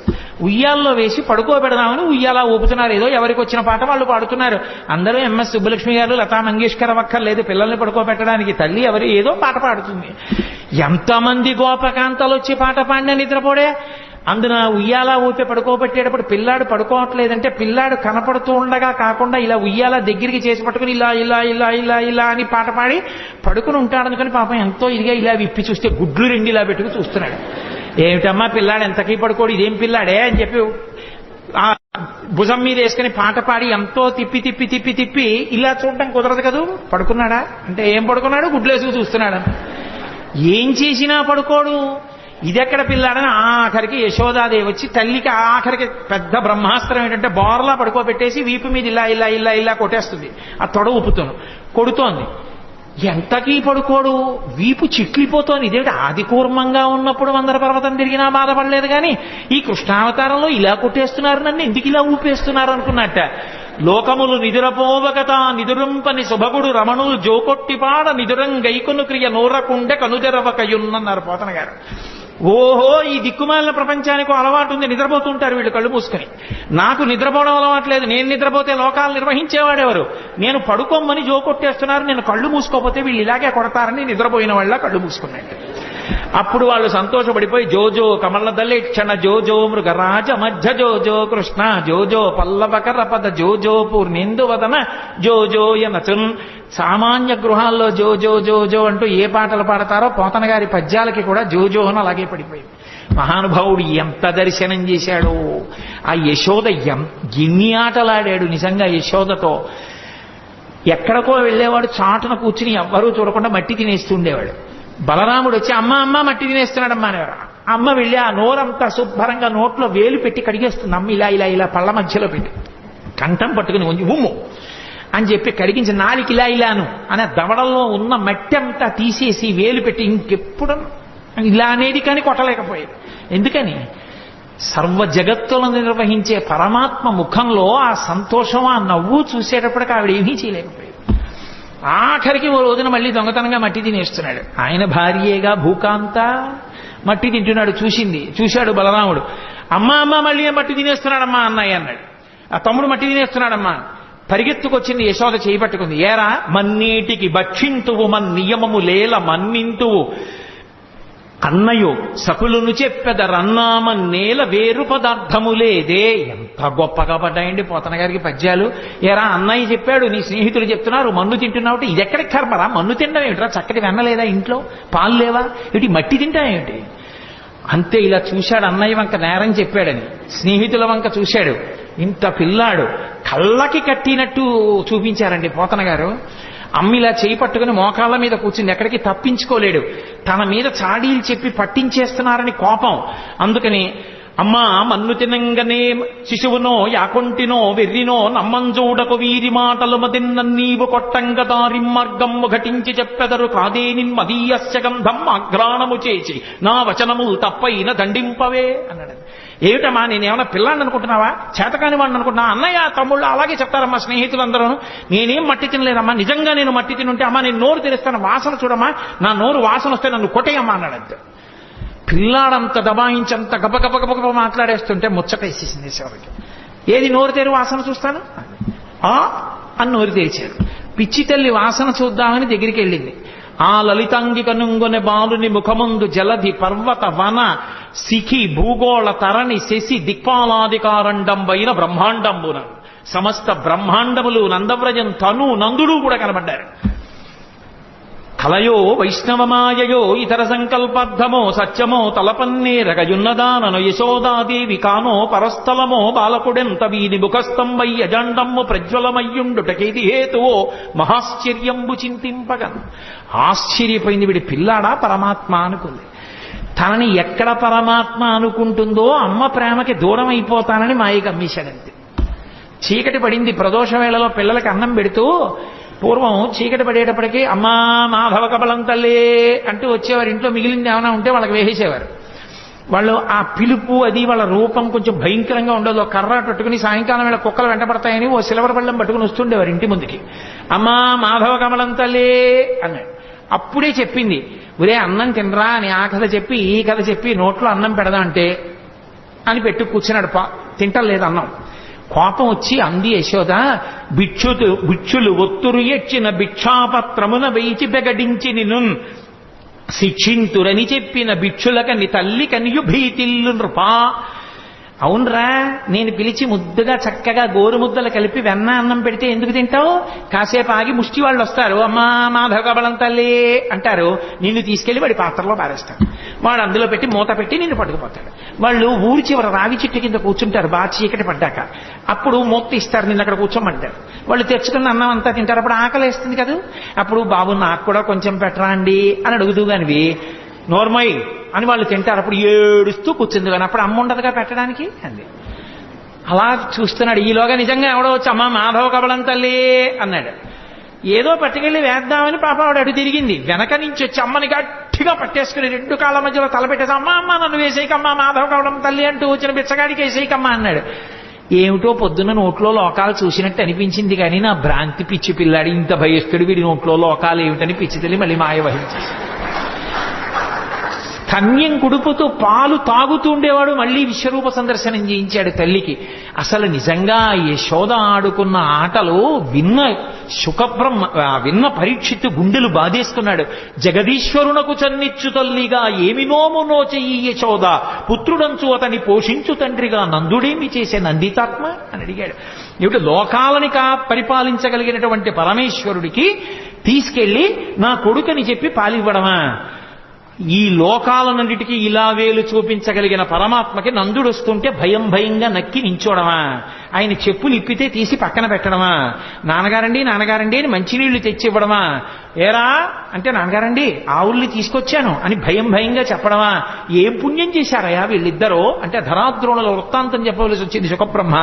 ఉయ్యాల్లో వేసి పడుకోబెడదామని ఉయ్యాలా ఊపుతున్నారు. ఏదో ఎవరికి వచ్చిన పాట వాళ్ళు పాడుతున్నారు. అందరూ ఎంఎస్ సుబ్బలక్ష్మి గారు, లతా మంగేష్కర్ అక్కర్లేదు పిల్లల్ని పడుకోబెట్టడానికి. తల్లి ఎవరు ఏదో పాట పాడుతుంది. ఎంతమంది గోపకాంతలు వచ్చి పాట పాడినా నిద్రపోడే. అందున ఉయ్యాలా ఊపి పడుకోబెట్టేటప్పుడు పిల్లాడు పడుకోవట్లేదంటే పిల్లాడు కనపడుతూ ఉండగా కాకుండా ఇలా ఉయ్యాలా దగ్గరికి చేసి పట్టుకుని ఇలా ఇలా ఇలా ఇలా ఇలా అని పాట పాడి పడుకుని ఉంటాడనుకుని పాపం ఎంతో ఇదిగా ఇలా విప్పి చూస్తే గుడ్లు 2 ఇలా పెట్టుకుని చూస్తున్నాడు. ఏమిటమ్మా పిల్లాడు ఎంతకీ పడుకోడు, ఇదేం పిల్లాడే అని చెప్పి ఆ భుజం మీద వేసుకుని పాట పాడి ఎంతో తిప్పి తిప్పి తిప్పి తిప్పి ఇలా చూడటం కుదరదు కదూ. పడుకున్నాడా అంటే ఏం పడుకున్నాడు, గుడ్లేసుకు చూస్తున్నాడు. ఏం చేసినా పడుకోడు. ఇదెక్కడ పిల్లాడని ఆఖరికి యశోదాదేవి వచ్చి తల్లికి ఆఖరికి పెద్ద బ్రహ్మాస్త్రం ఏంటంటే బోర్లా పడుకోబెట్టేసి వీపు మీద ఇలా ఇలా ఇలా ఇలా కొట్టేస్తుంది. ఆ తొడ ఊపుతాను కొడుతోంది. ఎంతకీ పడుకోడు, వీపు చిట్లిపోతోంది. ఇదేమిటి ఆది కూర్మంగా ఉన్నప్పుడు మందర పర్వతం తిరిగినా బాధపడలేదు కానీ ఈ కృష్ణావతారంలో ఇలా కొట్టేస్తున్నారు, నన్ను ఎందుకు ఇలా ఊపేస్తున్నారు అనుకున్నట్ట. లోకములు నిదురపోవగత నిదురుంపని శుభగుడు రమణులు జోకొట్టిపాడ నిదురం గైకొను క్రియ నోరకుండే కనుదెరవకయున్నన్నారు పోతన గారు. ఓహో, ఈ దిక్కుమాలిన ప్రపంచానికి అలవాటు ఉంది, నిద్రపోతుంటారు వీళ్ళు కళ్ళు మూసుకొని. నాకు నిద్రపోవడం అలవాట్లేదు. నేను నిద్రపోతే లోకాలు నిర్వహించేవాడెవరు? నేను పడుకోమని జోకొట్టేస్తున్నారు, నేను కళ్ళు మూసుకోపోతే వీళ్ళు ఇలాగే కొడతారని నిద్రపోయిన వాళ్ళ కళ్ళు మూసుకున్నట్టు. అప్పుడు వాళ్ళు సంతోషపడిపోయి జోజో కమలదల్లి క్షణ జోజో మృగరాజ మధ్య జోజో కృష్ణ జోజో పల్లవకర పద జోజో పూర్ణేందువదన జోజో యనచున్. సామాన్య గృహాల్లో జోజో జోజో అంటూ ఏ పాటలు పాడతారో పోతన గారి పద్యాలకి కూడా జోజో అని అలాగే పడిపోయింది. మహానుభావుడు ఎంత దర్శనం చేశాడో. ఆ యశోద ఎన్ని ఆటలాడాడు నిజంగా యశోదతో. ఎక్కడికో వెళ్ళేవాడు చాటున కూర్చుని ఎవ్వరూ చూడకుండా మట్టి తినేస్తుండేవాడు. బలరాముడు వచ్చి అమ్మ అమ్మ మట్టి తినేస్తున్నాడమ్మా అనేవారు. అమ్మ వెళ్ళి ఆ నోరంతా శుభ్రంగా నోట్లో వేలు పెట్టి కడిగేస్తుంది. అమ్మ ఇలా ఇలా ఇలా పళ్ళ మధ్యలో పెట్టి కంఠం పట్టుకుని ఉంచి ఉమ్ము అని చెప్పి కడిగించి నాలికి ఇలా ఇలాను అనే దవడల్లో ఉన్న మట్టి అంతా తీసేసి వేలు పెట్టి ఇంకెప్పుడు ఇలా అనేది కానీ కొట్టలేకపోయేది. ఎందుకని? సర్వ జగత్తులను నిర్వహించే పరమాత్మ ముఖంలో ఆ సంతోషం, ఆ నవ్వు చూసేటప్పటికి ఆవిడ ఏమీ చేయలేకపోయేది. ఆఖరికి ఓ రోజున మళ్ళీ దొంగతనంగా మట్టి తినేస్తున్నాడు. ఆయన భార్యేగా భూకాంత మట్టి తింటున్నాడు. చూశాడు బలరాముడు. అమ్మా అమ్మ మళ్ళీ మట్టి తినేస్తున్నాడమ్మా అన్నయ్య అన్నాడు. ఆ తమ్ముడు మట్టి తినేస్తున్నాడమ్మా. పరిగెత్తుకొచ్చింది యశోద చేయి పట్టుకుంది. ఏరా మన్నీటికి భక్షింతువు మన్ నియమము లేల మన్నింతువు అన్నయో సకులను చెప్పెదరన్నామ నేల వేరు పదార్థము లేదే. ఎంత గొప్పగా పడ్డాయండి పోతన గారికి పద్యాలు. ఏరా అన్నయ్య చెప్పాడు, నీ స్నేహితులు చెప్తున్నారు మన్ను తింటున్నావు. ఇది ఎక్కడికి కర్మరా? మన్ను తినడం ఏమిట్రా? చక్కటి వెన్నలేదా ఇంట్లో? పాలు లేవా? ఇటు మట్టి తింటాయేమిటి? అంతే ఇలా చూశాడు. అన్నయ్య వంక నేరం చెప్పాడని స్నేహితుల వంక చూశాడు. ఇంత పిల్లాడు కళ్ళకి కట్టినట్టు చూపించారండి పోతన గారు. అమ్మిలా చేయి పట్టుకుని మోకాళ్ళ మీద కూర్చుంది, ఎక్కడికి తప్పించుకోలేడు. తన మీద చాడీలు చెప్పి పట్టించేస్తున్నారని కోపం. అందుకని అమ్మా మన్ను తినంగనే శిశువునో యాకొంటినో వెర్రినో నమ్మంజూడకు వీరి మాటలు మదిన్నీవు కొట్టంగ దారి మార్గము ఘటించి చెప్పెదరు కాదేని మదీయస్య గంధం ఆఘ్రాణము చేసి నా వచనము తప్పైన దండింపవే అన్నాడు. ఏమిటమ్మా నేనేమన్నా పిల్లాన్ని అనుకుంటున్నావా, చేతకాని వాడిని అనుకుంటున్నా? అన్నయ్య తమ్ముళ్ళు అలాగే చెప్తారమ్మా స్నేహితులందరూ. నేనేం మట్టి తినలేదమ్మా, నిజంగా నేను మట్టి తినుంటే అమ్మా నేను నోరు తెరుస్తాను, వాసన చూడమ్మా, నా నోరు వాసన వస్తే నన్ను కొట్టేయమ్మా అన్నాడంతే. పిల్లాడంత దబాయించంత గబగబగబగబ మాట్లాడేస్తుంటే ముచ్చటేసేసింది శివరికి. ఏది నోరు తెరు వాసన చూస్తాను అని నోరు తెరిచాడు. పిచ్చి తల్లి వాసన చూద్దామని దగ్గరికి వెళ్ళింది. ఆ లలితాంగి కనుంగొనె బాలుని ముఖముందు జలధి పర్వత వన శిఖి భూగోళ తరణి శశి దిక్పాలాధికారండంబైన బ్రహ్మాండంబున సమస్త బ్రహ్మాండములు నందవ్రజం తను నందుడు కూడా కనబడ్డారు. కలయో వైష్ణవమాయయో ఇతర సంకల్పార్థమో సత్యమో తలపన్నేరగయున్నదానను యశోదాదేవి కానో పరస్థలమో బాలకుడెంత వీని ముఖస్తంభై అజండమ్ము ప్రజ్వలమయ్యుండుటకేది హేతువో మహాశ్చర్యంబు చింతింపగన్. ఆశ్చర్యపోయింది, వీడి పిల్లాడా పరమాత్మ అనుకుంది. తనని ఎక్కడ పరమాత్మ అనుకుంటుందో అమ్మ ప్రేమకి దూరం అయిపోతానని మాయ గమ్మేశాడంతే. చీకటి పడింది. ప్రదోష వేళలో పిల్లలకి అన్నం పెడుతూ పూర్వం చీకటి పడేటప్పటికీ అమ్మా మాధవ కబలం తల్లే అంటూ వచ్చేవారు. ఇంట్లో మిగిలింది ఏమైనా ఉంటే వాళ్ళకి వేసేసేవారు. వాళ్ళు ఆ పిలుపు అది వాళ్ళ రూపం కొంచెం భయంకరంగా ఉండదు. కర్ర పట్టుకుని సాయంకాలం వేళ కుక్కలు వెంటపడతాయని ఓ సిల్వర్ బళ్ళం పట్టుకుని వస్తుండేవారు ఇంటి ముందుకి. అమ్మా మాధవ కమలం తల్లే అన్నాడు. అప్పుడే చెప్పింది, ఒరే అన్నం తినరా అని. ఆ కథ చెప్పి ఈ కథ చెప్పి నోట్లో అన్నం పెడదా అంటే అని పెట్టు కూర్చున్నాడు. తింటలేదు అన్నం. కోపం వచ్చి అంది యశోద, భిక్షులు ఒత్తురు ఎచ్చిన భిక్షాపత్రమున వేచి బెగడించి నిన్ను శిక్షింతురని చెప్పిన భిక్షులకని తల్లి కనియు భీతిల్లు నృపా. అవునరా, నేను పిలిచి ముద్దుగా చక్కగా గోరు ముద్దలు కలిపి వెన్న అన్నం పెడితే ఎందుకు తింటావు? కాసేపు ఆగి ముష్టి వాళ్ళు వస్తారు, అమ్మా మాధవ కబలం తల్లి అంటారు. నిన్ను తీసుకెళ్లి వాడి పాత్రలో పారేస్తాడు. వాడు అందులో పెట్టి మూత పెట్టి నిన్ను పట్టుకుపోతాడు. వాళ్ళు ఊరి చివర రావి చెట్టు కింద కూర్చుంటారు బాగా చీకటి పడ్డాక. అప్పుడు మూత ఇస్తారు, నిన్ను అక్కడ కూర్చోమంటారు. వాళ్ళు తెచ్చుకున్న అన్నం అంతా తింటారు. అప్పుడు ఆకలి వేస్తుంది కదా, అప్పుడు బాబు నాకు కూడా కొంచెం పెట్టరా అండి అని అడుగుతూ కానివి నోర్మై అని వాళ్ళు తింటారు. అప్పుడు ఏడుస్తూ కూర్చుంది కానీ అప్పుడు అమ్మ ఉండదుగా పెట్టడానికి అంది. అలా చూస్తున్నాడు. ఈలోగా నిజంగా ఎవడో వచ్చి అమ్మ మాధవ కబలం తల్లి అన్నాడు. ఏదో పట్టుకెళ్ళి వేద్దామని పాప ఆవిడ అటు తిరిగింది. వెనక నుంచి వచ్చి అమ్మని గట్టిగా పట్టేసుకుని రెండు కాళ్ళ మధ్యలో తలపెట్టేసి అమ్మ అమ్మ నన్ను వేసేయకమ్మా మాధవ కబలం తల్లి అంటూ వచ్చిన బిచ్చగాడికి వేసేయకమ్మా అన్నాడు. ఏమిటో పొద్దున్న నోట్లో లోకాలు చూసినట్టు అనిపించింది కానీ నా భ్రాంతి పిచ్చి పిల్లాడి ఇంత భయస్తుడు వీడి నోట్లో లోకాలు ఏమిటని పిచ్చి తల్లి మళ్ళీ మాయ వహించేసి కన్యం కుడుపుతూ పాలు తాగుతూ ఉండేవాడు. మళ్ళీ విశ్వరూప సందర్శనం చేయించాడు తల్లికి. అసలు నిజంగా యశోద ఆడుకున్న ఆటలు విన్న పరీక్షిత్తు గుండెలు బాధేస్తున్నాడు. జగదీశ్వరునకు చన్నిచ్చు తల్లిగా ఏమి నోము నోచెయ్యి యశోద, పుత్రుడంచు అతని పోషించు తండ్రిగా నందుడేమి చేసే నందితాత్మ అని అడిగాడు. ఏమిటి లోకాలని పరిపాలించగలిగినటువంటి పరమేశ్వరుడికి తీసుకెళ్లి నా కొడుకని చెప్పి పాలివ్వడమా? ఈ లోకాలన్నిటికీ ఇలా వేలు చూపించగలిగిన పరమాత్మకి నందుడు వస్తుంటే భయం భయంగా నక్కి నించోడమా? ఆయన చెప్పులు ఇప్పితే తీసి పక్కన పెట్టడమా? నాన్నగారండి నాన్నగారండి అని మంచినీళ్లు తెచ్చివ్వడమా? ఏరా అంటే నాన్నగారండి ఆవుల్ని తీసుకొచ్చాను అని భయం భయంగా చెప్పడమా? ఏం పుణ్యం చేశారయా వీళ్ళిద్దరూ అంటే ధరాద్రోణుల వృత్తాంతం చెప్పవలసి వచ్చింది శుకబ్రహ్మ.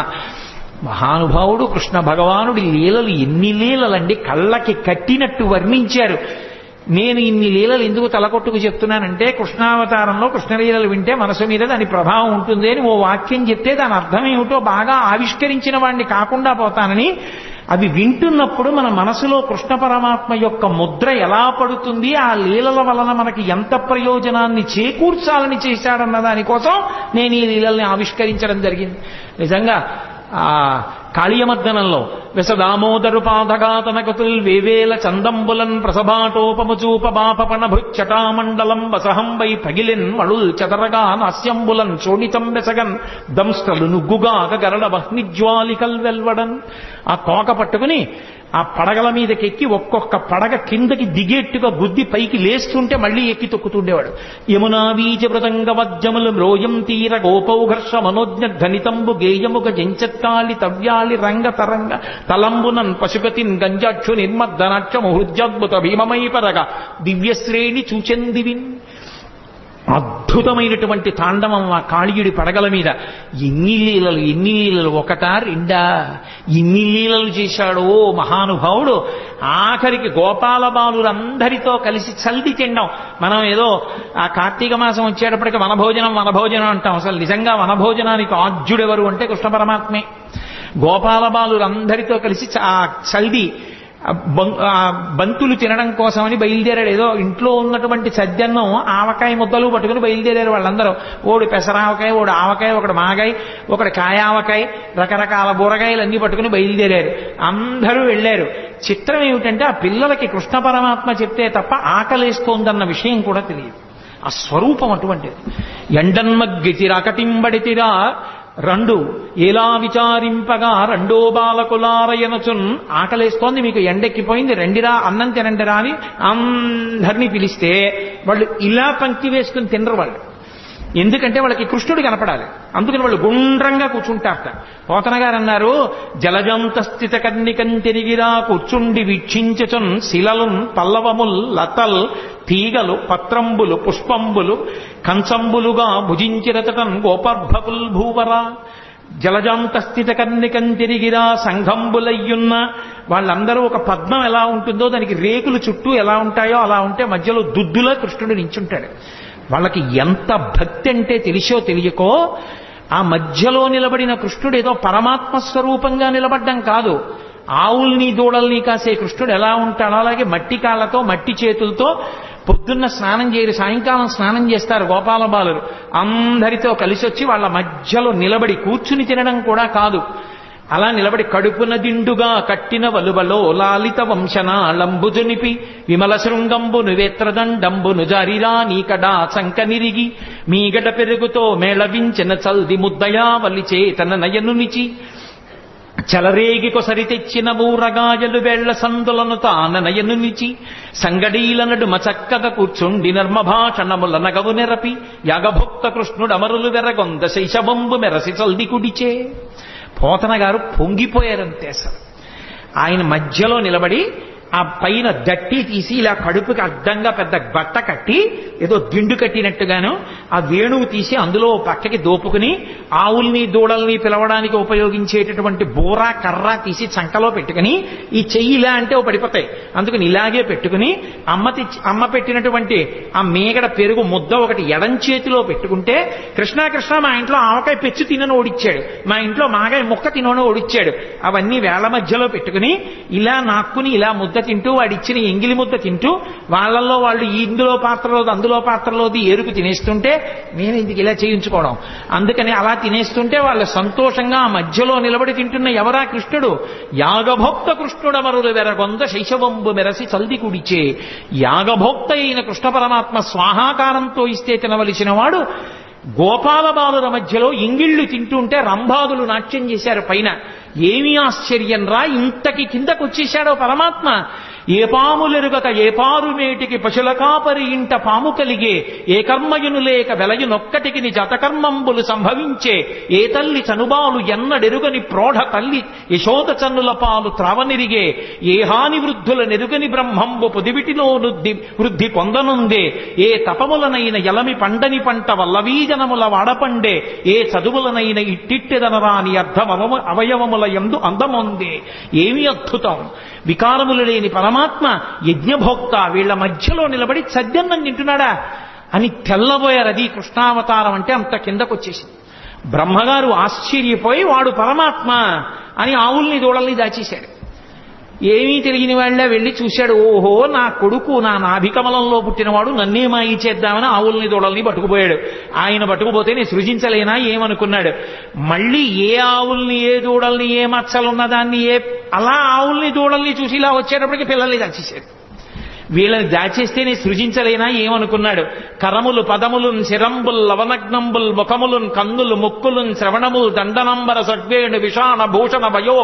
మహానుభావుడు కృష్ణ భగవానుడి లీలలు ఎన్ని లీలలండి, కళ్ళకి కట్టినట్టు వర్ణించారు. నేను ఇన్ని లీలలు ఎందుకు తలకొట్టుకు చెప్తున్నానంటే కృష్ణావతారంలో కృష్ణలీలలు వింటే మనసు మీద దాని ప్రభావం ఉంటుంది అని ఓ వాక్యం చెప్తే దాని అర్థం ఏమిటో బాగా ఆవిష్కరించిన వాడిని కాకుండా పోతానని. అవి వింటున్నప్పుడు మన మనసులో కృష్ణ పరమాత్మ యొక్క ముద్ర ఎలా పడుతుంది, ఆ లీలల వలన మనకి ఎంత ప్రయోజనాన్ని చేకూర్చాలని చేశాడన్న దానికోసం నేను ఈ లీలల్ని ఆవిష్కరించడం జరిగింది. నిజంగా కాళీయమర్దనంలో వెసదామోదరు పాదగాతనకతుల్ వేవేల చందంబులన్ ప్రసభాటోపముచూప బాపపణ భృచ్చటామండలం వసహం వై పగిలిన్ మళుల్ చదరగా నాస్యంబులన్ చోడితం వెసగన్ దంస్టలు నుగ్గుగా గరడ వహ్నిజ్వాలికల్ వెల్వడన్. ఆ తోక పట్టుకుని ఆ పడగల మీదకెక్కి ఒక్కొక్క పడగ కిందకి దిగేట్టుగా గుద్ది పైకి లేస్తుంటే మళ్లీ ఎక్కి తొక్కుతుండేవాడు. యమునా బీజ మృదంగ వజ్జములు మ్రోయం తీర గోపౌఘర్ష మనోజ్ఞ ధనితంబు గేయముగ జంచత్కాళి తవ్యాళి రంగ తరంగ తలంబునన్ పశుపతిన్ గంజాక్షు నిర్మద్దనాక్షము హృద్యద్భుత భీమమై పరగ దివ్యశ్రేణి చూచెందివిన్. అద్భుతమైనటువంటి తాండవం ఆ కాళీయుడి పడగల మీద. ఎన్ని లీలలు ఒకటా రెండా, ఎన్ని లీలలు చేశాడో మహానుభావుడు. ఆఖరికి గోపాల బాలురందరితో కలిసి చల్ది తినడం. మనం ఏదో ఆ కార్తీక మాసం వచ్చేటప్పటికి వనభోజనం అంటాం. అసలు నిజంగా వనభోజనానికి ఆద్యుడెవరు అంటే కృష్ణ పరమాత్మే. గోపాల బాలురందరితో కలిసి ఆ చల్ది బంతులు తినడం కోసమని బయలుదేరాడు. ఏదో ఇంట్లో ఉన్నటువంటి సద్యన్నం ఆవకాయ ముద్దలు పట్టుకుని బయలుదేరారు వాళ్ళందరూ. ఓడి పెసరావకాయ, ఓడి ఆవకాయ, ఒకటి మాగాయ, ఒకటి కాయావకాయ, రకరకాల బూరగాయలు అన్ని పట్టుకుని బయలుదేరారు. అందరూ వెళ్ళారు. చిత్రం ఏమిటంటే ఆ పిల్లలకి కృష్ణ పరమాత్మ చెప్తే తప్ప ఆకలేస్తోందన్న విషయం కూడా తెలియదు. ఆ స్వరూపం అటువంటిది. ఎండన్మగ్గితిరకటింబడితిరా రెండు ఎలా విచారింపగా రెండో బాలకులారయనచున్. ఆకలేస్తోంది, మీకు ఎండెక్కిపోయింది, రెండిరా అన్నం తినండిరా అని అందరినీ పిలిస్తే వాళ్ళు ఇలా పంక్తి వేసుకుని తినరు వాళ్ళు. ఎందుకంటే వాళ్ళకి కృష్ణుడు కనపడాలి. అందుకని వాళ్ళు గుండ్రంగా కూర్చుంటారట. పోతన గారు అన్నారు, జలజంత స్థిత కర్ణికం తిరిగిరా కూర్చుండి వీక్షించచున్ శిలలున్ పల్లవముల్ లతల్ తీగలు పత్రంబులు పుష్పంబులు కంచంబులుగా భుజించిరతటన్ గోపర్భకుల్ భూవరా. జలజాంత స్థిత కర్ణికం తిరిగిరా సంఘంబులయ్యున్న వాళ్ళందరూ ఒక పద్మం ఎలా ఉంటుందో దానికి రేకులు చుట్టూ ఎలా ఉంటాయో అలా ఉంటే మధ్యలో దుద్దులో కృష్ణుడు నించుంటాడు. వాళ్ళకి ఎంత భక్తి అంటే తెలిసో తెలియకో ఆ మధ్యలో నిలబడిన కృష్ణుడు ఏదో పరమాత్మ స్వరూపంగా నిలబడ్డం కాదు. ఆవుల్ని దూడల్ని కాసే కృష్ణుడు ఎలా ఉంటాడో అలాగే మట్టి కాళ్లతో మట్టి చేతులతో పొద్దున్న స్నానం చేయరు, సాయంకాలం స్నానం చేస్తారు గోపాల బాలురు. అందరితో కలిసి వచ్చి వాళ్ళ మధ్యలో నిలబడి కూర్చుని తినడం కూడా కాదు, అలా నిలబడి కడుపున దిండుగా కట్టిన వలువలో లాలిత వంశన లంబుజునిపి విమల శృంగంబు నువేత్రదండంబు నుజారిరా నీకడా చంక నిరిగి మీగడ పెరుగుతో మేళవించిన చల్ది ముద్దయా వలిచే తన నయనునిచి చలరేగి కొసరి తెచ్చిన ఊరగాయలు వేళ్ల సందులను తాన నయనునిచి సంగడీల నడుమ చక్కగా కూర్చుండి నర్మభాషణముల నగవు నెరపి యాగభుక్త కృష్ణుడు అమరులు వెరగొంద శైశవంబు మెరసి చల్ది కుడిచే. పోతన గారు పొంగిపోయారంతే. అసలు ఆయన మధ్యలో నిలబడి ఆ పైన దట్టి తీసి ఇలా కడుపుకి అడ్డంగా పెద్ద బట్ట కట్టి ఏదో దిండు కట్టినట్టుగాను ఆ వేణువు తీసి అందులో పక్కకి దోపుకుని ఆవుల్ని దూడల్ని పిలవడానికి ఉపయోగించేటటువంటి బోరా కర్ర తీసి చంకలో పెట్టుకుని ఈ చెయ్యి ఇలా అంటే ఓ పడిపోతాయి, అందుకని ఇలాగే పెట్టుకుని అమ్మ పెట్టినటువంటి ఆ మేగడ పెరుగు ముద్ద ఒకటి ఎడం చేతిలో పెట్టుకుంటే కృష్ణ కృష్ణ మా ఇంట్లో ఆవకాయ పెచ్చు తినను ఓడిచ్చాడు, మా ఇంట్లో మాగాయ ముక్క తినను ఓడిచ్చాడు, అవన్నీ వేళ్ల మధ్యలో పెట్టుకుని ఇలా నాక్కుని ఇలా ముద్ద తింటూ వాడిచ్చిన ఎంగిలి ముద్ద తింటూ వాళ్ళల్లో వాళ్ళు ఇందులో పాత్రలోది అందులో పాత్రలోది ఏరుకు తినేస్తుంటే నేను ఇందుకు ఇలా చేయించుకోవడం. అందుకని అలా తినేస్తుంటే వాళ్ళు సంతోషంగా ఆ మధ్యలో నిలబడి తింటున్న ఎవరా కృష్ణుడు? యాగభోక్త కృష్ణుడమరులు వెరగొంద శైశవంబు మెరసి చల్ది కుడిచే. యాగభోక్త అయిన కృష్ణ పరమాత్మ స్వాహాకారంతో ఇస్తే తినవలసిన వాడు గోపాల బాలుల మధ్యలో ఇంగిళ్లు తింటుంటే రంభాదులు నాట్యం చేశారు పైన. ఏమీ ఆశ్చర్యం రా, ఇంతకి కిందకు వచ్చేశాడో పరమాత్మ. ఏ పాములెరుగక ఏ పారు మేటికి పశుల కాపరి ఇంట పాము కలిగే, ఏ కర్మయును లేక వెలయునొక్కటికి జతకర్మంబులు సంభవించే, ఏ తల్లి చనుబాలు ఎన్నడెరుగని ప్రోఢ తల్లి యశోద చన్నుల పాలు త్రావనిరిగే, ఏ హాని వృద్ధుల నెరుగని బ్రహ్మంబు పొదివిటిలో వృద్ధి పొందనుందే, ఏ తపములనైన ఎలమి పండని పంట వల్లవీజనముల వాడపండే, ఏ చదువులనైన ఇట్టిట్టెదనరాని అవయవముల యందు అందముందే. ఏమి అద్భుతం! వికారములు లేని పరమాత్మ యజ్ఞభోక్త వీళ్ల మధ్యలో నిలబడి సద్యన్నం తింటున్నాడా అని తెల్లబోయారు. అది కృష్ణావతారం అంటే అంత కిందకొచ్చేసింది. బ్రహ్మగారు ఆశ్చర్యపోయి వాడు పరమాత్మ అని ఆవుల్ని దూడల్ని దాచేశాడు. ఏమీ తెలియని వాళ్ళ వెళ్ళి చూశాడు. ఓహో, నా కొడుకు నా నాభికమలంలో పుట్టినవాడు, నన్నే మాయి చేద్దామని ఆవుల్ని దూడల్ని పట్టుకుపోయాడు. ఆయన పట్టుకుపోతే నేను సృజించలేనా ఏమనుకున్నాడు. మళ్ళీ ఏ ఆవుల్ని ఏ దూడల్ని ఏ మచ్చలున్నదాన్ని అలా ఆవుల్ని దూడల్ని చూసి ఇలా వచ్చేటప్పటికి పిల్లల్ని దాచేశాడు. వీళ్ళని దాచేస్తే నేను సృజించలేనా ఏమనుకున్నాడు. కరములు పదములున్ శిరంబుల్ లవనగ్నంబుల్ ముఖములున్ కన్నులు ముక్కులున్ శ్రవణముల్ దండనంబర సడ్వేణు విషాణ భూషణ వయో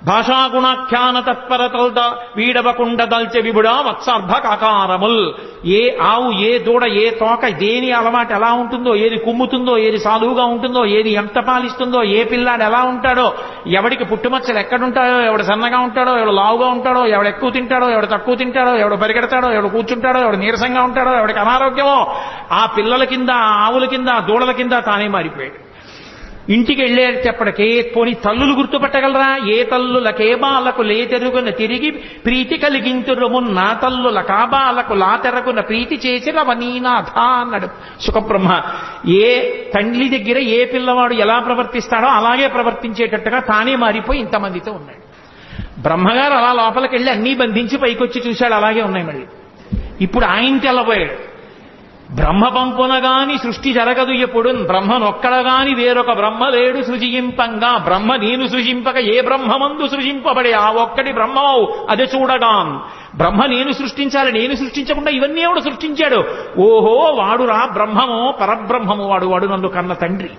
భాషాగుణాఖ్యాన తత్పరతల్ద వీడవకుండ దల్చె విబుడా వత్సార్భకాకారముల్. ఏ ఆవు ఏ దూడ ఏ తోక దేని అలవాటు ఎలా ఉంటుందో, ఏది కుమ్ముతుందో, ఏది సాధువుగా ఉంటుందో, ఏది ఎంత పాలిస్తుందో, ఏ పిల్లాడు ఎలా ఉంటాడో, ఎవడికి పుట్టుమచ్చలు ఎక్కడుంటాడో, ఎవడు సన్నగా ఉంటాడో, ఎవడు లావుగా ఉంటాడో, ఎవడు ఎక్కువ తింటాడో, ఎవడు తక్కువ తింటాడో, ఎవడు పరిగెడతాడో, ఎవడు కూర్చుంటాడో, ఎవడు నీరసంగా ఉంటాడో, ఎవడికి అనారోగ్యమో, ఆ పిల్లల కింద ఆ ఆవుల కింద ఆ దూడల కింద తానే మారిపోయాడు. ఇంటికి వెళ్ళేటప్పటికే పోని తల్లులు గుర్తుపట్టగలరా? ఏ తల్లులకే బాలకు లేతెరుగున తిరిగి ప్రీతి కలిగింతురుమున్న తల్లుల కాబాలకు లాతెరగున ప్రీతి చేసిన వనీనాథ అన్నాడు సుఖబ్రహ్మ. ఏ తండ్రి దగ్గర ఏ పిల్లవాడు ఎలా ప్రవర్తిస్తాడో అలాగే ప్రవర్తించేటట్టుగా తానే మారిపోయి ఇంతమందితో ఉన్నాడు. బ్రహ్మగారు అలా లోపలికి వెళ్ళి అన్నీ బంధించి పైకొచ్చి చూశాడు, అలాగే ఉన్నాయి. మళ్ళీ ఇప్పుడు ఆయన తెల్లబోయాడు. బ్రహ్మ పంపునగాని సృష్టి జరగదు ఎప్పుడు, బ్రహ్మనొక్కడగాని వేరొక బ్రహ్మ లేడు సృజింపంగా, బ్రహ్మ నేను సృజింపక ఏ బ్రహ్మమందు సృజింపబడే ఆ ఒక్కటి బ్రహ్మవు అది చూడగాన్. బ్రహ్మ నేను సృష్టించాలి, నేను సృష్టించకుండా ఇవన్నీ ఎవడు సృష్టించాడు? ఓహో, వాడురా బ్రహ్మము పరబ్రహ్మము, వాడు నన్ను కన్న తండ్రి.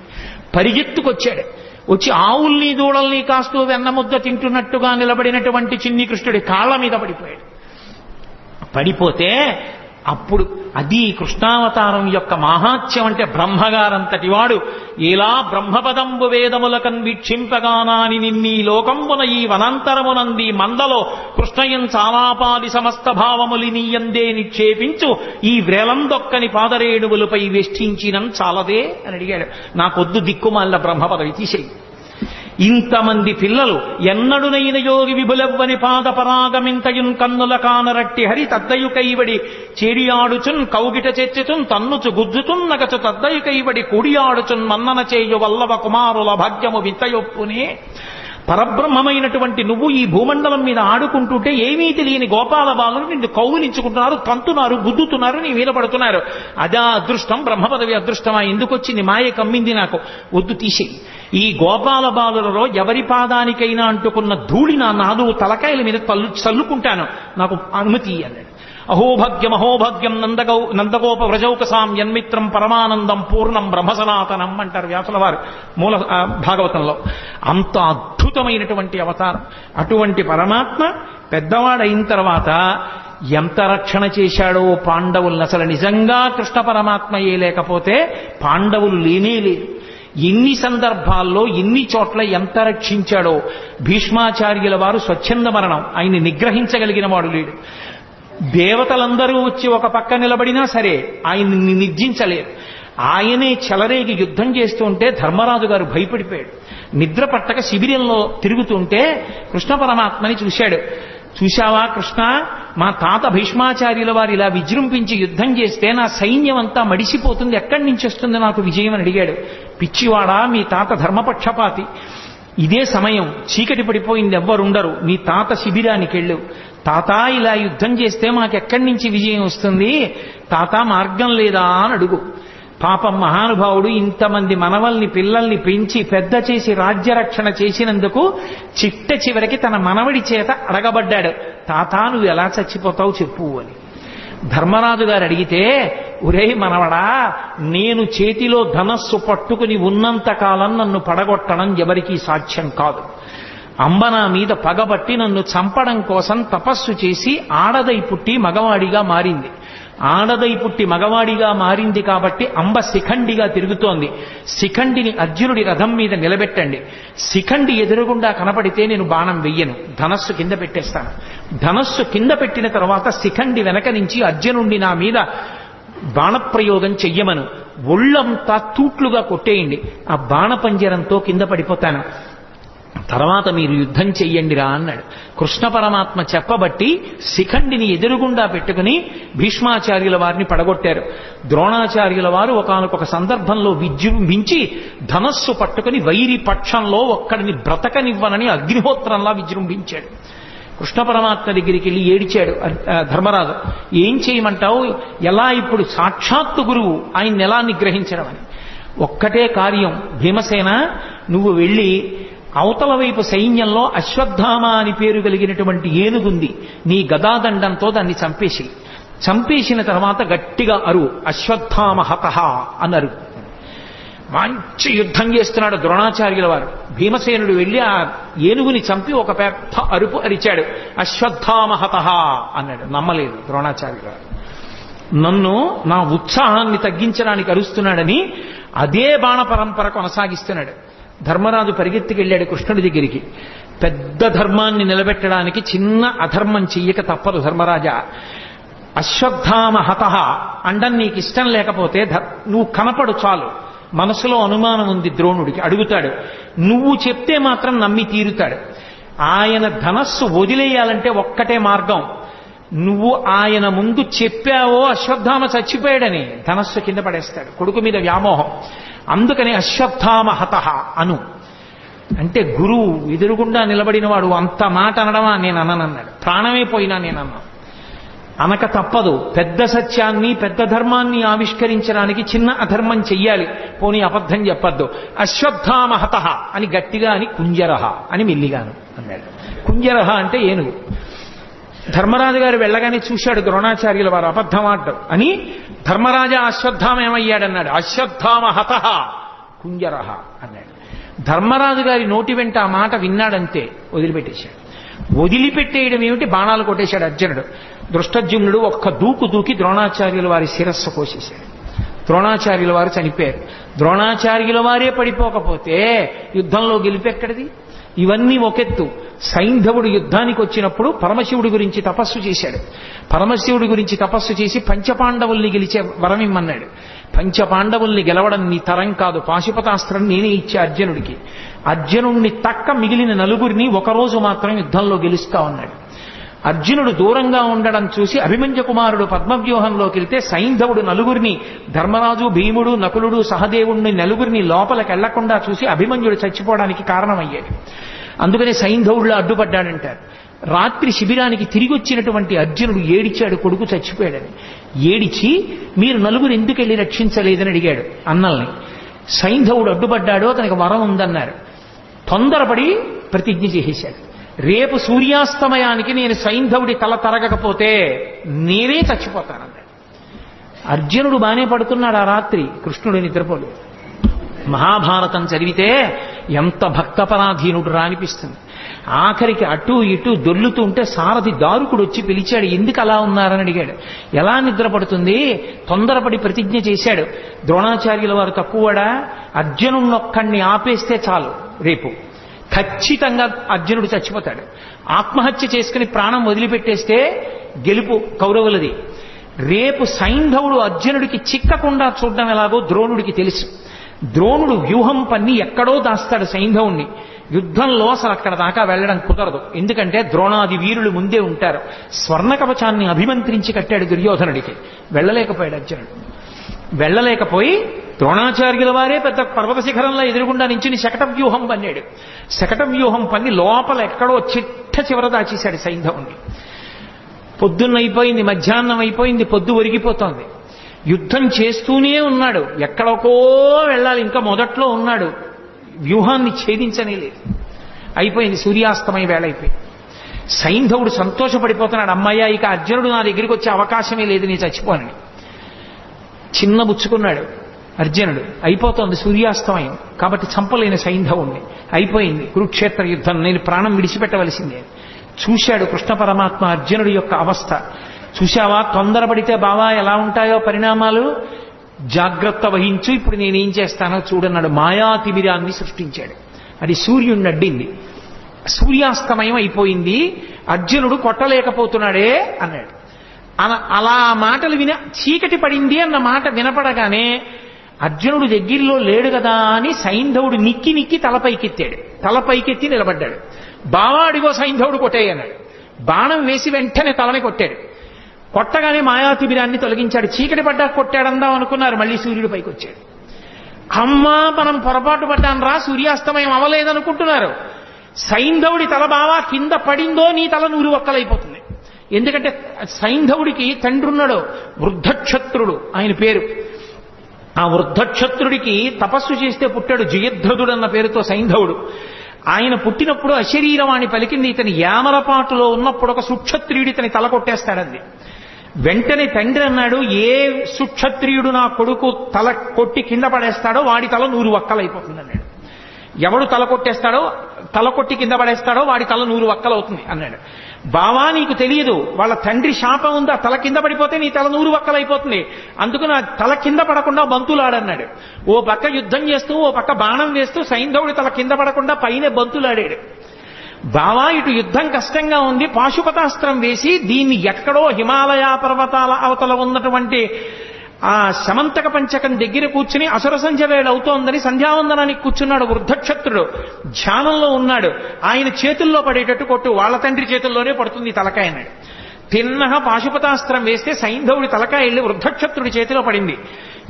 పరిగెత్తుకొచ్చాడు. వచ్చి ఆవుల్ని దూడల్ని కాస్తూ వెన్నముద్ద తింటున్నట్టుగా నిలబడినటువంటి చిన్ని కృష్ణుడి కాళ్ల మీద పడిపోయాడు. పడిపోతే అప్పుడు అది కృష్ణావతారం యొక్క మహాత్యం. అంటే బ్రహ్మగారంతటి వాడు ఇలా బ్రహ్మపదంబు వేదములకన్ వీక్షింపగానాని నిన్నీ లోకంబున ఈ వనాంతరమునంది మందలో కృష్ణయం చాలాపాది సమస్త భావములి నీయందే నిక్షేపించు ఈ వ్రేలందొక్కని పాదరేణువులపై వేష్టించినం చాలదే అని అడిగాడు. నాకొద్దు దిక్కుమాల బ్రహ్మపదవి తీసేయి. ఇంతమంది పిల్లలు ఎన్నడునైన యోగి విభులవ్వని పాద పరాగమింతయున్ కన్నుల కానరట్టి హరి తద్దయు కైవడి చేడియాడుచున్ కౌగిట చెచ్చుచున్ తన్నుచు గుజ్జుచున్ నగచు తద్దయు కైవడి కూడియాడుచున్ మన్నన చేయు వల్లవ కుమారుల భాగ్యము వింతయొప్పునే. పరబ్రహ్మమైనటువంటి నువ్వు ఈ భూమండలం మీద ఆడుకుంటుంటే ఏమీ తెలియని గోపాల బాలులు నిన్ను కౌగులించుకుంటున్నారు, తంతున్నారు, గుద్దుతున్నారు, నీ మీద పడుతున్నారు. అదా అదృష్టం, బ్రహ్మపదవి అదృష్టమా? ఎందుకు వచ్చింది? మాయ కమ్మింది నాకు, వద్దు తీసేయి. ఈ గోపాల బాలులలో ఎవరి పాదానికైనా అంటుకున్న ధూళి నా నాలుగు తలకాయల మీద చల్లుకుంటాను, నాకు అనుమతి అన్నాడు. అహోభాగ్యం నందగోప వ్రజౌకసాం యన్మిత్రం పరమానందం పూర్ణం బ్రహ్మసనాతనం అంటారు వ్యాసుల వారు మూల భాగవతంలో. అంత అద్భుతమైనటువంటి అవతారం. అటువంటి పరమాత్మ పెద్దవాడైన తర్వాత ఎంత రక్షణ చేశాడో పాండవులను. అసలు నిజంగా కృష్ణ పరమాత్మయే లేకపోతే పాండవులు లేనే లేరు. ఎన్ని సందర్భాల్లో ఎన్ని చోట్ల ఎంత రక్షించాడో. భీష్మాచార్యుల వారు స్వచ్ఛంద మరణం, ఆయన్ని నిగ్రహించగలిగిన వాడు లేడు. దేవతలందరూ వచ్చి ఒక పక్క నిలబడినా సరే ఆయన్ని నిర్జించలేరు. ఆయనే చెలరేగి యుద్ధం చేస్తుంటే ధర్మరాజు గారు భయపడిపోయాడు. నిద్ర పట్టక శిబిరంలో తిరుగుతుంటే కృష్ణ పరమాత్మని చూశాడు. చూశావా కృష్ణ, మా తాత భీష్మాచార్యుల వారు ఇలా విజృంభించి యుద్ధం చేస్తే నా సైన్యం అంతా మడిసిపోతుంది, ఎక్కడి నుంచి వస్తుంది నాకు విజయం అని అడిగాడు. పిచ్చివాడా, మీ తాత ధర్మపక్షపాతి. ఇదే సమయం, చీకటి పడిపోయింది, ఎవ్వరుండరు, నీ తాత శిబిరానికి వెళ్ళు. తాత ఇలా యుద్ధం చేస్తే మాకెక్కడి నుంచి విజయం వస్తుంది, తాత మార్గం లేదా అని అడుగు. పాపం మహానుభావుడు ఇంతమంది మనవల్ని పిల్లల్ని పెంచి పెద్ద చేసి రాజ్యరక్షణ చేసినందుకు చిట్ట చివరికి తన మనవడి చేత అడగబడ్డాడు, తాత నువ్వు ఎలా చచ్చిపోతావు చెప్పు అని. ధర్మరాజు గారు అడిగితే, ఒరే మనవడా, నేను చేతిలో ధనస్సు పట్టుకుని ఉన్నంత కాలం నన్ను పడగొట్టడం ఎవరికీ సాధ్యం కాదు. అంబ నా మీద పగబట్టి నన్ను చంపడం కోసం తపస్సు చేసి ఆడదై పుట్టి మగవాడిగా మారింది. ఆడదై పుట్టి మగవాడిగా మారింది కాబట్టి అంబ శిఖండిగా తిరుగుతోంది. శిఖండిని అర్జునుడి రథం మీద నిలబెట్టండి. శిఖండి ఎదురుగుండా కనపడితే నేను బాణం వెయ్యను, ధనస్సు కింద పెట్టేస్తాను. ధనస్సు కింద పెట్టిన తర్వాత శిఖండి వెనక నుంచి అర్జునుడిని నా మీద బాణప్రయోగం చెయ్యమను, ఒళ్ళంతా తూట్లుగా కొట్టేయండి, ఆ బాణపంజరంతో కింద పడిపోతాను, తర్వాత మీరు యుద్ధం చెయ్యండిరా అన్నాడు. కృష్ణ పరమాత్మ చెప్పబట్టి శిఖండిని ఎదురుగుండా పెట్టుకుని భీష్మాచార్యుల వారిని పడగొట్టారు. ద్రోణాచార్యుల వారు ఒకానొక సందర్భంలో విజృంభించి ధనస్సు పట్టుకుని వైరి పక్షంలో ఒక్కడిని బ్రతకనివ్వనని అగ్నిహోత్రంలా విజృంభించాడు. కృష్ణ పరమాత్మ దగ్గరికి వెళ్ళి ఏడిచాడు ధర్మరాజు. ఏం చేయమంటావు, ఎలా ఇప్పుడు సాక్షాత్తు గురువు ఆయన్ని ఎలా నిగ్రహించడం అని. ఒక్కటే కార్యం, భీమసేన నువ్వు వెళ్ళి అవతల వైపు సైన్యంలో అశ్వత్థామ అని పేరు కలిగినటువంటి ఏనుగుంది, నీ గదాదండంతో దాన్ని చంపేసి, చంపేసిన తర్వాత గట్టిగా అరువు, అశ్వత్థామ హతః అన్నారు. మంచి యుద్ధం చేస్తున్నాడు ద్రోణాచార్యుల వారు. భీమసేనుడు వెళ్ళి ఆ ఏనుగుని చంపి ఒక పెద్ద అరుపు అరిచాడు, అశ్వత్థామ హతః అన్నాడు. నమ్మలేదు ద్రోణాచార్యుల వారు. నన్ను నా ఉత్సాహాన్ని తగ్గించడానికి అరుస్తున్నాడని అదే బాణ పరంపర కొనసాగిస్తున్నాడు. ధర్మరాజు పరిగెత్తికెళ్ళాడు కృష్ణుడి దగ్గరికి. పెద్ద ధర్మాన్ని నిలబెట్టడానికి చిన్న అధర్మం చెయ్యక తప్పదు ధర్మరాజా. అశ్వత్థామ హతః అండం నీకు ఇష్టం లేకపోతే నువ్వు కనపడు చాలు. మనసులో అనుమానం ఉంది ద్రోణుడికి, అడుగుతాడు. నువ్వు చెప్తే మాత్రం నమ్మి తీరుతాడు. ఆయన ధనస్సు వదిలేయాలంటే ఒక్కటే మార్గం, నువ్వు ఆయన ముందు చెప్పావో అశ్వత్థామ చచ్చిపోయాడని ధనస్సు కింద పడేస్తాడు. కొడుకు మీద వ్యామోహం. అందుకని అశ్వత్థామ హతః అను అంటే గురువు ఎదురుగుండా నిలబడిన వాడు అంత మాట అనడమా, నేను అననన్నాడు. ప్రాణమే పోయినా నేనన్నా. అనక తప్పదు. పెద్ద సత్యాన్ని పెద్ద ధర్మాన్ని ఆవిష్కరించడానికి చిన్న అధర్మం చెయ్యాలి, పోనీ అబద్ధం చెప్పద్దు. అశ్వత్థామ హతః అని గట్టిగా అని కుంజరహ అని మెల్లిగాను అన్నాడు. కుంజరహ అంటే ఏనుగు. ధర్మరాజు గారు వెళ్ళగానే చూశాడు ద్రోణాచార్యుల వారు అబద్ధం ఆడ్డం అని. ధర్మరాజా అశ్వత్థామ ఏమయ్యాడన్నాడు. అశ్వత్థామ హతః కుంజరహ అన్నాడు. ధర్మరాజు గారి నోటి వెంట ఆ మాట విన్నాడంతే, వదిలిపెట్టేశాడు. వదిలిపెట్టేయడం ఏమిటి, బాణాలు కొట్టేశాడు అర్జునుడు. దృష్టజ్యుమ్నుడు ఒక్క దూకు దూకి ద్రోణాచార్యుల వారి శిరస్సు కోసేశాడు. ద్రోణాచార్యుల వారు చనిపోయారు. ద్రోణాచార్యుల వారే పడిపోకపోతే యుద్ధంలో గెలిపెక్కడిది? ఇవన్నీ ఒకెత్తు. సైంధవుడు యుద్ధానికి వచ్చినప్పుడు పరమశివుడి గురించి తపస్సు చేశాడు. పరమశివుడి గురించి తపస్సు చేసి పంచపాండవుల్ని గెలిచే వరం ఇమ్మన్నాడు. పంచపాండవుల్ని గెలవడం నీ తరం కాదు, పాశుపతాస్త్రం నేనే ఇచ్చే అర్జునుడికి. అర్జునుడిని తక్క మిగిలిన నలుగురిని ఒకరోజు మాత్రం యుద్ధంలో గెలుస్తా ఉన్నాడు. అర్జునుడు దూరంగా ఉండడం చూసి అభిమన్యు కుమారుడు పద్మవ్యూహంలోకి వెళ్తే సైంధవుడు నలుగురిని, ధర్మరాజు, భీముడు, నకులుడు, సహదేవుడిని నలుగురిని లోపలికి వెళ్లకుండా చూసి అభిమన్యుడు చచ్చిపోవడానికి కారణమయ్యాడు. అందుకనే సైంధవుడిలో అడ్డుపడ్డాడంటారు. రాత్రి శిబిరానికి తిరిగి వచ్చినటువంటి అర్జునుడు ఏడిచాడు, కొడుకు చచ్చిపోయాడని. ఏడిచి మీరు నలుగురు ఎందుకు వెళ్ళి రక్షించలేదని అడిగాడు అన్నల్ని. సైంధవుడు అడ్డుపడ్డాడు, అతనికి వరం ఉందన్నారు. తొందరపడి ప్రతిజ్ఞ చేసేశాడు. రేపు సూర్యాస్తమయానికి నేను సైంధవుడి తల తరగకపోతే నేనే చచ్చిపోతానన్నాడు. అర్జునుడు బానే పడుతున్నాడు ఆ రాత్రి, కృష్ణుడు నిద్రపోలేదు. మహాభారతం చదివితే ఎంత భక్తపరాధీనుడు రా అనిపిస్తుంది. ఆఖరికి అటు ఇటు దొల్లుతూ ఉంటే సారథి దారుకుడు వచ్చి పిలిచాడు, ఎందుకు అలా ఉన్నారని అడిగాడు. ఎలా నిద్రపడుతుంది, తొందరపడి ప్రతిజ్ఞ చేశాడు. ద్రోణాచార్యుల వారు తక్కువడా, అర్జునున్నొక్కడిని ఆపేస్తే చాలు, రేపు ఖచ్చితంగా అర్జునుడు చచ్చిపోతాడు. ఆత్మహత్య చేసుకుని ప్రాణం వదిలిపెట్టేస్తే గెలుపు కౌరవులది. రేపు సైంధవుడు అర్జునుడికి చిక్కకుండా చూడడం ఎలాగో ద్రోణుడికి తెలుసు. ద్రోణుడు వ్యూహం పన్ని ఎక్కడో దాస్తాడు సైంధవుణ్ణి. యుద్ధంలో అసలు అక్కడ దాకా వెళ్ళడం కుదరదు, ఎందుకంటే ద్రోణాది వీరులు ముందే ఉంటారు. స్వర్ణ కవచాన్ని అభిమంత్రించి కట్టాడు దుర్యోధనుడికి. వెళ్ళలేకపోయాడు అర్జునుడు. వెళ్ళలేకపోయి ద్రోణాచార్యుల వారే పెద్ద పర్వత శిఖరంలో ఎదురుగుండా నించుని శకట వ్యూహం పన్నాడు. శకట వ్యూహం పన్ని లోపల ఎక్కడో చిట్ట చివర దాచేశాడు సైంధవుణ్ణి. పొద్దున్నైపోయింది, మధ్యాహ్నం అయిపోయింది, పొద్దు ఒరిగిపోతోంది. యుద్ధం చేస్తూనే ఉన్నాడు. ఎక్కడికో వెళ్ళాలి, ఇంకా మొదట్లో ఉన్నాడు. వ్యూహాన్ని ఛేదించనే లేదు. అయిపోయింది, సూర్యాస్తమయ వేళ అయిపోయింది. సైంధవుడు సంతోషపడిపోతున్నాడు. అమ్మయ్య, ఇక అర్జునుడు నా దగ్గరికి వచ్చే అవకాశమే లేదు, నేను చచ్చిపోనని. చిన్న బుచ్చుకున్నాడు అర్జునుడు. అయిపోతోంది సూర్యాస్తమయం, కాబట్టి చంపలేని సైంధవుణ్ణి. అయిపోయింది కురుక్షేత్ర యుద్ధం, నేను ప్రాణం విడిచిపెట్టవలసిందే. చూశాడు కృష్ణ పరమాత్మ అర్జునుడి యొక్క అవస్థ. చూశావా, తొందరపడితే బావా ఎలా ఉంటాయో పరిణామాలు, జాగ్రత్త వహించు, ఇప్పుడు నేనేం చేస్తానో చూడన్నాడు. మాయాతిమిరాన్ని సృష్టించాడు. అది సూర్యుడిని అడ్డింది. సూర్యాస్తమయం అయిపోయింది, అర్జునుడు కొట్టలేకపోతున్నాడే అన్నాడు. అలా మాటలు చీకటి పడింది అన్న మాట వినపడగానే అర్జునుడు దగ్గరలో లేడు కదా అని సైంధవుడు నిక్కి నిక్కి తలపైకెత్తాడు. తలపైకెత్తి నిలబడ్డాడు. బావాడిగో సైంధవుడు కొట్టేయన్నాడు. బాణం వేసి వెంటనే తలని కొట్టాడు. కొట్టగానే మాయాతిమిరాన్ని తొలగించాడు. చీకటి పడ్డా కొట్టాడందాం అనుకున్నారు, మళ్ళీ సూర్యుడు పైకి వచ్చాడు. అమ్మా, మనం పొరపాటు పడ్డాను రా, సూర్యాస్తమయం అవ్వలేదనుకుంటున్నారు. సైంధవుడి తల బావా కింద పడిందో నీ తల 100 వక్కలైపోతుంది. ఎందుకంటే సైంధవుడికి తండ్రి ఉన్నాడు, వృద్ధక్షత్రుడు ఆయన పేరు. ఆ వృద్ధక్షత్రుడికి తపస్సు చేస్తే పుట్టాడు, జయద్రథుడు అన్న పేరుతో సైంధవుడు. ఆయన పుట్టినప్పుడు అశరీరవాణి పలికింది, ఇతని యామరపాటులో ఉన్నప్పుడు ఒక సుక్షత్రియుడు ఇతని తల కొట్టేస్తాడంది. వెంటనే తండ్రి అన్నాడు, ఏ సుక్షత్రియుడు నా కొడుకు తల కొట్టి కింద పడేస్తాడో వాడి తల 100 వక్కలైపోతుంది అన్నాడు. ఎవడు తల కొట్టేస్తాడో, తల కొట్టి కింద పడేస్తాడో వాడి తల 100 వక్కలవుతుంది అన్నాడు. బావా నీకు తెలియదు, వాళ్ళ తండ్రి శాపం ఉందా, తల కింద పడిపోతే నీ తల 100 వక్కలైపోతుంది, అందుకు నా తల కింద పడకుండా బంతులాడన్నాడు. ఓ పక్క యుద్ధం చేస్తూ ఓ పక్క బాణం వేస్తూ సైంధవుడి తల కింద పడకుండా పైన బంతులాడాడు. బావా ఇటు యుద్ధం కష్టంగా ఉంది, పాశుపతాస్త్రం వేసి దీన్ని ఎక్కడో హిమాలయ పర్వతాల అవతల ఉన్నటువంటి ఆ శమంతక పంచకం దగ్గర కూర్చుని అసుర సంధ్య వేళ అవుతోందని సంధ్యావందనానికి కూర్చున్నాడు వృద్ధక్షత్రుడు. ధ్యానంలో ఉన్నాడు. ఆయన చేతుల్లో పడేటట్టు కొట్టు, వాళ్ళ తండ్రి చేతుల్లోనే పడుతుంది తలకాయ అన్నాడు. తిన్నగా పాశుపతాస్త్రం వేస్తే సైంధవుడి తలకాయ వెళ్ళి వృద్ధక్షత్రుడి చేతిలో పడింది.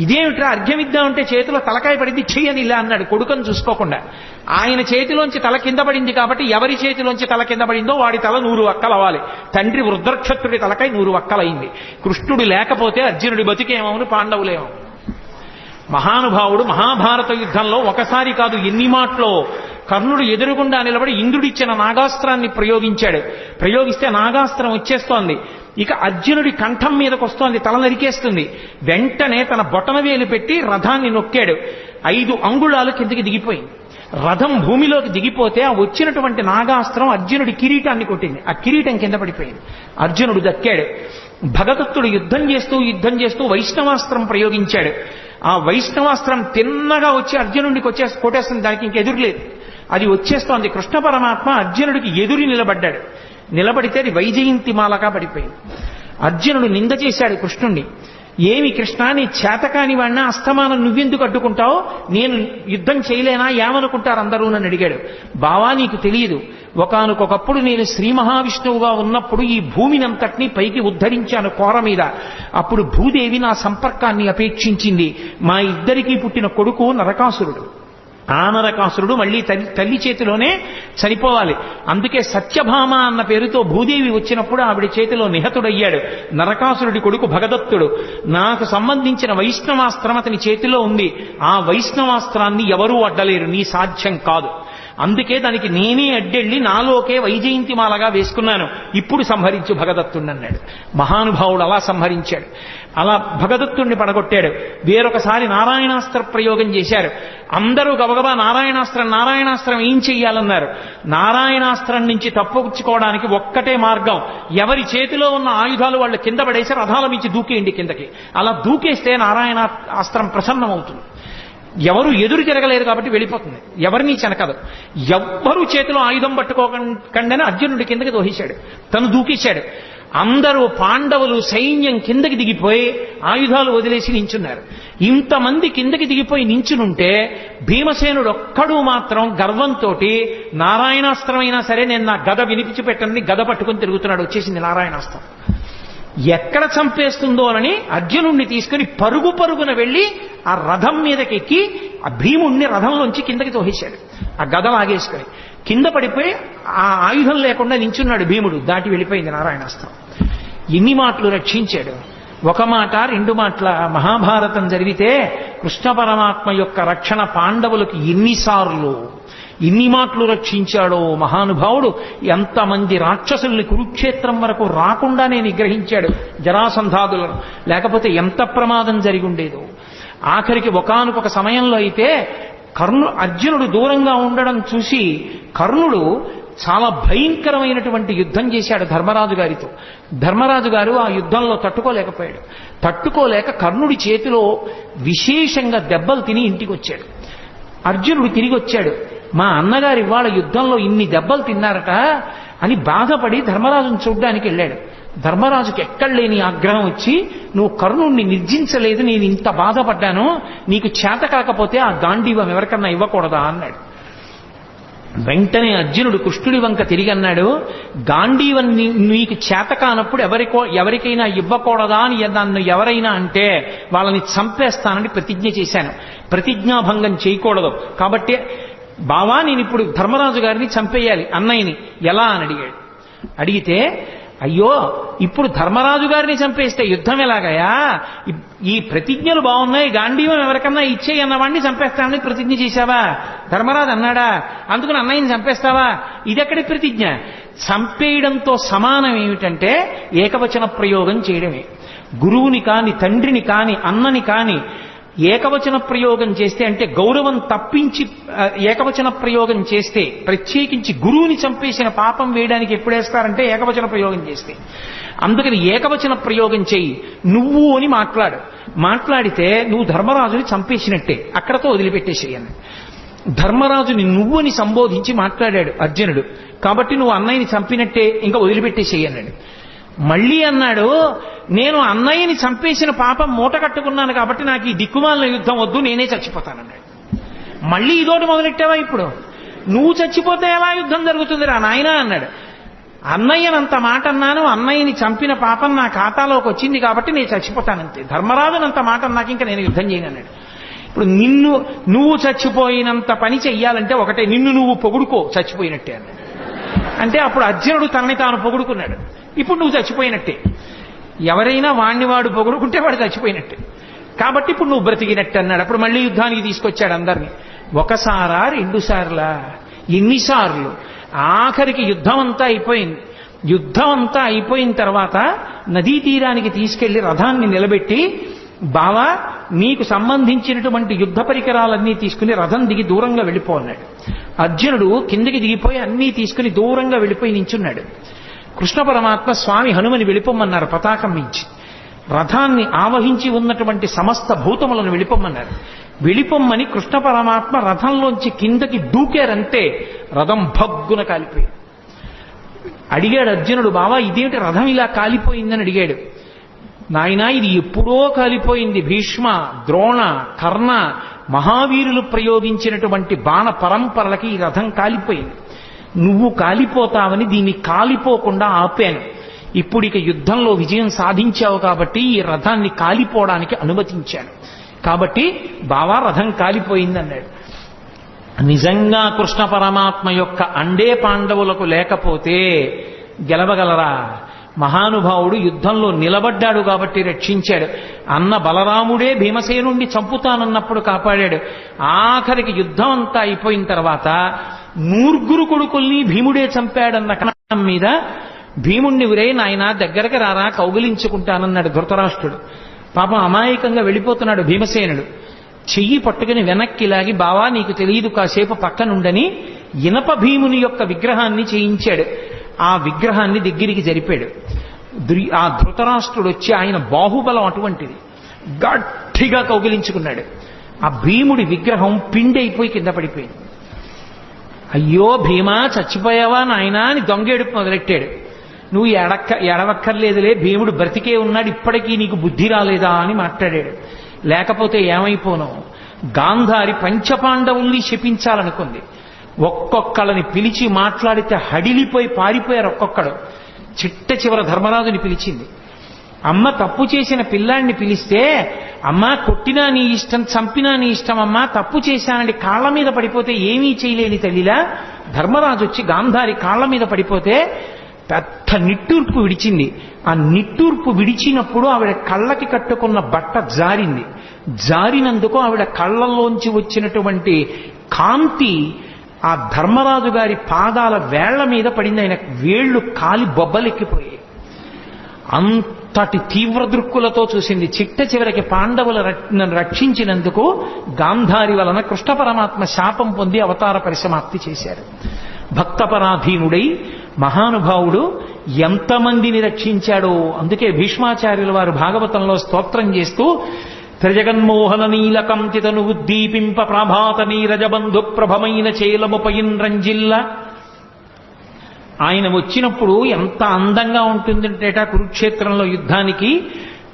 ఇదేమిట్రా అర్ఘ్యమిద్దామంటే చేతిలో తలకాయ పడింది, చెయ్యని ఇలా అన్నాడు కొడుకుని చూసుకోకుండా. ఆయన చేతిలోంచి తల కింద పడింది కాబట్టి ఎవరి చేతిలోంచి తల కింద పడిందో వాడి తల 100 వక్కలవ్వాలి. తండ్రి వృద్ధక్షత్రుడి తలకాయ 100 వక్కలైంది. కృష్ణుడు లేకపోతే అర్జునుడి బతికేమవును, పాండవులేమో. మహానుభావుడు మహాభారత యుద్ధంలో ఒకసారి కాదు ఎన్ని మాటలో కర్ణుడు ఎదురుగుండా నిలబడి ఇంద్రుడిచ్చిన నాగాస్త్రాన్ని ప్రయోగించాడు. ప్రయోగిస్తే నాగాస్త్రం వచ్చేస్తోంది. ఇక అర్జునుడి కంఠం మీదకి వస్తోంది, తల నరికేస్తుంది. వెంటనే తన బొటనవేలు పెట్టి రథాన్ని నొక్కాడు. 5 అంగుళాలు కిందికి దిగిపోయింది. రథం భూమిలోకి దిగిపోతే ఆ వచ్చినటువంటి నాగాస్త్రం అర్జునుడి కిరీటాన్ని కొట్టింది. ఆ కిరీటం కింద పడిపోయింది. అర్జునుడు దక్కాడు. భగదత్తుడు యుద్ధం చేస్తూ వైష్ణవాస్త్రం ప్రయోగించాడు. ఆ వైష్ణవాస్త్రం తిన్నగా వచ్చి అర్జునుడికి కొట్టేస్తుంది. దానికి ఇంకెదురులేదు, అది వచ్చేస్తోంది. కృష్ణ పరమాత్మ అర్జునుడికి ఎదురు నిలబడ్డాడు. నిలబడితే అది వైజయంతిమాలగా పడిపోయింది. అర్జునుడు నింద చేశాడు కృష్ణుణ్ణి. ఏమి కృష్ణ, నీ చేతకాని వాడినా అస్తమానం నువ్వెందుకు అడ్డుకుంటావు, నేను యుద్ధం చేయలేనా, ఏమనుకుంటారు అందరూ నన్ను అడిగాడు. బావా నీకు తెలియదు, ఒకానొకప్పుడు నేను శ్రీ మహావిష్ణువుగా ఉన్నప్పుడు ఈ భూమినంతటినీ పైకి ఉద్ధరించాను కోర మీద. అప్పుడు భూదేవి నా సంపర్కాన్ని అపేక్షించింది. మా ఇద్దరికీ పుట్టిన కొడుకు నరకాసురుడు. ఆ నరకాసురుడు మళ్ళీ తల్లి చేతిలోనే చనిపోవాలి. అందుకే సత్యభామ అన్న పేరుతో భూదేవి వచ్చినప్పుడు ఆవిడ చేతిలో నిహతుడయ్యాడు. నరకాసురుడి కొడుకు భగదత్తుడు. నాకు సంబంధించిన వైష్ణవాస్త్రం అతని చేతిలో ఉంది. ఆ వైష్ణవాస్త్రాన్ని ఎవరూ అడ్డలేరు, నీ సాధ్యం కాదు. అందుకే దానికి నేనే అడ్డెళ్ళి నాలోకే వైజయంతిమాలగా వేసుకున్నాను. ఇప్పుడు సంహరించు భగదత్తుణ్ణి అన్నాడు. మహానుభావుడు అలా సంహరించాడు. అలా భగదత్తుణ్ణి పడగొట్టాడు. వేరొకసారి నారాయణాస్త్ర ప్రయోగం చేశారు. అందరూ గబగబా నారాయణాస్త్రం ఏం చెయ్యాలన్నారు. నారాయణాస్త్రం నుంచి తప్పుచ్చుకోవడానికి ఒక్కటే మార్గం, ఎవరి చేతిలో ఉన్న ఆయుధాలు వాళ్ళు కింద పడేసి రథాల నుంచి దూకేయండి కిందకి. అలా దూకేస్తే నారాయణాస్త్రం ప్రసన్నమవుతుంది. ఎవరు ఎదురు తిరగలేరు కాబట్టి వెళ్ళిపోతుంది, ఎవరినీ చెనకదు. ఎవ్వరూ చేతిలో ఆయుధం పట్టుకోకండి అర్జునుడి కిందకి దోహించాడు, తను దూకేశాడు. అందరూ పాండవులు సైన్యం కిందకి దిగిపోయి ఆయుధాలు వదిలేసి నించున్నారు. ఇంతమంది కిందకి దిగిపోయి నించునుంటే భీమసేనుడు ఒక్కడు మాత్రం గర్వంతో నారాయణాస్త్రమైనా సరే నేను నా గద వినిపించి పెట్టండి గద పట్టుకుని తిరుగుతున్నాడు. వచ్చేసింది నారాయణాస్త్రం. ఎక్కడ చంపేస్తుందో అని అర్జునుణ్ణి తీసుకుని పరుగున వెళ్ళి ఆ రథం మీదకి ఎక్కి ఆ భీముణ్ణి రథంలోంచి కిందకి తోసేశాడు. ఆ గద లాగేసుకుని కింద పడిపోయి ఆ ఆయుధం లేకుండా నించున్నాడు భీముడు. దాటి వెళ్ళిపోయింది నారాయణాస్త్రం. ఎన్ని మాటలు రక్షించాడు. ఒక మాట 2 మాటల మహాభారతం జరిగితే కృష్ణ పరమాత్మ యొక్క రక్షణ పాండవులకు ఎన్నిసార్లు ఇన్ని మాటలు రక్షించాడో మహానుభావుడు. ఎంతమంది రాక్షసుల్ని కురుక్షేత్రం వరకు రాకుండానే నిగ్రహించాడు జరాసంధాదులను. లేకపోతే ఎంత ప్రమాదం జరిగి ఉండేదో. ఆఖరికి ఒకానొక సమయంలో అయితే అర్జునుడు దూరంగా ఉండడం చూసి కర్ణుడు చాలా భయంకరమైనటువంటి యుద్ధం చేశాడు ధర్మరాజు గారితో. ధర్మరాజు గారు ఆ యుద్ధంలో తట్టుకోలేకపోయాడు. తట్టుకోలేక కర్ణుడి చేతిలో విశేషంగా దెబ్బలు తిని ఇంటికి వచ్చాడు. అర్జునుడు తిరిగి వచ్చాడు. మా అన్నగారు ఇవాళ యుద్ధంలో ఇన్ని దెబ్బలు తిన్నారట అని బాధపడి ధర్మరాజును చూడ్డానికి వెళ్ళాడు. ధర్మరాజుకి ఎక్కడలేని ఆగ్రహం వచ్చి, నువ్వు కర్ణుణ్ణి నిర్జించలేదు, నేను ఇంత బాధపడ్డాను, నీకు చేత కాకపోతే ఆ గాంధీవం ఎవరికన్నా ఇవ్వకూడదా అన్నాడు. వెంటనే అర్జునుడు కృష్ణుడి వంక తిరిగి అన్నాడు, గాంధీవం నీకు చేత కానప్పుడు ఎవరికైనా ఇవ్వకూడదా అని నన్ను ఎవరైనా అంటే వాళ్ళని చంపేస్తానని ప్రతిజ్ఞ చేశాను. ప్రతిజ్ఞాభంగం చేయకూడదు. కాబట్టి బావా నేను ఇప్పుడు ధర్మరాజు గారిని చంపేయాలి అన్నయ్యని ఎలా అని అడిగాడు. అడిగితే అయ్యో ఇప్పుడు ధర్మరాజు గారిని చంపేస్తే యుద్ధం ఎలాగయా, ఈ ప్రతిజ్ఞలు బాగున్నాయి, గాంధీవం ఎవరికన్నా ఇచ్చేయి అన్నవాడిని చంపేస్తానని ప్రతిజ్ఞ చేశావా? ధర్మరాజు అన్నాడా? అందుకని అన్నయ్యని చంపేస్తావా? ఇదెక్కడి ప్రతిజ్ఞ? చంపేయడంతో సమానం ఏమిటంటే ఏకవచన ప్రయోగం చేయడమే. గురువుని కాని, తండ్రిని కాని, అన్నని కాని ఏకవచన ప్రయోగం చేస్తే, అంటే గౌరవం తప్పించి ఏకవచన ప్రయోగం చేస్తే, ప్రత్యేకించి గురువుని చంపేసిన పాపం వేయడానికి ఎప్పుడేస్తారంటే ఏకవచన ప్రయోగం చేస్తే. అందుకని ఏకవచన ప్రయోగం చేయి, నువ్వు అని మాట్లాడితే నువ్వు ధర్మరాజుని చంపేసినట్టే, అక్కడతో వదిలిపెట్టేసేయను. ధర్మరాజుని నువ్వు అని సంబోధించి మాట్లాడాడు అర్జునుడు, కాబట్టి నువ్వు అన్నయ్యని చంపినట్టే, ఇంకా వదిలిపెట్టేసేయన్నాడు. మళ్ళీ అన్నాడు, నేను అన్నయ్యని చంపేసిన పాపం మూట కట్టుకున్నాను కాబట్టి నాకు ఈ దిక్కుమాలిన యుద్ధం వద్దు, నేనే చచ్చిపోతానన్నాడు. మళ్ళీ ఇదోటి మొదలెట్టావా? ఇప్పుడు నువ్వు చచ్చిపోతే ఎలా యుద్ధం జరుగుతుందిరా నాయనా అన్నాడు. అన్నయ్యనంత మాట అన్నాను, అన్నయ్యని చంపిన పాపం నా ఖాతాలోకి వచ్చింది కాబట్టి నేను చచ్చిపోతానంతే. ధర్మరాజునంత మాట అన్నాక ఇంకా నేను యుద్ధం చేయను అన్నాడు. ఇప్పుడు నువ్వు చచ్చిపోయినంత పని చెయ్యాలంటే ఒకటే, నిన్ను నువ్వు పొగుడుకో చచ్చిపోయినట్టే అన్నాడు. అంటే అప్పుడు అర్జునుడు తనని తాను పొగుడుకున్నాడు. ఇప్పుడు నువ్వు చచ్చిపోయినట్టే. ఎవరైనా వాణ్ణి వాడు పొగుడుకుంటే వాడు చచ్చిపోయినట్టే, కాబట్టి ఇప్పుడు నువ్వు బ్రతికినట్టు అన్నాడు. అప్పుడు మళ్ళీ యుద్ధానికి తీసుకొచ్చాడు అందరినీ. ఒకసారా, రెండు సార్లా, ఎన్నిసార్లు? ఆఖరికి యుద్ధం అంతా అయిపోయింది. యుద్ధం అంతా అయిపోయిన తర్వాత నదీ తీరానికి తీసుకెళ్లి రథాన్ని నిలబెట్టి, బావా నీకు సంబంధించినటువంటి యుద్ధ పరికరాలన్నీ తీసుకుని రథం దిగి దూరంగా వెళ్ళిపో అన్నాడు. అర్జునుడు కిందకి దిగిపోయి అన్నీ తీసుకుని దూరంగా వెళ్ళిపోయి నించున్నాడు. కృష్ణ పరమాత్మ స్వామి హనుమని వెళ్ళిపోమన్నారు పతాకం మించి. రథాన్ని ఆవహించి ఉన్నటువంటి సమస్త భూతములను వెళ్ళిపోమన్నారు. వెళ్ళిపోమ్మని కృష్ణ పరమాత్మ రథంలోంచి కిందకి దూకారంటే రథం భగ్గున కాలిపోయి. అడిగాడు అర్జునుడు, బావా ఇదేమిటి రథం ఇలా కాలిపోయిందని అడిగాడు. నాయనా ఇది ఎప్పుడో కాలిపోయింది. భీష్మ, ద్రోణ, కర్ణ మహావీరులు ప్రయోగించినటువంటి బాణ పరంపరలకి ఈ రథం కాలిపోయింది. నువ్వు కాలిపోతావని దీన్ని కాలిపోకుండా ఆపాను. ఇప్పుడు ఇక యుద్ధంలో విజయం సాధించావు కాబట్టి ఈ రథాన్ని కాలిపోవడానికి అనుమతించాను. కాబట్టి బావా రథం కాలిపోయింది అన్నాడు. నిజంగా కృష్ణ పరమాత్మ యొక్క అండే పాండవులకు లేకపోతే గెలవగలరా? మహానుభావుడు యుద్ధంలో నిలబడ్డాడు కాబట్టి రక్షించాడు. అన్న బలరాముడే భీమసేనుణ్ణి చంపుతానన్నప్పుడు కాపాడాడు. ఆఖరికి యుద్ధం అంతా అయిపోయిన తర్వాత 9 కొడుకుల్ని భీముడే చంపాడన్న కారణం మీద భీముణ్ణి ఉరే నాయన దగ్గరకు రారా కౌగిలించుకుంటానన్నాడు ధృతరాష్ట్రుడు. పాపం అమాయకంగా వెళ్ళిపోతున్నాడు భీమసేనుడు. చెయ్యి పట్టుకుని వెనక్కి లాగి, బావా నీకు తెలియదు కాసేపు పక్కనుండని ఇనప భీముని యొక్క విగ్రహాన్ని చేయించాడు. ఆ విగ్రహాన్ని దగ్గరికి జరిపాడు. ఆ ధృతరాష్ట్రుడు వచ్చి, ఆయన బాహుబలం అటువంటిది, గట్టిగా కౌగిలించుకున్నాడు. ఆ భీముడి విగ్రహం పిండైపోయి కింద పడిపోయింది. అయ్యో భీమా చచ్చిపోయావా నాయనా అని దొంగేడుపు మొదలెట్టాడు. నువ్వు ఎడవక్కర్లేదులే, భీముడు బ్రతికే ఉన్నాడు, ఇప్పటికీ నీకు బుద్ధి రాలేదా అని మాట్లాడాడు. లేకపోతే ఏమైపోను, గాంధారి పంచపాండవుల్ని శపించాలనుకుంది. ఒక్కొక్కళ్ళని పిలిచి మాట్లాడితే హడిలిపోయి పారిపోయారు ఒక్కొక్కడు. చిట్ట చివర ధర్మరాజుని పిలిచింది. అమ్మ తప్పు చేసిన పిల్లాడిని పిలిస్తే, అమ్మా కొట్టినా నీ ఇష్టం, చంపినా నీ ఇష్టం అమ్మా, తప్పు చేశానని కాళ్ల మీద పడిపోతే ఏమీ చేయలేని తల్లిలా ధర్మరాజు వచ్చి గాంధారి కాళ్ల మీద పడిపోతే పెద్ద నిట్టూర్పు విడిచింది. ఆ నిట్టూర్పు విడిచినప్పుడు ఆవిడ కళ్ళకి కట్టుకున్న బట్ట జారింది. జారినందుకు ఆవిడ కళ్ళల్లోంచి వచ్చినటువంటి కాంతి ఆ ధర్మరాజు గారి పాదాల వేళ్ల మీద పడింది. ఆయన వేళ్లు కాలి బొబ్బలెక్కిపోయాయి. అంతటి తీవ్ర దృక్కులతో చూసింది. చిట్ట చివరికి పాండవులను రక్షించినందుకు గాంధారి వలన కృష్ణ పరమాత్మ శాపం పొంది అవతార పరిసమాప్తి చేశారు. భక్తపరాధీనుడై మహానుభావుడు ఎంతమందిని రక్షించాడో. అందుకే భీష్మాచార్యుల వారు భాగవతంలో స్తోత్రం చేస్తూ, త్రిజగన్మోహన నీలకంతితను ఉద్దీపింప ప్రభాత నీరజబంధు ప్రభమైన చేలముపయిన్ రంజిల్ల. ఆయన వచ్చినప్పుడు ఎంత అందంగా ఉంటుందంటేట కురుక్షేత్రంలో యుద్ధానికి.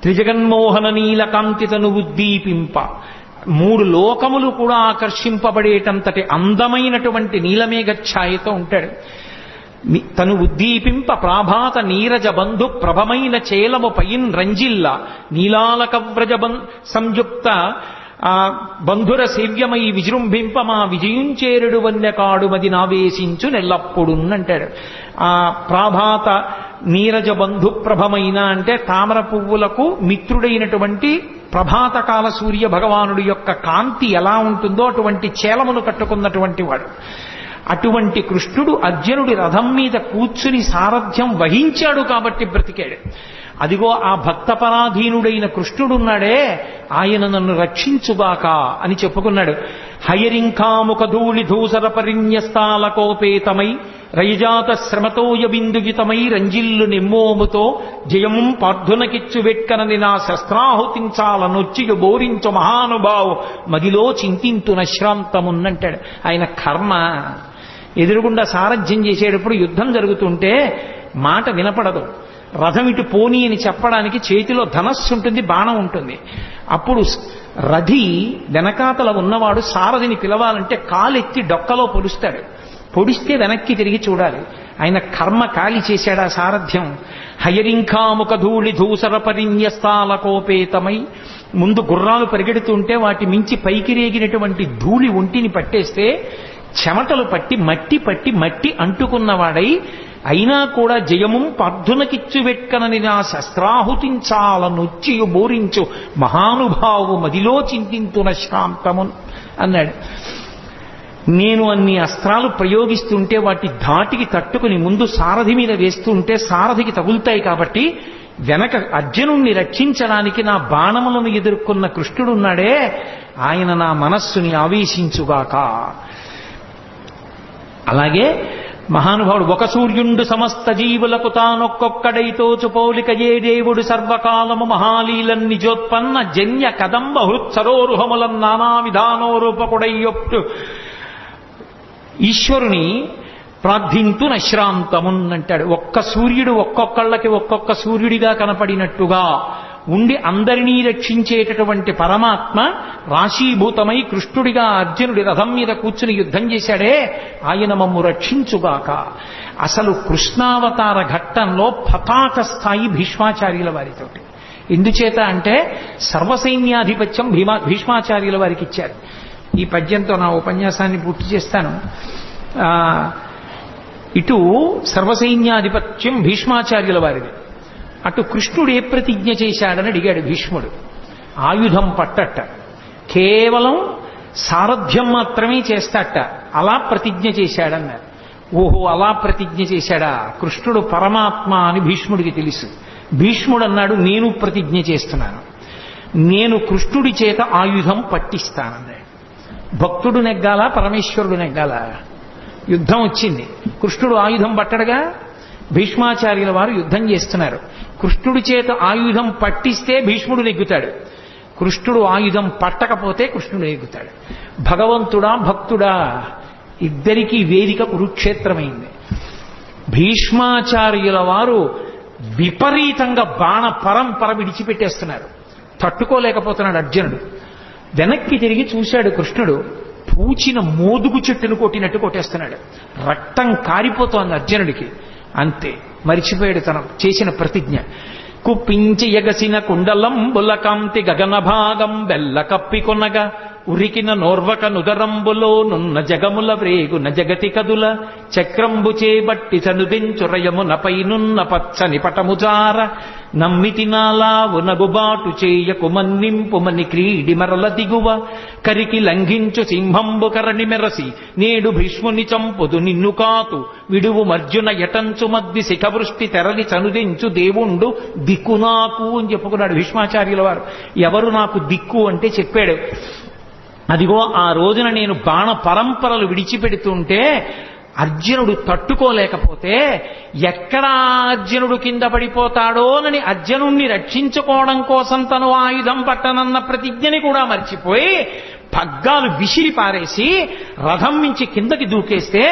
త్రిజగన్మోహన నీలకాంతితను ఉద్దీపింప, 3 లోకములు కూడా ఆకర్షింపబడేటంతటి అందమైనటువంటి నీలమేఘ ఛాయతో ఉంటాడు. తను ఉద్దీపింప ప్రాభాత నీరజ బంధు ప్రభమైన చేలము పయిన్ రంజిల్ల నీలాలక వ్రజ సంయుక్త బంధుర సేవ్యమై విజృంభింప మా విజయుంచేరుడు వన్యకాడు మది నావేశించు నెల్లప్పుడు అంటాడు. ప్రాభాత నీరజ బంధు ప్రభమైన అంటే తామర పువ్వులకు మిత్రుడైనటువంటి ప్రభాతకాల సూర్య భగవానుడి యొక్క కాంతి ఎలా ఉంటుందో అటువంటి చేలమును కట్టుకున్నటువంటి వాడు. అటువంటి కృష్ణుడు అర్జునుడి రథం మీద కూర్చుని సారథ్యం వహించాడు కాబట్టి బ్రతికాడు. అదిగో ఆ భక్తపరాధీనుడైన కృష్ణుడున్నాడే, ఆయన నన్ను రక్షించుగాక అని చెప్పుకున్నాడు. హయరింకాముఖ ధూళి ధూసర పరిన్యస్తాలకోపేతమై రయజాత శ్రమతోయ బిందుగితమై రంజిల్లు నిమ్మోముతో జయముం పార్థునకిచ్చు వెట్కనని నా శస్త్రాహుతించాలనొచ్చియు బోరించు మహానుభావు మదిలో చింతింతు నశ్రాంతమున్నంటాడు. ఆయన కర్మ ఎదురుగుండా సారథ్యం చేసేటప్పుడు యుద్ధం జరుగుతుంటే మాట వినపడదు. రథం ఇటు పోనీ అని చెప్పడానికి చేతిలో ధనస్సు ఉంటుంది, బాణం ఉంటుంది. అప్పుడు రథి వెనకాతల ఉన్నవాడు సారథిని పిలవాలంటే కాలెత్తి డొక్కలో పొడుస్తాడు. పొడిస్తే వెనక్కి తిరిగి చూడాలి. ఆయన కర్మ కాలి చేశాడా సారథ్యం. హయరింకాముఖ ధూళి ధూసర పరిన్యస్తాలకోపేతమై ముందు గుర్రాలు పరిగెడుతుంటే వాటి మించి పైకి రేగినటువంటి ధూళి ఒంటిని పట్టేస్తే చెమటలు పట్టి మట్టి అంటుకున్నవాడై అయినా కూడా జయము పార్థునకిచ్చు వెట్కనని నా శస్త్రాహుతించాలనొచ్చియు బోరించు మహానుభావు మదిలో చింతింతున శ్రాంతము అన్నాడు. నేను అన్ని అస్త్రాలు ప్రయోగిస్తుంటే వాటి ధాటికి తట్టుకుని ముందు సారథి మీద వేస్తుంటే సారథికి తగులుతాయి కాబట్టి వెనక అర్జునుణ్ణి రక్షించడానికి నా బాణములను ఎదుర్కొన్న కృష్ణుడున్నాడే, ఆయన నా మనస్సుని ఆవేశించుగాక. అలాగే మహానుభావుడు ఒక సూర్యుండు సమస్త జీవులకు తానొక్కొక్కడైతోచు పోలిక ఏ దేవుడు సర్వకాలము మహాలీలన్ నిజోత్పన్న జన్య కదంబ హృత్సరోరుహములం నానా విధానోరూపకుడయ్యొట్టు ఈశ్వరుని ప్రార్థింతు నశ్రాంతమున్ అంటాడు. ఒక్క సూర్యుడు ఒక్కొక్కళ్ళకి ఒక్కొక్క సూర్యుడిగా కనపడినట్టుగా ఉండి అందరినీ రక్షించేటటువంటి పరమాత్మ రాశీభూతమై కృష్ణుడిగా అర్జునుడి రథం మీద కూర్చుని యుద్ధం చేశాడే, ఆయన మమ్ము రక్షించుగాక. అసలు కృష్ణావతార ఘట్టంలో పతాక స్థాయి భీష్మాచార్యుల వారితోటి. ఎందుచేత అంటే సర్వసైన్యాధిపత్యం భీష్మాచార్యుల వారికి ఇచ్చారు. ఈ పద్యంతో నా ఉపన్యాసాన్ని పూర్తి చేస్తాను. ఇటు సర్వసైన్యాధిపత్యం భీష్మాచార్యుల వారిది, అటు కృష్ణుడు ఏ ప్రతిజ్ఞ చేశాడని అడిగాడు భీష్ముడు. ఆయుధం పట్టట, కేవలం సారథ్యం మాత్రమే చేస్తాట, అలా ప్రతిజ్ఞ చేశాడన్నారు. ఓహో, అలా ప్రతిజ్ఞ చేశాడా? కృష్ణుడు పరమాత్మ అని భీష్ముడికి తెలుసు. భీష్ముడు అన్నాడు, నేను ప్రతిజ్ఞ చేస్తున్నాను, నేను కృష్ణుడి చేత ఆయుధం పట్టిస్తానన్నాడు. భక్తుడు నెగ్గాలా, పరమేశ్వరుడు నెగ్గాలా? యుద్ధం వచ్చింది, కృష్ణుడు ఆయుధం పట్టడుగా. భీష్మాచార్యుల వారు యుద్ధం చేస్తున్నారు. కృష్ణుడి చేత ఆయుధం పట్టిస్తే భీష్ముడు నెగ్గుతాడు, కృష్ణుడు ఆయుధం పట్టకపోతే కృష్ణుడు నెగ్గుతాడు. భగవంతుడా భక్తుడా ఇద్దరికీ వేదిక కురుక్షేత్రమైంది. భీష్మాచార్యుల వారు విపరీతంగా బాణ పరంపర విడిచిపెట్టేస్తున్నారు. తట్టుకోలేకపోతున్నాడు అర్జునుడు. వెనక్కి తిరిగి చూశాడు కృష్ణుడు, పూచిన మోదుగు చెట్టును కొట్టినట్టు కొట్టేస్తున్నాడు. రక్తం కారిపోతోంది అర్జునుడికి. అంతే, మరిచిపోయాడు తన చేసిన ప్రతిజ్ఞ. కుప్పించి ఎగసిన కుండలం బులకాంతి గగన భాగం బెల్ల కప్పికొనగా ఉరికిన నోర్వక నుదరంబులో నున్న జగముల వ్రేగున జగతి కదుల చక్రంబు చేబట్టి చనుదించురయమునపై నున్న పచ్చని పటముజార నమ్మితి నాలావు నగుబాటు చేయకు మన్నింపుమని క్రీడి మరల దిగువ కరికి లంఘించు సింహంబు కరణి మెరసి నేడు భీష్ముని చంపుదు నిన్ను కాతు విడువు మర్జున ఎటంచు మద్ది శిఖవృష్టి తెరలి చనుదించు దేవుండు దిక్కు నాకు అని చెప్పుకున్నాడు భీష్మాచార్యుల వారు. ఎవరు నాకు దిక్కు అంటే చెప్పాడు. అదిగో ఆ రోజున నేను బాణ పరంపరలు విడిచిపెడుతుంటే అర్జునుడు తట్టుకోలేకపోతే ఎక్కడ అర్జునుడు కింద పడిపోతాడోనని అర్జునుణ్ణి రక్షించుకోవడం కోసం తను ఆయుధం పట్టనన్న ప్రతిజ్ఞని కూడా మర్చిపోయి పగ్గాలు విసిరి పారేసి రథం నుంచి కిందకి దూకేస్తే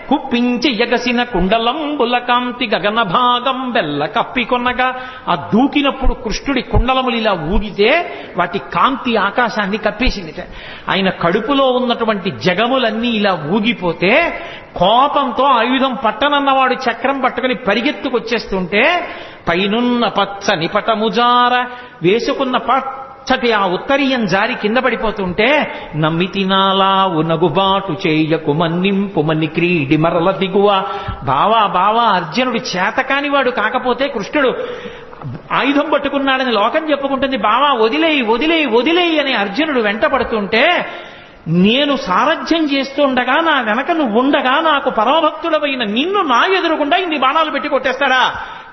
కుప్పించి ఎగసిన కుండలం బులకాంతి గగన భాగం బెల్ల కప్పికొనగా ఆ దూకినప్పుడు కృష్ణుడి కుండలములు ఇలా ఊగితే వాటి కాంతి ఆకాశాన్ని కప్పేసింది. ఆయన కడుపులో ఉన్నటువంటి జగములన్నీ ఇలా ఊగిపోతే కోపంతో ఆయుధం పట్టనన్నవాడు చక్రం పట్టుకుని పరిగెత్తుకొచ్చేస్తుంటే పైనున్న పచ్చని పటముజార వేసుకున్న పచ్చటి ఆ ఉత్తరీయం జారి కింద పడిపోతుంటే నమ్మితినాలావు నగుబాటు చేయకు మన్నింపు మన్ని క్రీడి మరల దిగువ. బావా అర్జునుడు చేతకానివాడు కాకపోతే కృష్ణుడు ఆయుధం పట్టుకున్నాడని లోకం చెప్పుకుంటుంది. బావా వదిలేయి అని అర్జునుడు వెంట పడుతుంటే నేను సారథ్యం చేస్తుండగా నా వెనక నువ్వు ఉండగా నాకు పరమభక్తుడవైన నిన్ను నా ఎదురుకుండా ఇన్ని బాణాలు పెట్టి కొట్టేస్తాడా?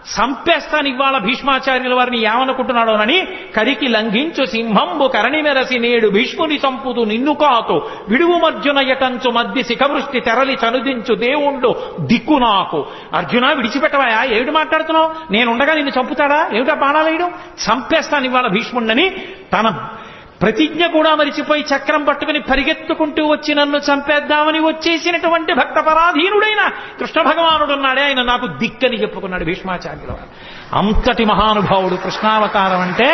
సంపేస్తాను ఇవాళ భీష్మాచార్యుల వారిని ఏమనుకుంటున్నాడోనని కరికి లంఘించు సింహంబు కరణి మెరసి నేడు భీష్ముని సంపుదు నిన్ను కాకు విడువు మర్జున యటంచు మధ్య శిఖవృష్టి తెరలి చనుదించు దేవుండు దిక్కు నాకు. అర్జున విడిచిపెట్టవాయా? ఏమిటి మాట్లాడుతున్నావు? నేనుండగా నిన్ను చంపుతాడా? ఏమిటా బాణాలేయడం? సంపేస్తాను ఇవాళ భీష్ముడిని తన ప్రతిజ్ఞ కూడా మరిచిపోయి చక్రం పట్టుకుని పరిగెత్తుకుంటూ వచ్చి నన్ను చంపేద్దామని వచ్చేసినటువంటి భక్త పరాధీనుడైన కృష్ణ భగవానుడు ఉన్నాడే, ఆయన నాకు దిక్కని చెప్పుకున్నాడు భీష్మాచార్యుల వారు. అంతటి మహానుభావుడు కృష్ణావతారం అంటే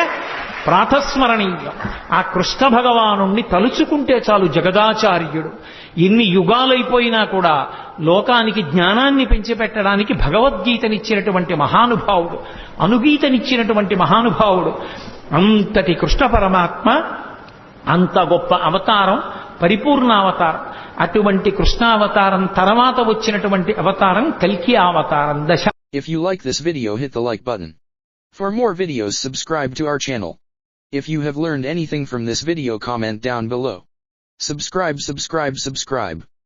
ప్రాతస్మరణీయం. ఆ కృష్ణ భగవానుణ్ణి తలుచుకుంటే చాలు జగదాచార్యుడు. ఎన్ని యుగాలైపోయినా కూడా లోకానికి జ్ఞానాన్ని పెంచిపెట్టడానికి భగవద్గీతనిచ్చినటువంటి మహానుభావుడు, అనుగీతనిచ్చినటువంటి మహానుభావుడు. అంతటి కృష్ణ పరమాత్మ అంత గొప్ప అవతారం, పరిపూర్ణావతారం. అటువంటి కృష్ణావతారం తర్వాత వచ్చినటువంటి అవతారం కల్కి అవతారం దశ. If you like this video, hit the like button. For more videos, subscribe to our channel. If you have learned anything from this video, comment down below. Subscribe.